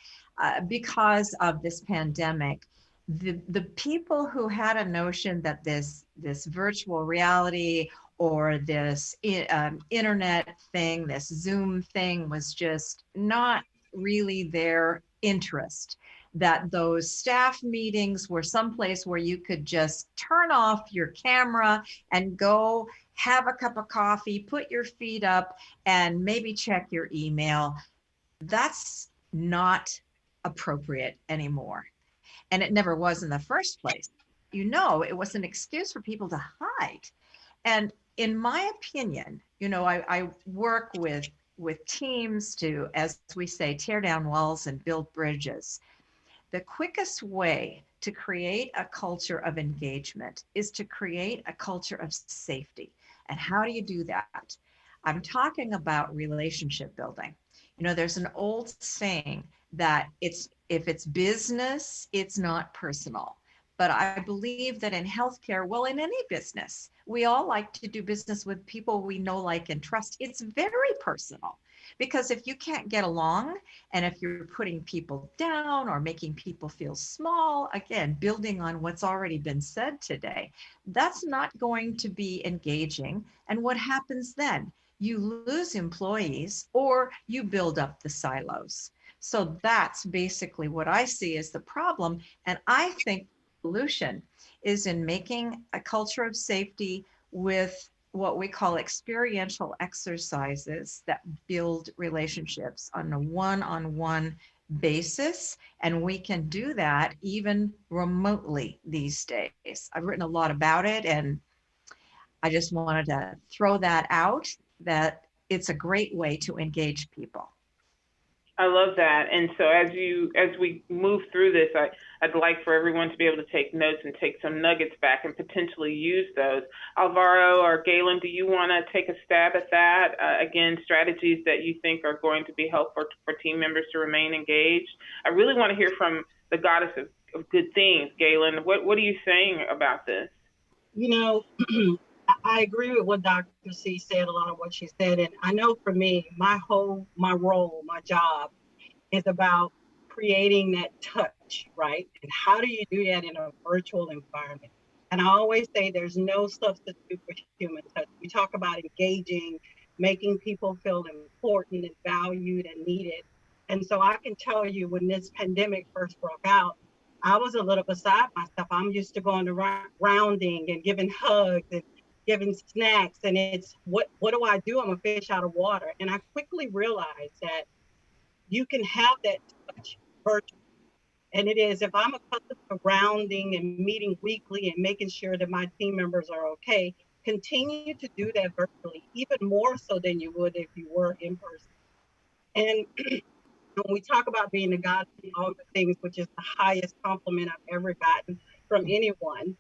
because of this pandemic, the people who had a notion that this virtual reality or this internet thing, this Zoom thing was just not really their interest, that those staff meetings were someplace where you could just turn off your camera and go have a cup of coffee, put your feet up, and maybe check your email. That's not appropriate anymore. And it never was in the first place. It was an excuse for people to hide. And in my opinion, I work with teams to, as we say, tear down walls and build bridges. The quickest way to create a culture of engagement is to create a culture of safety. And how do you do that? I'm talking about relationship building. There's an old saying that if it's business, it's not personal. But I believe that in healthcare, well, in any business, we all like to do business with people we know, like, and trust. It's very personal, because if you can't get along And if you're putting people down or making people feel small, again, building on what's already been said today, that's not going to be engaging. And what happens then? You lose employees or you build up the silos. So that's basically what I see as the problem. And I think the solution is in making a culture of safety with what we call experiential exercises that build relationships on a one-on-one basis. And we can do that even remotely these days. I've written a lot about it, and I just wanted to throw that out, that it's a great way to engage people. I love that. And so as we move through this, I'd like for everyone to be able to take notes and take some nuggets back and potentially use those. Alvaro or Galen, do you want to take a stab at that? Again, strategies that you think are going to be helpful for team members to remain engaged. I really want to hear from the goddess of good things, Galen. What are you saying about this? You know, I agree with what Dr. C said, a lot of what she said. And I know for me, my role, my job is about creating that touch, right? And how do you do that in a virtual environment? And I always say there's no substitute for human touch. We talk about engaging, making people feel important and valued and needed. And so I can tell you, when this pandemic first broke out, I was a little beside myself. I'm used to going to rounding and giving hugs and giving snacks, and it's what do I do? I'm a fish out of water. And I quickly realized that you can have that touch virtually. And it is, if I'm accustomed to rounding and meeting weekly and making sure that my team members are okay, continue to do that virtually, even more so than you would if you were in person. And when we talk about being the God of all the things, which is the highest compliment I've ever gotten from anyone.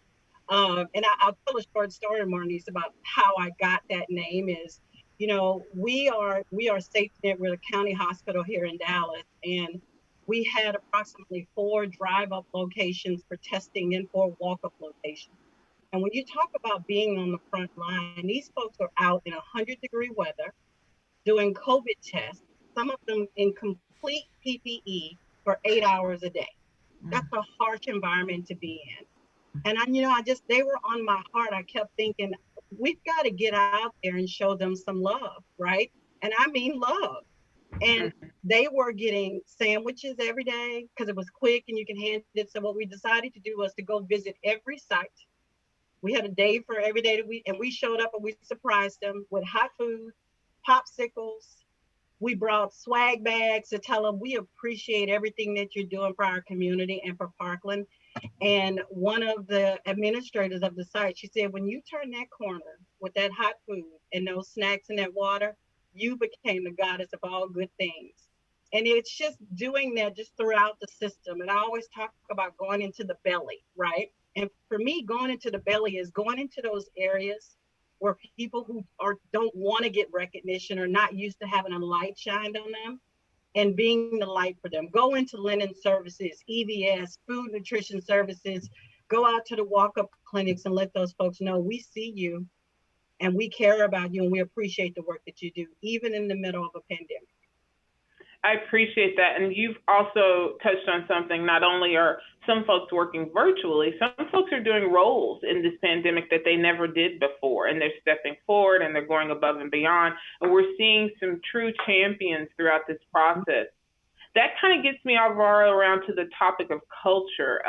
And I'll tell a short story, Marnice, about how I got that name. Is, you know, we are SafetyNet. We're a county hospital here in Dallas, and we had approximately 4 drive-up locations for testing and 4 walk-up locations. And when you talk about being on the front line, these folks are out in 100-degree weather doing COVID tests, some of them in complete PPE for 8 hours a day. That's a harsh environment to be in. And they were on my heart. I kept thinking, we've got to get out there and show them some love, right? And I mean love. And they were getting sandwiches every day because it was quick and you can hand it. So what we decided to do was to go visit every site. We had a day for every day and we showed up and we surprised them with hot food, popsicles. We brought swag bags to tell them we appreciate everything that you're doing for our community and for Parkland. And one of the administrators of the site, she said, when you turn that corner with that hot food and those snacks and that water, you became the goddess of all good things. And it's just doing that just throughout the system. And I always talk about going into the belly, right? And for me, going into the belly is going into those areas where people who don't want to get recognition or not used to having a light shined on them, and being the light for them. Go into linen services, EVS, food nutrition services, go out to the walk-up clinics and let those folks know we see you and we care about you and we appreciate the work that you do, even in the middle of a pandemic. I appreciate that. And you've also touched on something. Not only are some folks working virtually, some folks are doing roles in this pandemic that they never did before, and they're stepping forward and they're going above and beyond. And we're seeing some true champions throughout this process. That kind of gets me, Alvaro, around to the topic of culture.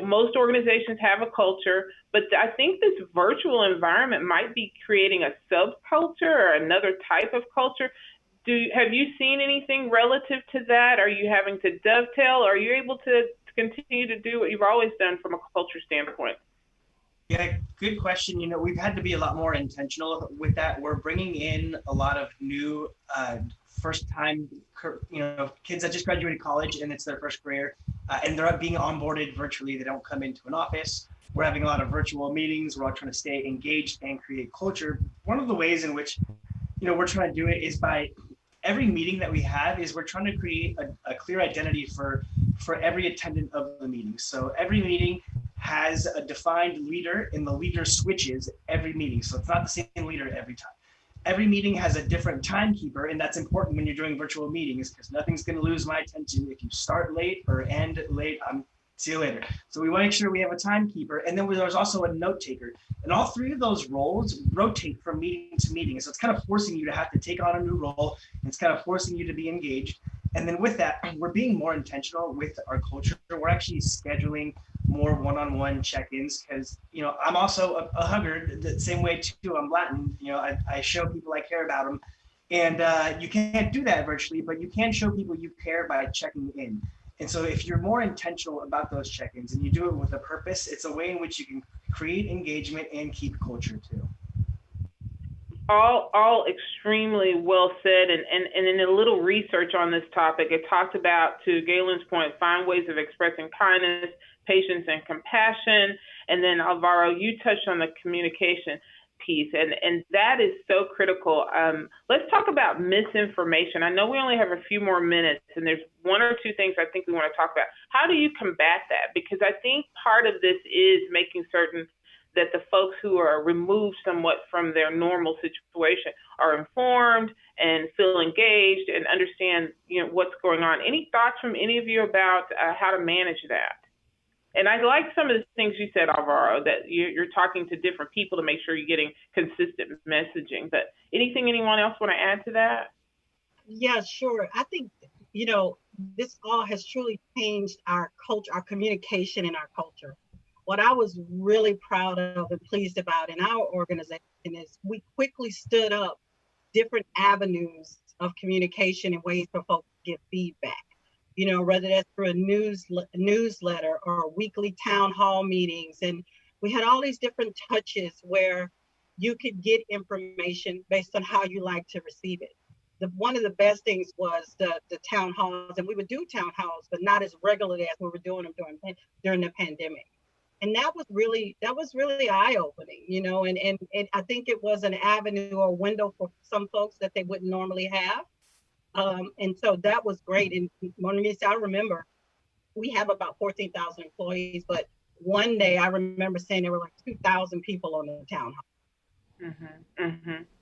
Most organizations have a culture, but I think this virtual environment might be creating a subculture or another type of culture. Have you seen anything relative to that? Are you having to dovetail? Or are you able to continue to do what you've always done from a culture standpoint? Yeah, good question. We've had to be a lot more intentional with that. We're bringing in a lot of new first-time, kids that just graduated college and it's their first career, and they're being onboarded virtually. They don't come into an office. We're having a lot of virtual meetings. We're all trying to stay engaged and create culture. One of the ways in which, we're trying to do it is by every meeting that we have is we're trying to create a clear identity for every attendant of the meeting. So every meeting has a defined leader, and the leader switches every meeting. So it's not the same leader every time. every meeting has a different timekeeper, and that's important when you're doing virtual meetings because nothing's going to lose my attention if you start late or end late. See you later. So we want to make sure we have a timekeeper, and then there's also a note taker, and all three of those roles rotate from meeting to meeting. So it's kind of forcing you to have to take on a new role, and it's kind of forcing you to be engaged. And then with that, we're being more intentional with our culture. We're actually scheduling more one-on-one check-ins because, you know, I'm also a hugger the same way too. I'm Latin, you know, I show people I care about them, and you can't do that virtually, but you can show people you care by checking in. And so if you're more intentional about those check-ins and you do it with a purpose, it's a way in which you can create engagement and keep culture too. All extremely well said, and in a little research on this topic, it talked about, to Galen's point, find ways of expressing kindness, patience, and compassion. And then Alvaro, you touched on the communication piece, and that is so critical. Let's talk about misinformation. I know we only have a few more minutes, and there's one or two things I think we want to talk about. How do you combat that? Because I think part of this is making certain that the folks who are removed somewhat from their normal situation are informed and feel engaged and understand, you know, what's going on. Any thoughts from any of you about how to manage that? And I like some of the things you said, Alvaro, that you're talking to different people to make sure you're getting consistent messaging. But anything anyone else want to add to that? Yeah, sure. I think, you know, this all has truly changed our culture, our communication in our culture. What I was really proud of and pleased about in our organization is we quickly stood up different avenues of communication and ways for folks to get feedback. You know, whether that's through a newsletter or weekly town hall meetings. And we had all these different touches where you could get information based on how you like to receive it. One of the best things was the town halls, and we would do town halls, but not as regularly as we were doing them during the pandemic. And that was really eye-opening, you know, and I think it was an avenue or window for some folks that they wouldn't normally have. And so that was great. And Monique, I remember we have about 14,000 employees, but one day I remember saying there were like 2,000 people on the town hall.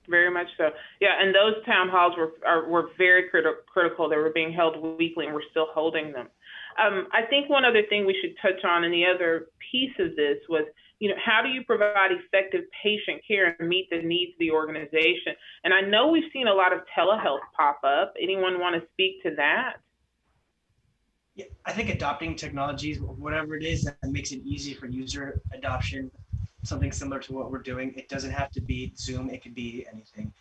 Very much so. Yeah, and those town halls were very critical. They were being held weekly, and we're still holding them. I think one other thing we should touch on, and the other piece of this was, you know, how do you provide effective patient care and meet the needs of the organization? And I know we've seen a lot of telehealth pop up. Anyone want to speak to that? Yeah, I think adopting technologies, whatever it is that makes it easy for user adoption, something similar to what we're doing. It doesn't have to be Zoom, it could be anything.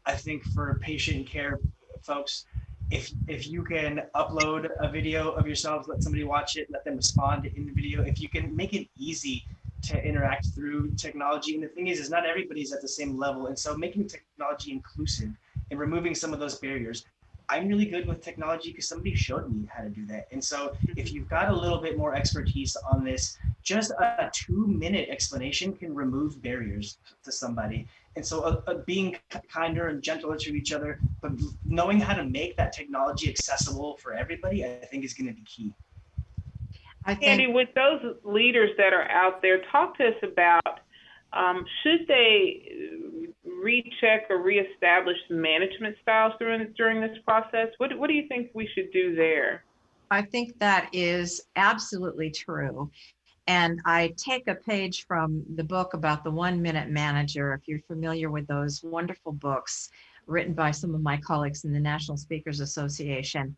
I think for patient care folks, if you can upload a video of yourselves, let somebody watch it, let them respond in the video, if you can make it easy to interact through technology. And the thing is not everybody's at the same level. And so making technology inclusive and removing some of those barriers. I'm really good with technology because somebody showed me how to do that. And so if you've got a little bit more expertise on this, just a 2-minute explanation can remove barriers to somebody. And so being kinder and gentler to each other, but knowing how to make that technology accessible for everybody, I think is going to be key. Andy, with those leaders that are out there, talk to us about should they recheck or reestablish management styles during this process? What do you think we should do there? I think that is absolutely true. And I take a page from the book about the 1-minute manager, if you're familiar with those wonderful books written by some of my colleagues in the National Speakers Association.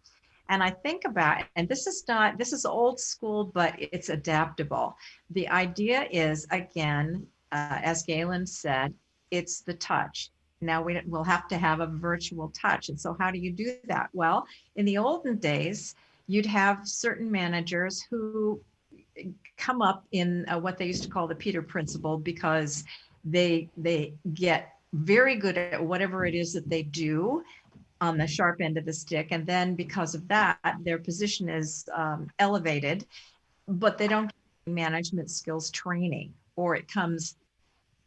And I think about, and this is old school, but it's adaptable. The idea is, again, as Galen said, it's the touch. Now we'll have to have a virtual touch. And so how do you do that? Well, in the olden days, you'd have certain managers who come up in what they used to call the Peter Principle, because they get very good at whatever it is that they do on the sharp end of the stick. And then because of that, their position is elevated, but they don't get management skills training, or it comes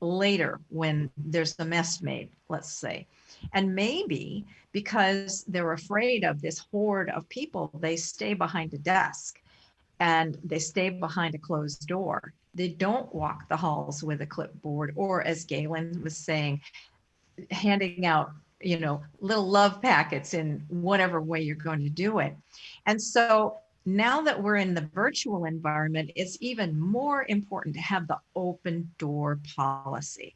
later when there's the mess made, let's say. And maybe because they're afraid of this horde of people, they stay behind a desk and they stay behind a closed door. They don't walk the halls with a clipboard, or as Galen was saying, handing out, little love packets in whatever way you're going to do it. And so now that we're in the virtual environment, it's even more important to have the open door policy.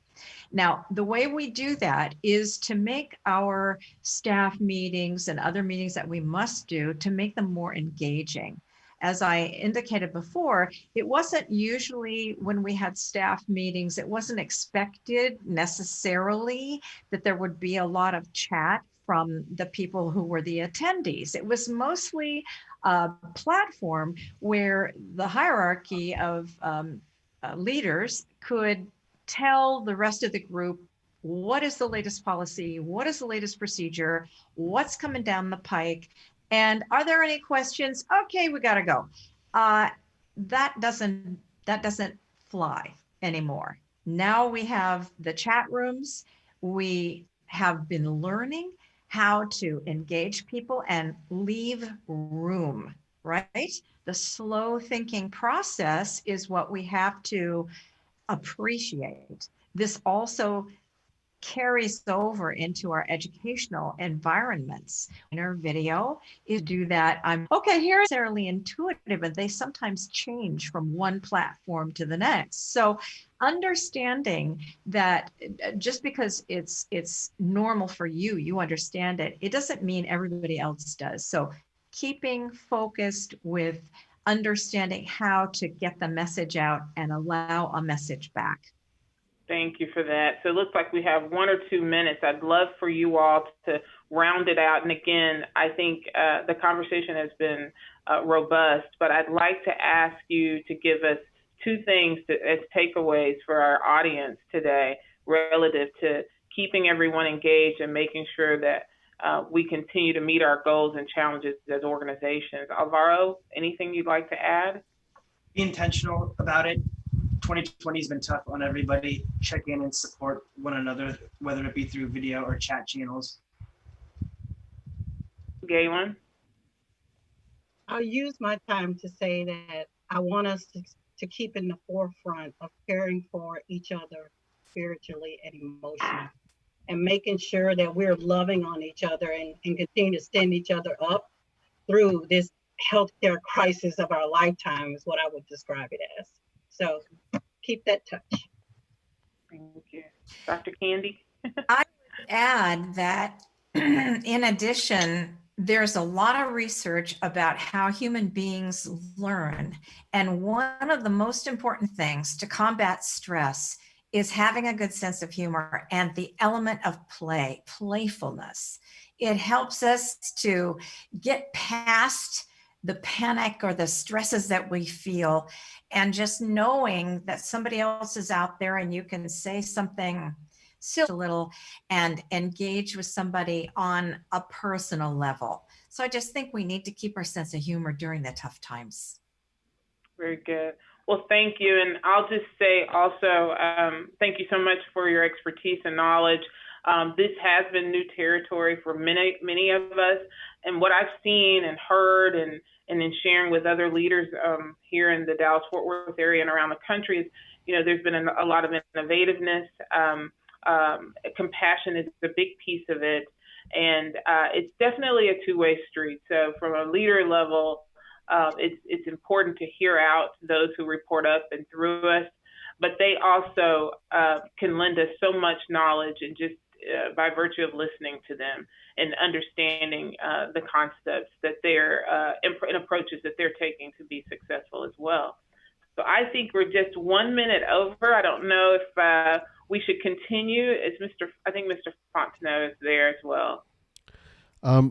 Now, the way we do that is to make our staff meetings and other meetings that we must do to make them more engaging. As I indicated before, it wasn't usually when we had staff meetings, it wasn't expected necessarily that there would be a lot of chat from the people who were the attendees. It was mostly a platform where the hierarchy of leaders could tell the rest of the group what is the latest policy, what is the latest procedure, what's coming down the pike, and are there any questions? Okay, we got to go. That doesn't fly anymore. Now we have the chat rooms. We have been learning how to engage people and leave room, right? The slow thinking process is what we have to appreciate. This also carries over into our educational environments. In our video is do that. I'm okay here necessarily intuitive, and they sometimes change from one platform to the next. So understanding that just because it's normal for you, you understand it, it doesn't mean everybody else does. So keeping focused with understanding how to get the message out and allow a message back. Thank you for that. So it looks like we have 1 or 2 minutes. I'd love for you all to round it out. And again, I think the conversation has been robust, but I'd like to ask you to give us 2 things as takeaways for our audience today relative to keeping everyone engaged and making sure that we continue to meet our goals and challenges as organizations. Alvaro, anything you'd like to add? Be intentional about it. 2020 has been tough on everybody. Check in and support one another, whether it be through video or chat channels. Galen? I'll use my time to say that I want us to keep in the forefront of caring for each other spiritually and emotionally, and making sure that we're loving on each other and continue to stand each other up through this healthcare crisis of our lifetime is what I would describe it as. So keep that touch. Thank you. Dr. Candy? I would add that in addition, there's a lot of research about how human beings learn. And one of the most important things to combat stress is having a good sense of humor and the element of play, playfulness. It helps us to get past the panic or the stresses that we feel, and just knowing that somebody else is out there and you can say something silly a little and engage with somebody on a personal level. So I just think we need to keep our sense of humor during the tough times. Very good. Well, thank you. And I'll just say also, thank you so much for your expertise and knowledge. This has been new territory for many of us. And what I've seen and heard and in sharing with other leaders here in the Dallas-Fort Worth area and around the country is, there's been a lot of innovativeness. Compassion is a big piece of it. And it's definitely a two-way street. So from a leader level, it's important to hear out those who report up and through us, but they also can lend us so much knowledge and just by virtue of listening to them and understanding the concepts that they're and approaches that they're taking to be successful as well. So I think we're just 1 minute over. I don't know if we should continue. I think Mr. Fontenot is there as well.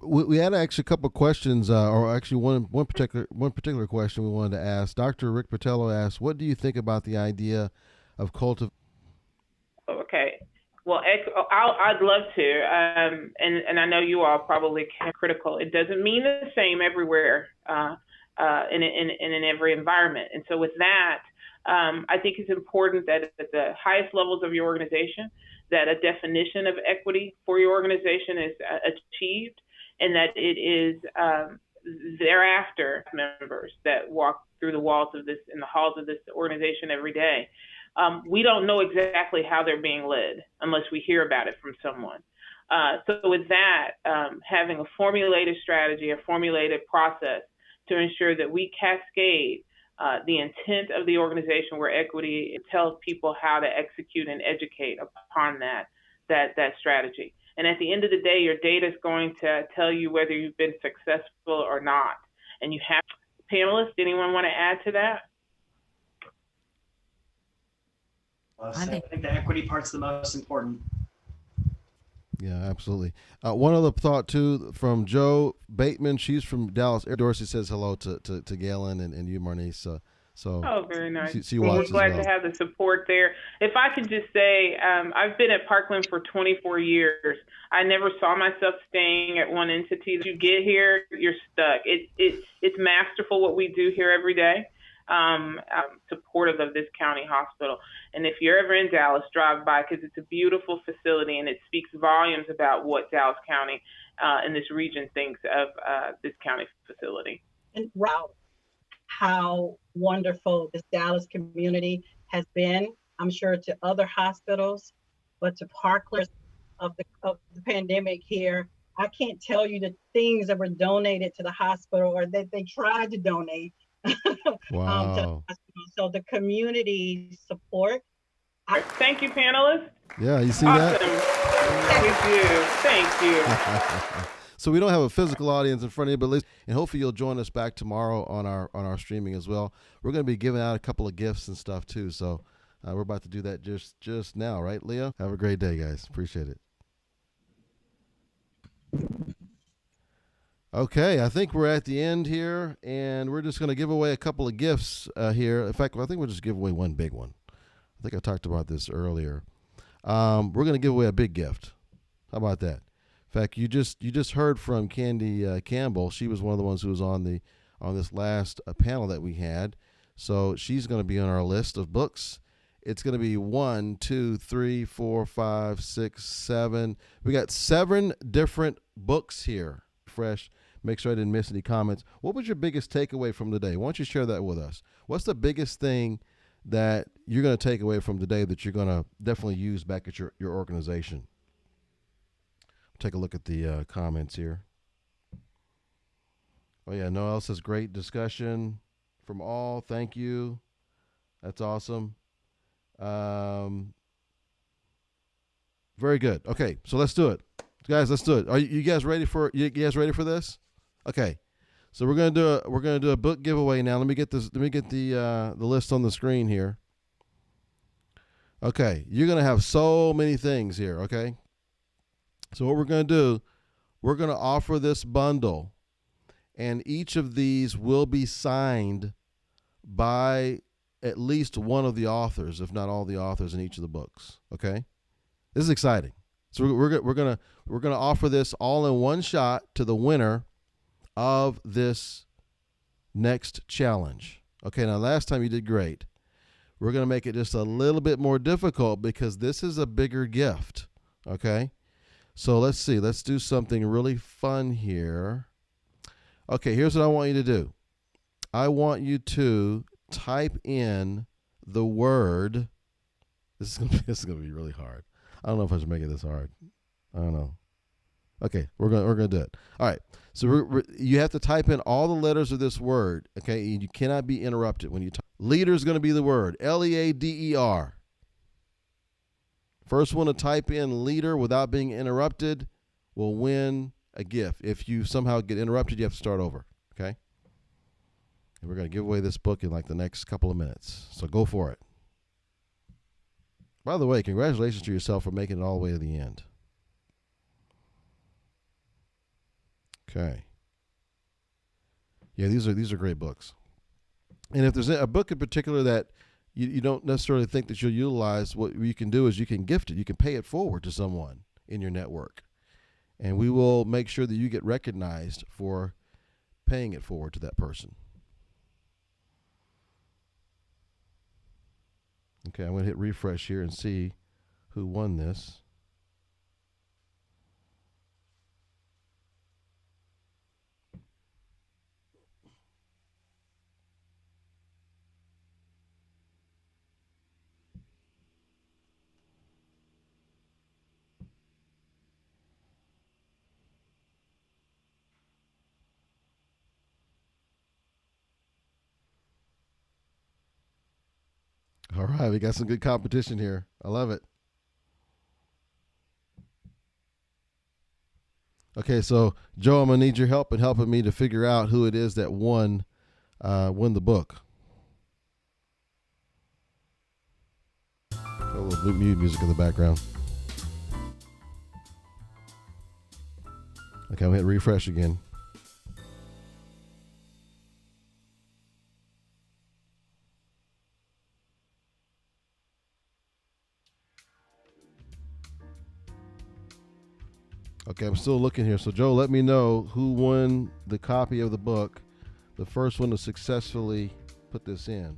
We had actually a couple of questions, or actually one particular question we wanted to ask. Dr. Rick Patello asked, "What do you think about the idea of cultivating?" Okay, well, I'd love to, and I know you all probably critical. It doesn't mean the same everywhere, in every environment, and so with that, I think it's important that at the highest levels of your organization, that a definition of equity for your organization is achieved, and that it is thereafter members that walk through the walls of this, in the halls of this organization every day, we don't know exactly how they're being led unless we hear about it from someone. So with that, having a formulated strategy, a formulated process to ensure that we cascade the intent of the organization where equity tells people how to execute and educate upon that strategy. And at the end of the day, your data is going to tell you whether you've been successful or not. And you have panelists, anyone want to add to that? I think the equity part's the most important. Yeah, absolutely. One other thought too from Joe Bateman. She's from Dallas. Dorsey says hello to Galen and you, Marnice. Oh, very nice. She Well, we're watches glad well. to have the support there. If I could just say, I've been at Parkland for 24 years. I never saw myself staying at one entity. If you get here, you're stuck. It's masterful what we do here every day. I'm supportive of this county hospital. And if you're ever in Dallas, drive by because it's a beautiful facility and it speaks volumes about what Dallas County and this region thinks of this county facility. And how wonderful this Dallas community has been, I'm sure to other hospitals, but to Parkland of the pandemic here, I can't tell you the things that were donated to the hospital or that they tried to donate. Wow. To the hospital. So the community support. Thank you, panelists. Yeah, you see awesome. that? We do. Thank you. So we don't have a physical audience in front of you, but at least, and hopefully you'll join us back tomorrow on our streaming as well. We're going to be giving out a couple of gifts and stuff too. So we're about to do that just now, right, Leah? Have a great day, guys. Appreciate it. Okay, I think we're at the end here, and we're just going to give away a couple of gifts here. In fact, I think we'll just give away one big one. I think I talked about this earlier. We're going to give away a big gift. How about that? In fact, you just heard from Candy Campbell. She was one of the ones who was on this last panel that we had. So she's going to be on our list of books. It's going to be 1, 2, 3, 4, 5, 6, 7. We got 7 different books here. Fresh. Make sure I didn't miss any comments. What was your biggest takeaway from today? Why don't you share that with us? What's the biggest thing that you're going to take away from today that you're going to definitely use back at your organization? Take a look at the comments here. Oh, yeah. Noel says, great discussion from all. Thank you. That's awesome. Very good. Okay, so let's do it. Guys, let's do it. Are you guys ready for this? Okay. So we're gonna do a book giveaway now. Let me get the list on the screen here. Okay, you're gonna have so many things here, okay? So what we're gonna do, we're gonna offer this bundle, and each of these will be signed by at least one of the authors, if not all the authors in each of the books. Okay? This is exciting. So we're gonna offer this all in one shot to the winner of this next challenge. Okay, now last time you did great. We're gonna make it just a little bit more difficult because this is a bigger gift. Okay? So let's see. Let's do something really fun here. Okay, here's what I want you to do. I want you to type in the word. This is gonna be really hard. I don't know if I should make it this hard. I don't know. Okay, we're gonna do it. All right. So you have to type in all the letters of this word. Okay, and you cannot be interrupted when you type. Leader is going to be the word LEADER. First one to type in leader without being interrupted will win a gift. If you somehow get interrupted, you have to start over. Okay. And we're going to give away this book in like the next couple of minutes. So go for it. By the way, congratulations to yourself for making it all the way to the end. Okay. Yeah, these are great books. And if there's a book in particular that you don't necessarily think that you'll utilize, what you can do is you can gift it. You can pay it forward to someone in your network. And we will make sure that you get recognized for paying it forward to that person. Okay, I'm going to hit refresh here and see who won this. All right, we got some good competition here. I love it. Okay, so Joe, I'm gonna need your help in helping me to figure out who it is that won the book. Got a little music in the background. Okay, I'm gonna hit refresh again. Okay, I'm still looking here. So, Joe, let me know who won the copy of the book, the first one to successfully put this in.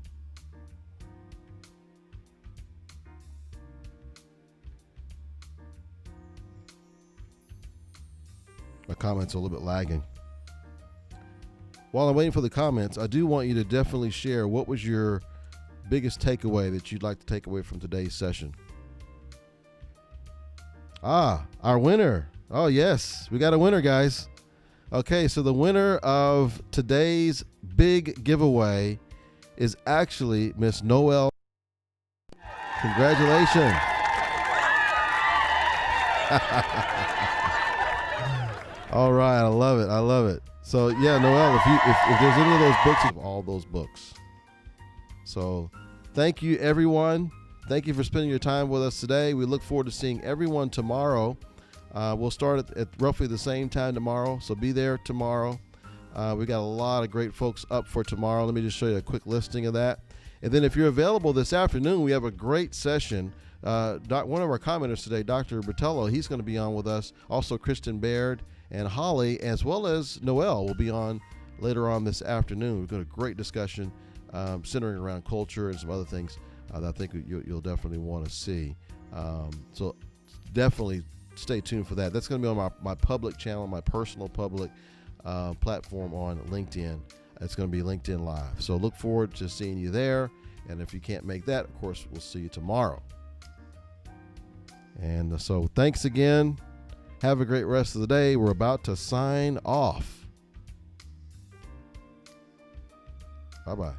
My comments are a little bit lagging. While I'm waiting for the comments, I do want you to definitely share what was your biggest takeaway that you'd like to take away from today's session. Our winner. Oh, yes, we got a winner, guys. Okay, so the winner of today's big giveaway is actually Miss Noelle. Congratulations. All right, I love it. I love it. So yeah, Noelle, if there's any of those books, of all those books. So thank you, everyone. Thank you for spending your time with us today. We look forward to seeing everyone tomorrow. We'll start at roughly the same time tomorrow, so be there tomorrow. We got a lot of great folks up for tomorrow. Let me just show you a quick listing of that. And then if you're available this afternoon, we have a great session. One of our commenters today, Dr. Bertello, he's going to be on with us. Also, Kristen Baird and Holly, as well as Noelle, will be on later on this afternoon. We've got a great discussion centering around culture and some other things that I think you'll definitely want to see. So definitely stay tuned for that. That's going to be on my public channel, my personal public platform on LinkedIn. It's going to be LinkedIn Live. So look forward to seeing you there. And if you can't make that, of course, we'll see you tomorrow. And so thanks again. Have a great rest of the day. We're about to sign off. Bye-bye.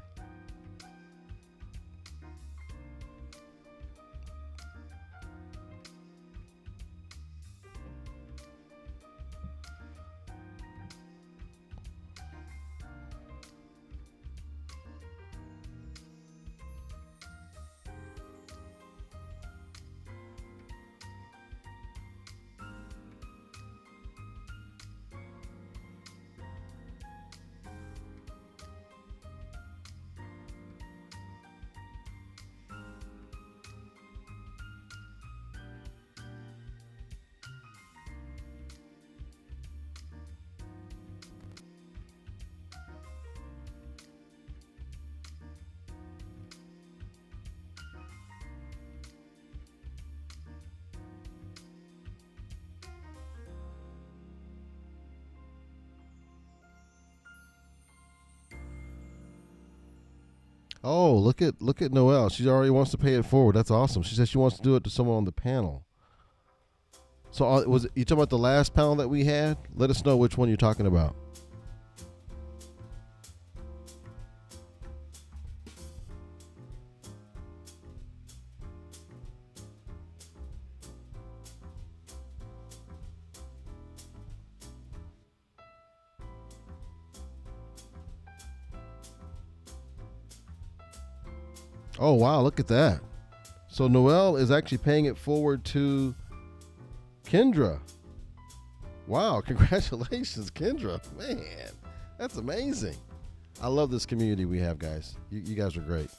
Oh, look at Noelle. She already wants to pay it forward. That's awesome. She says she wants to do it to someone on the panel. So was it, you talking about the last panel that we had? Let us know which one you're talking about. Oh, wow, look at that. So Noelle is actually paying it forward to Kendra. Wow, congratulations, Kendra. Man, that's amazing. I love this community we have, guys. You guys are great.